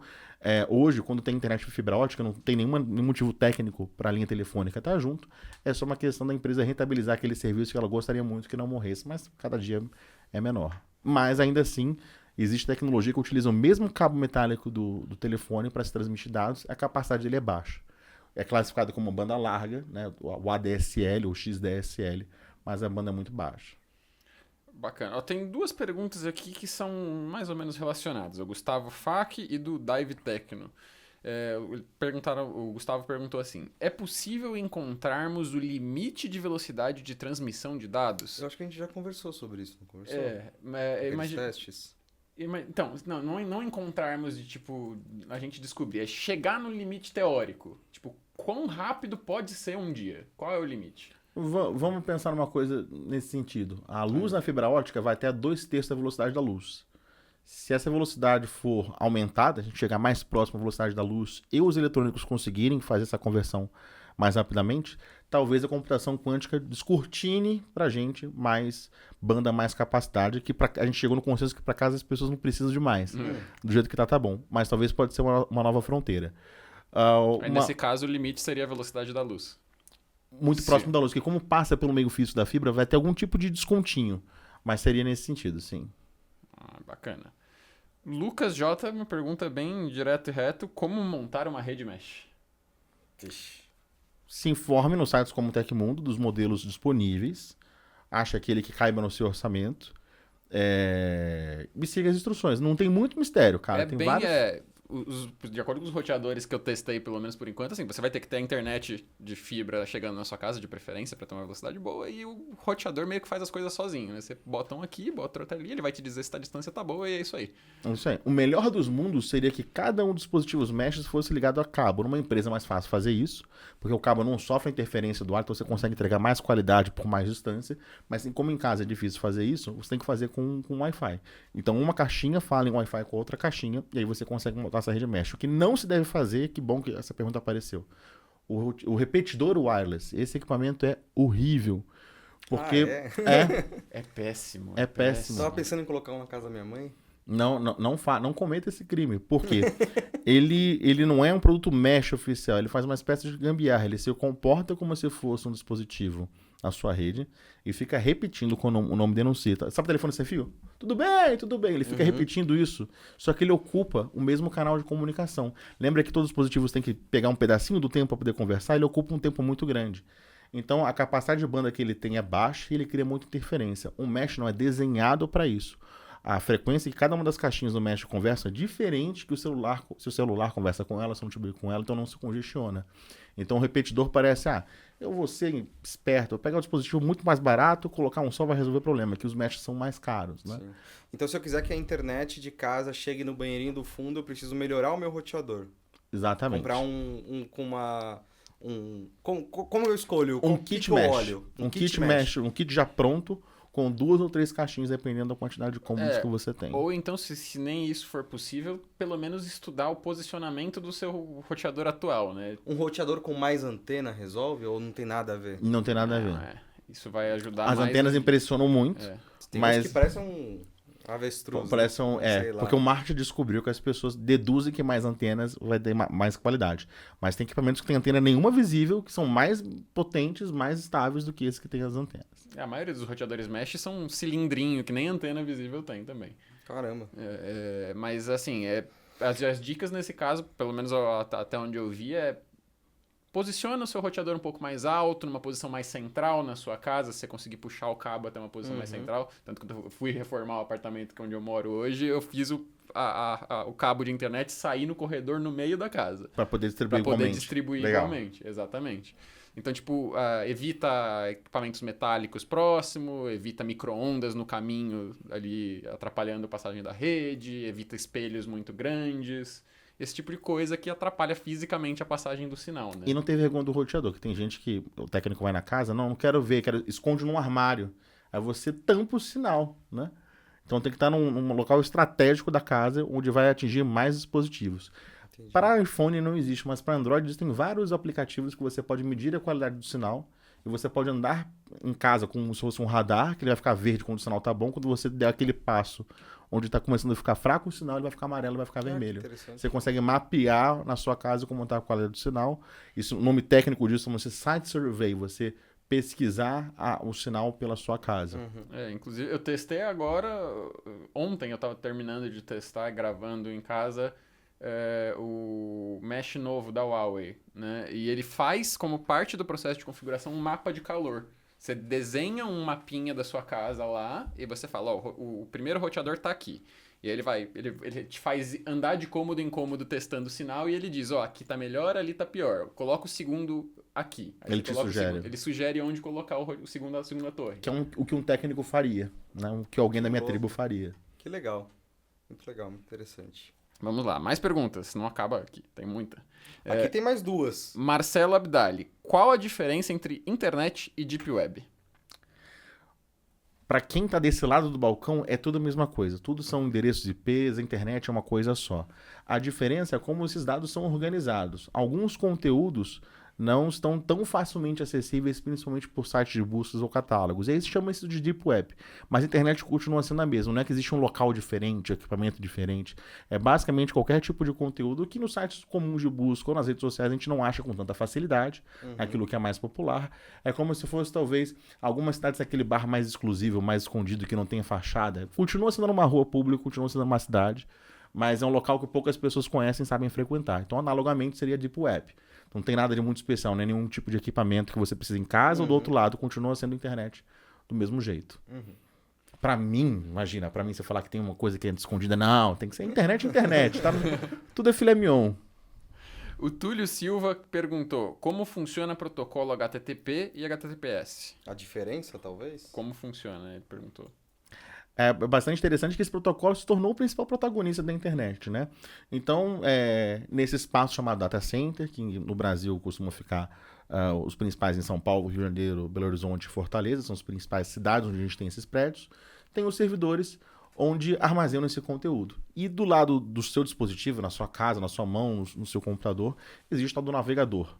hoje, quando tem internet por fibra ótica, não tem nenhum motivo técnico para a linha telefônica estar junto, é só uma questão da empresa rentabilizar aquele serviço que ela gostaria muito que não morresse, mas cada dia é menor. Mas, ainda assim, existe tecnologia que utiliza o mesmo cabo metálico do telefone para se transmitir dados, a capacidade dele é baixa. É classificado como banda larga, né? O ADSL ou XDSL, mas a banda é muito baixa. Bacana. Tem duas perguntas aqui que são mais ou menos relacionadas. O Gustavo Fak e do Dive Tecno. O Gustavo perguntou assim: é possível encontrarmos o limite de velocidade de transmissão de dados? Eu acho que a gente já conversou sobre isso, não conversou? Imagina. Testes. Então, não encontrarmos de, tipo, a gente descobrir, é chegar no limite teórico. Tipo, quão rápido pode ser um dia? Qual é o limite? Vamos pensar numa coisa nesse sentido. A luz na fibra ótica vai até a 2/3 da velocidade da luz. Se essa velocidade for aumentada, a gente chegar mais próximo à velocidade da luz e os eletrônicos conseguirem fazer essa conversão mais rapidamente, talvez a computação quântica descortine pra gente mais banda, mais capacidade, que a gente chegou no consenso que para casa as pessoas não precisam de mais. Do jeito que tá bom. Mas talvez pode ser uma nova fronteira. Nesse caso, o limite seria a velocidade da luz. Muito próximo da luz, porque como passa pelo meio físico da fibra, vai ter algum tipo de descontinho. Mas seria nesse sentido, sim. Bacana. Lucas J me pergunta bem direto e reto como montar uma rede mesh. Se informe nos sites como o Tecmundo dos modelos disponíveis, ache aquele que caiba no seu orçamento e siga as instruções. Não tem muito mistério, cara. Tem vários... De acordo com os roteadores que eu testei, pelo menos por enquanto, assim, você vai ter que ter a internet de fibra chegando na sua casa, de preferência, para ter uma velocidade boa, e o roteador meio que faz as coisas sozinho, né? Você bota um aqui, bota outro ali, ele vai te dizer se a distância tá boa, e é isso aí. É isso aí. O melhor dos mundos seria que cada um dos dispositivos mesh fosse ligado a cabo. Numa empresa é mais fácil fazer isso, porque o cabo não sofre a interferência do ar, então você consegue entregar mais qualidade por mais distância, mas assim, como em casa é difícil fazer isso, você tem que fazer com Wi-Fi. Então uma caixinha fala em Wi-Fi com outra caixinha, e aí você consegue montar essa rede mesh. O que não se deve fazer, que bom que essa pergunta apareceu, o repetidor wireless. Esse equipamento é horrível. Porque é péssimo. É péssimo. Eu tava pensando em colocar um na casa da minha mãe. Não cometa esse crime. Por quê? ele não é um produto mesh oficial. Ele faz uma espécie de gambiarra. Ele se comporta como se fosse um dispositivo na sua rede e fica repetindo quando o nome denuncia. Sabe o telefone sem fio? Tudo bem, tudo bem. Ele fica repetindo isso. Só que ele ocupa o mesmo canal de comunicação. Lembra que todos os dispositivos têm que pegar um pedacinho do tempo para poder conversar? Ele ocupa um tempo muito grande. Então, a capacidade de banda que ele tem é baixa e ele cria muita interferência. O mesh não é desenhado para isso. a frequência que cada uma das caixinhas do Mesh conversa é diferente que o celular, se o celular conversa com ela, se o notebook com ela, então não se congestiona. Então o repetidor parece, eu vou ser esperto, eu pegar um dispositivo muito mais barato, colocar um só vai resolver o problema, que os Mesh são mais caros, né? Sim. Então se eu quiser que a internet de casa chegue no banheirinho do fundo, eu preciso melhorar o meu roteador. Exatamente. Comprar como eu escolho? Um kit Mesh. Um kit Mesh, um kit já pronto, com 2 ou 3 caixinhas, dependendo da quantidade de cômodos que você tem. Ou então, se nem isso for possível, pelo menos estudar o posicionamento do seu roteador atual, né? Um roteador com mais antena resolve ou não tem nada a ver? Não tem nada a ver. Isso vai ajudar As mais... antenas impressionam muito, Tem mas... uns que parecem um avestruz. Porque o marketing descobriu que as pessoas deduzem que mais antenas vai ter mais qualidade. Mas tem equipamentos que tem antena nenhuma visível, que são mais potentes, mais estáveis do que esses que tem as antenas. A maioria dos roteadores Mesh são um cilindrinho, que nem antena visível tem também. Caramba. Mas assim, as dicas nesse caso, pelo menos até onde eu vi, posiciona o seu roteador um pouco mais alto, numa posição mais central na sua casa, se você conseguir puxar o cabo até uma posição mais central. Tanto que eu fui reformar o apartamento onde eu moro hoje, eu fiz o cabo de internet sair no corredor no meio da casa. Para poder distribuir igualmente. Exatamente. Então, evita equipamentos metálicos próximo, evita micro-ondas no caminho ali atrapalhando a passagem da rede, evita espelhos muito grandes. Esse tipo de coisa que atrapalha fisicamente a passagem do sinal, né? E não tem vergonha do roteador, que tem gente que o técnico vai na casa, não quero ver, esconde num armário. Aí você tampa o sinal, né? Então tem que estar num local estratégico da casa, onde vai atingir mais dispositivos. Entendi. Para iPhone não existe, mas para Android existem vários aplicativos que você pode medir a qualidade do sinal e você pode andar em casa como se fosse um radar, que ele vai ficar verde quando o sinal tá bom, quando você der aquele passo onde está começando a ficar fraco o sinal, ele vai ficar amarelo, vai ficar vermelho. Você consegue mapear na sua casa como está a qualidade do sinal. Isso, o nome técnico disso é Site Survey, você pesquisar o sinal pela sua casa. Inclusive, eu testei agora, ontem eu estava terminando de testar, gravando em casa, o Mesh novo da Huawei, né? E ele faz, como parte do processo de configuração, um mapa de calor. Você desenha um mapinha da sua casa lá e você fala, o primeiro roteador tá aqui. E aí ele te faz andar de cômodo em cômodo testando o sinal e ele diz, aqui tá melhor, ali tá pior. Coloca o segundo aqui. Aí ele te sugere. Ele sugere onde colocar a segunda torre. Que é o que um técnico faria, né? O que alguém da minha tribo faria. Que legal. Muito legal, muito interessante. Vamos lá, mais perguntas, não acaba aqui, tem muita. Aqui tem mais 2. Marcelo Abdali, qual a diferença entre internet e Deep Web? Para quem está desse lado do balcão, é tudo a mesma coisa. Tudo são endereços IPs, a internet é uma coisa só. A diferença é como esses dados são organizados. Alguns conteúdos não estão tão facilmente acessíveis, principalmente por sites de buscas ou catálogos. E aí se chama isso de Deep Web. Mas a internet continua sendo a mesma. Não é que existe um local diferente, equipamento diferente. É basicamente qualquer tipo de conteúdo que nos sites comuns de busca ou nas redes sociais a gente não acha com tanta facilidade. Aquilo que é mais popular. É como se fosse, talvez, algumas cidades aquele bar mais exclusivo, mais escondido, que não tem fachada. Continua sendo uma rua pública, continua sendo uma cidade. Mas é um local que poucas pessoas conhecem e sabem frequentar. Então, analogamente, seria Deep Web. Não tem nada de muito especial, nem nenhum tipo de equipamento que você precisa em casa ou do outro lado, continua sendo internet do mesmo jeito. Pra mim, imagina, pra mim você falar que tem uma coisa que é escondida, não, tem que ser internet, tá? Tudo é filé mignon. O Túlio Silva perguntou, como funciona o protocolo HTTP e HTTPS? A diferença, talvez? Como funciona, ele perguntou. É bastante interessante que esse protocolo se tornou o principal protagonista da internet, né? Então, nesse espaço chamado Data Center, que no Brasil costuma ficar os principais em São Paulo, Rio de Janeiro, Belo Horizonte e Fortaleza, são as principais cidades onde a gente tem esses prédios, tem os servidores onde armazenam esse conteúdo. E do lado do seu dispositivo, na sua casa, na sua mão, no seu computador, existe o tal do navegador.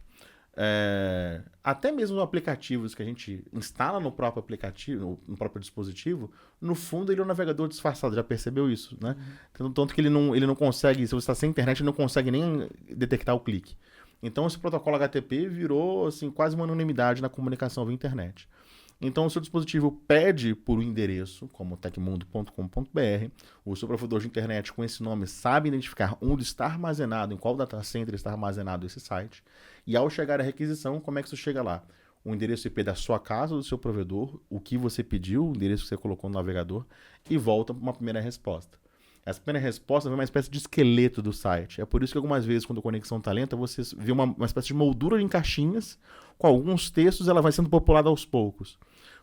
Até mesmo os aplicativos que a gente instala no próprio aplicativo, no próprio dispositivo, no fundo ele é um navegador disfarçado, já percebeu isso, né? Tanto que ele não consegue, se você está sem internet, ele não consegue nem detectar o clique. Então esse protocolo HTTP virou assim, quase uma unanimidade na comunicação via internet. Então, o seu dispositivo pede por um endereço, como tecmundo.com.br. O seu provedor de internet com esse nome sabe identificar onde está armazenado, em qual data center está armazenado esse site. E ao chegar a requisição, como é que isso chega lá? o endereço IP da sua casa, do seu provedor, o que você pediu, o endereço que você colocou no navegador, e volta para uma primeira resposta. Essa primeira resposta é uma espécie de esqueleto do site. É por isso que algumas vezes, quando a conexão está lenta, você vê uma espécie de moldura em caixinhas, com alguns textos, ela vai sendo populada aos poucos.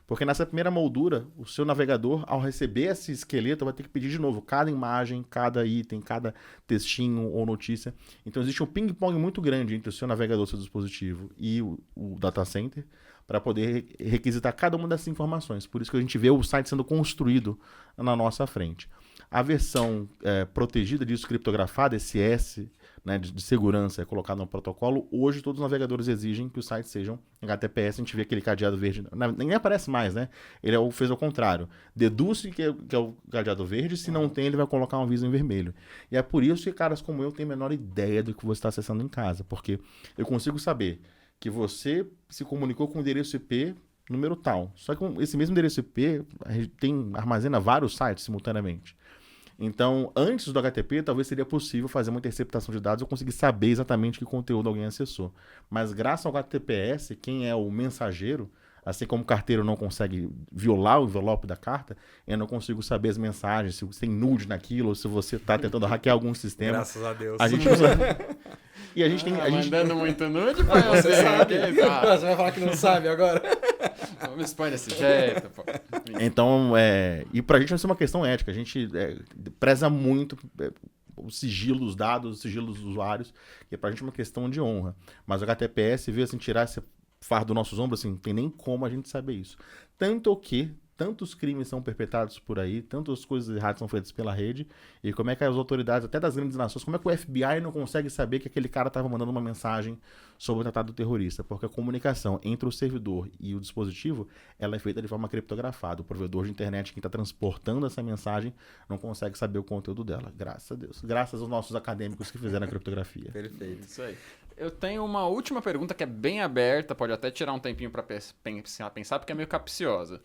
Porque nessa primeira moldura, o seu navegador, ao receber esse esqueleto, vai ter que pedir de novo cada imagem, cada item, cada textinho ou notícia. Então existe um ping-pong muito grande entre o seu navegador, seu dispositivo e o data center, para poder requisitar cada uma dessas informações. Por isso que a gente vê o site sendo construído na nossa frente. A versão protegida disso, criptografada, esse S, né, de segurança, é colocado no protocolo. Hoje, todos os navegadores exigem que os sites sejam HTTPS. A gente vê aquele cadeado verde, nem aparece mais, né? Ele fez ao contrário. Deduz que é o cadeado verde, se não tem, ele vai colocar um aviso em vermelho. E é por isso que caras como eu têm a menor ideia do que você está acessando em casa, porque eu consigo saber que você se comunicou com o endereço IP número tal. Só que esse mesmo endereço IP armazena vários sites simultaneamente. Então, antes do HTTP, talvez seria possível fazer uma interceptação de dados e eu conseguir saber exatamente que conteúdo alguém acessou. Mas graças ao HTTPS, quem é o mensageiro, assim como o carteiro não consegue violar o envelope da carta, eu não consigo saber as mensagens, se tem nude naquilo, ou se você está tentando hackear algum sistema. Graças a Deus. A gente usa... E a gente tem... Mandando muito nude, pai. Você sabe. Você vai falar que não sabe agora. Não me expõe desse jeito, pô. Então, e pra gente vai ser uma questão ética. A gente preza muito o sigilo dos dados, o sigilo dos usuários, e pra gente é uma questão de honra. Mas o HTTPS veio assim, tirar esse fardo dos nossos ombros, assim, não tem nem como a gente saber isso. Tanto que tantos crimes são perpetrados por aí, tantas coisas erradas são feitas pela rede, e como é que as autoridades, até das grandes nações, como é que o FBI não consegue saber que aquele cara estava mandando uma mensagem sobre o tratado terrorista? Porque a comunicação entre o servidor e o dispositivo, ela é feita de forma criptografada. O provedor de internet, quem está transportando essa mensagem, não consegue saber o conteúdo dela. Graças a Deus. Graças aos nossos acadêmicos que fizeram a criptografia. Perfeito. Isso aí. Eu tenho uma última pergunta que é bem aberta, pode até tirar um tempinho para pensar, porque é meio capciosa.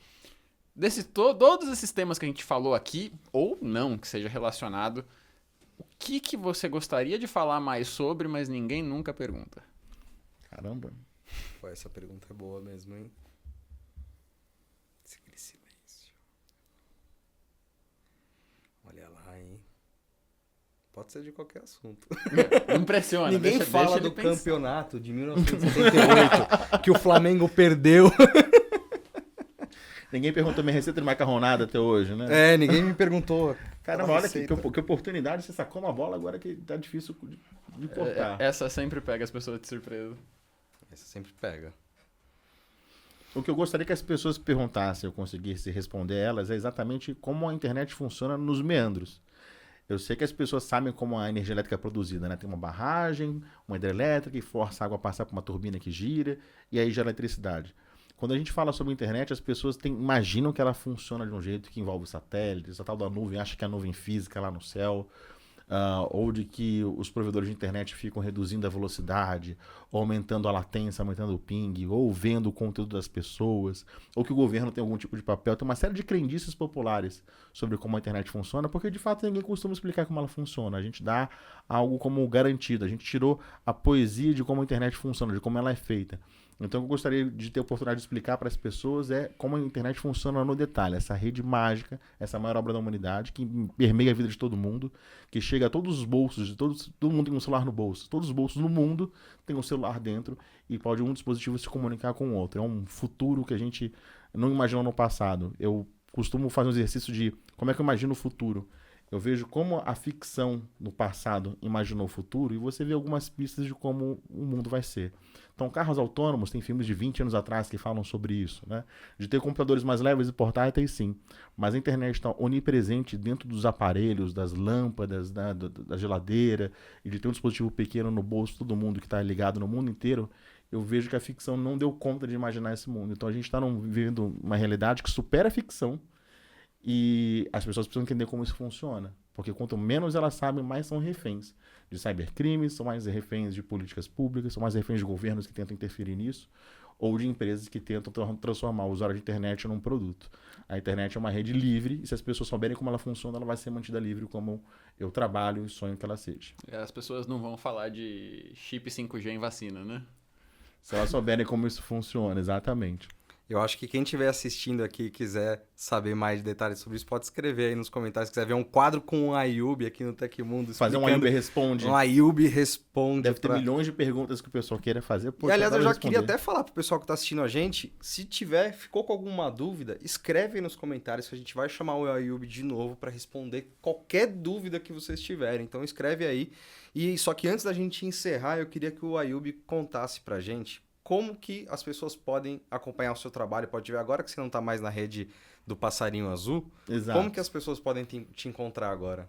Todos esses temas que a gente falou aqui, ou não que seja relacionado, o que você gostaria de falar mais sobre, mas ninguém nunca pergunta? Caramba. Pô, essa pergunta é boa mesmo, hein? Aquele silêncio. Olha lá, hein? Pode ser de qualquer assunto. Não pressiona. Ninguém fala deixa do ele pensar. campeonato de 1978 que o Flamengo perdeu. Ninguém perguntou minha receita de macarronada até hoje, né? Ninguém me perguntou. Caramba, olha que oportunidade, você sacou uma bola agora que tá difícil de cortar. Essa sempre pega as pessoas de surpresa. Essa sempre pega. O que eu gostaria que as pessoas perguntassem, eu conseguisse responder elas, é exatamente como a internet funciona nos meandros. Eu sei que as pessoas sabem como a energia elétrica é produzida, né? Tem uma barragem, uma hidrelétrica, e força a água a passar por uma turbina que gira, e aí gera eletricidade. Quando a gente fala sobre a internet, as pessoas imaginam que ela funciona de um jeito que envolve satélites, a tal da nuvem, acha que é a nuvem física lá no céu, ou de que os provedores de internet ficam reduzindo a velocidade, ou aumentando a latência, aumentando o ping, ou vendo o conteúdo das pessoas, ou que o governo tem algum tipo de papel. Tem uma série de crendices populares sobre como a internet funciona, porque de fato ninguém costuma explicar como ela funciona. A gente dá algo como garantido, a gente tirou a poesia de como a internet funciona, de como ela é feita. Então, o que eu gostaria de ter a oportunidade de explicar para as pessoas é como a internet funciona no detalhe. Essa rede mágica, essa maior obra da humanidade, que permeia a vida de todo mundo, que chega a todos os bolsos, todo mundo tem um celular no bolso. Todos os bolsos no mundo tem um celular dentro e pode um dispositivo se comunicar com o outro. É um futuro que a gente não imaginou no passado. Eu costumo fazer um exercício de como é que eu imagino o futuro. Eu vejo como a ficção no passado imaginou o futuro e você vê algumas pistas de como o mundo vai ser. Então, carros autônomos, tem filmes de 20 anos atrás que falam sobre isso, né? De ter computadores mais leves e portáteis, sim. Mas a internet está onipresente dentro dos aparelhos, das lâmpadas, da geladeira, e de ter um dispositivo pequeno no bolso, todo mundo que está ligado no mundo inteiro. Eu vejo que a ficção não deu conta de imaginar esse mundo. Então, a gente está vivendo uma realidade que supera a ficção e as pessoas precisam entender como isso funciona. Porque quanto menos elas sabem, mais são reféns de cybercrimes, são mais reféns de políticas públicas, são mais reféns de governos que tentam interferir nisso, ou de empresas que tentam transformar o usuário de internet num produto. A internet é uma rede livre, e se as pessoas souberem como ela funciona, ela vai ser mantida livre como eu trabalho e sonho que ela seja. As pessoas não vão falar de chip 5G em vacina, né? Se elas souberem como isso funciona, exatamente. Eu acho que quem estiver assistindo aqui e quiser saber mais de detalhes sobre isso, pode escrever aí nos comentários. Se quiser ver um quadro com um Ayub aqui no Tecmundo. Fazer um Ayub responde. Um Ayub responde. Deve ter milhões de perguntas que o pessoal queira fazer. E aliás, eu já queria até falar pro pessoal que tá assistindo a gente, se ficou com alguma dúvida, escreve aí nos comentários que a gente vai chamar o Ayub de novo para responder qualquer dúvida que vocês tiverem. Então escreve aí. E só que antes da gente encerrar, eu queria que o Ayub contasse pra gente como que as pessoas podem acompanhar o seu trabalho. Pode ver agora que você não está mais na rede do Passarinho Azul. Exato. Como que as pessoas podem te encontrar agora?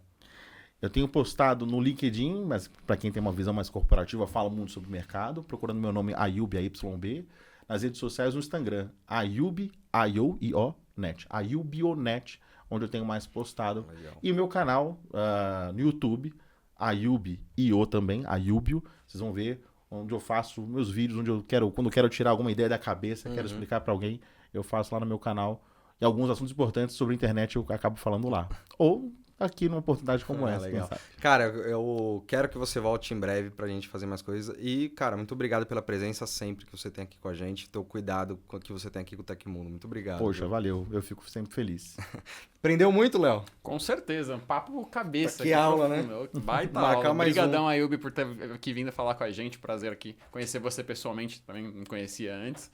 Eu tenho postado no LinkedIn, mas para quem tem uma visão mais corporativa, eu falo muito sobre o mercado, procurando meu nome Ayub, AYB. Nas redes sociais, no Instagram, Ayub, AYUBioNet, AYUBioNet, onde eu tenho mais postado. Legal. E o meu canal no YouTube, Ayub.io também, Ayubio. Vocês vão ver onde eu faço meus vídeos, quando eu quero tirar alguma ideia da cabeça, quero explicar para alguém, eu faço lá no meu canal. E alguns assuntos importantes sobre a internet eu acabo falando lá. Ou aqui numa oportunidade como essa. Legal. Cara, eu quero que você volte em breve pra gente fazer mais coisas. E, cara, muito obrigado pela presença sempre que você tem aqui com a gente, teu cuidado que você tem aqui com o Tecmundo. Muito obrigado. Poxa, viu? valeu. Eu fico sempre feliz. Aprendeu muito, Léo? Com certeza, um papo cabeça. Que aula, profundo, né? Baita Marcar aula. mais Obrigadão, Ayub, por ter aqui vindo falar com a gente. Prazer aqui conhecer você pessoalmente, também não conhecia antes.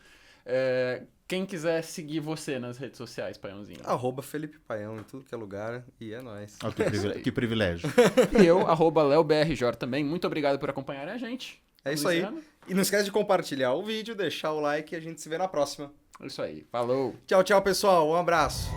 Quem quiser seguir você nas redes sociais, Paiãozinho. @Felipe Paião em tudo que é lugar. E é nóis. Oh, que privilégio. E eu, @LeoBRJ também. Muito obrigado por acompanharem a gente. É isso aí. E não esquece de compartilhar o vídeo, deixar o like e a gente se vê na próxima. É isso aí. Falou. Tchau, tchau, pessoal. Um abraço.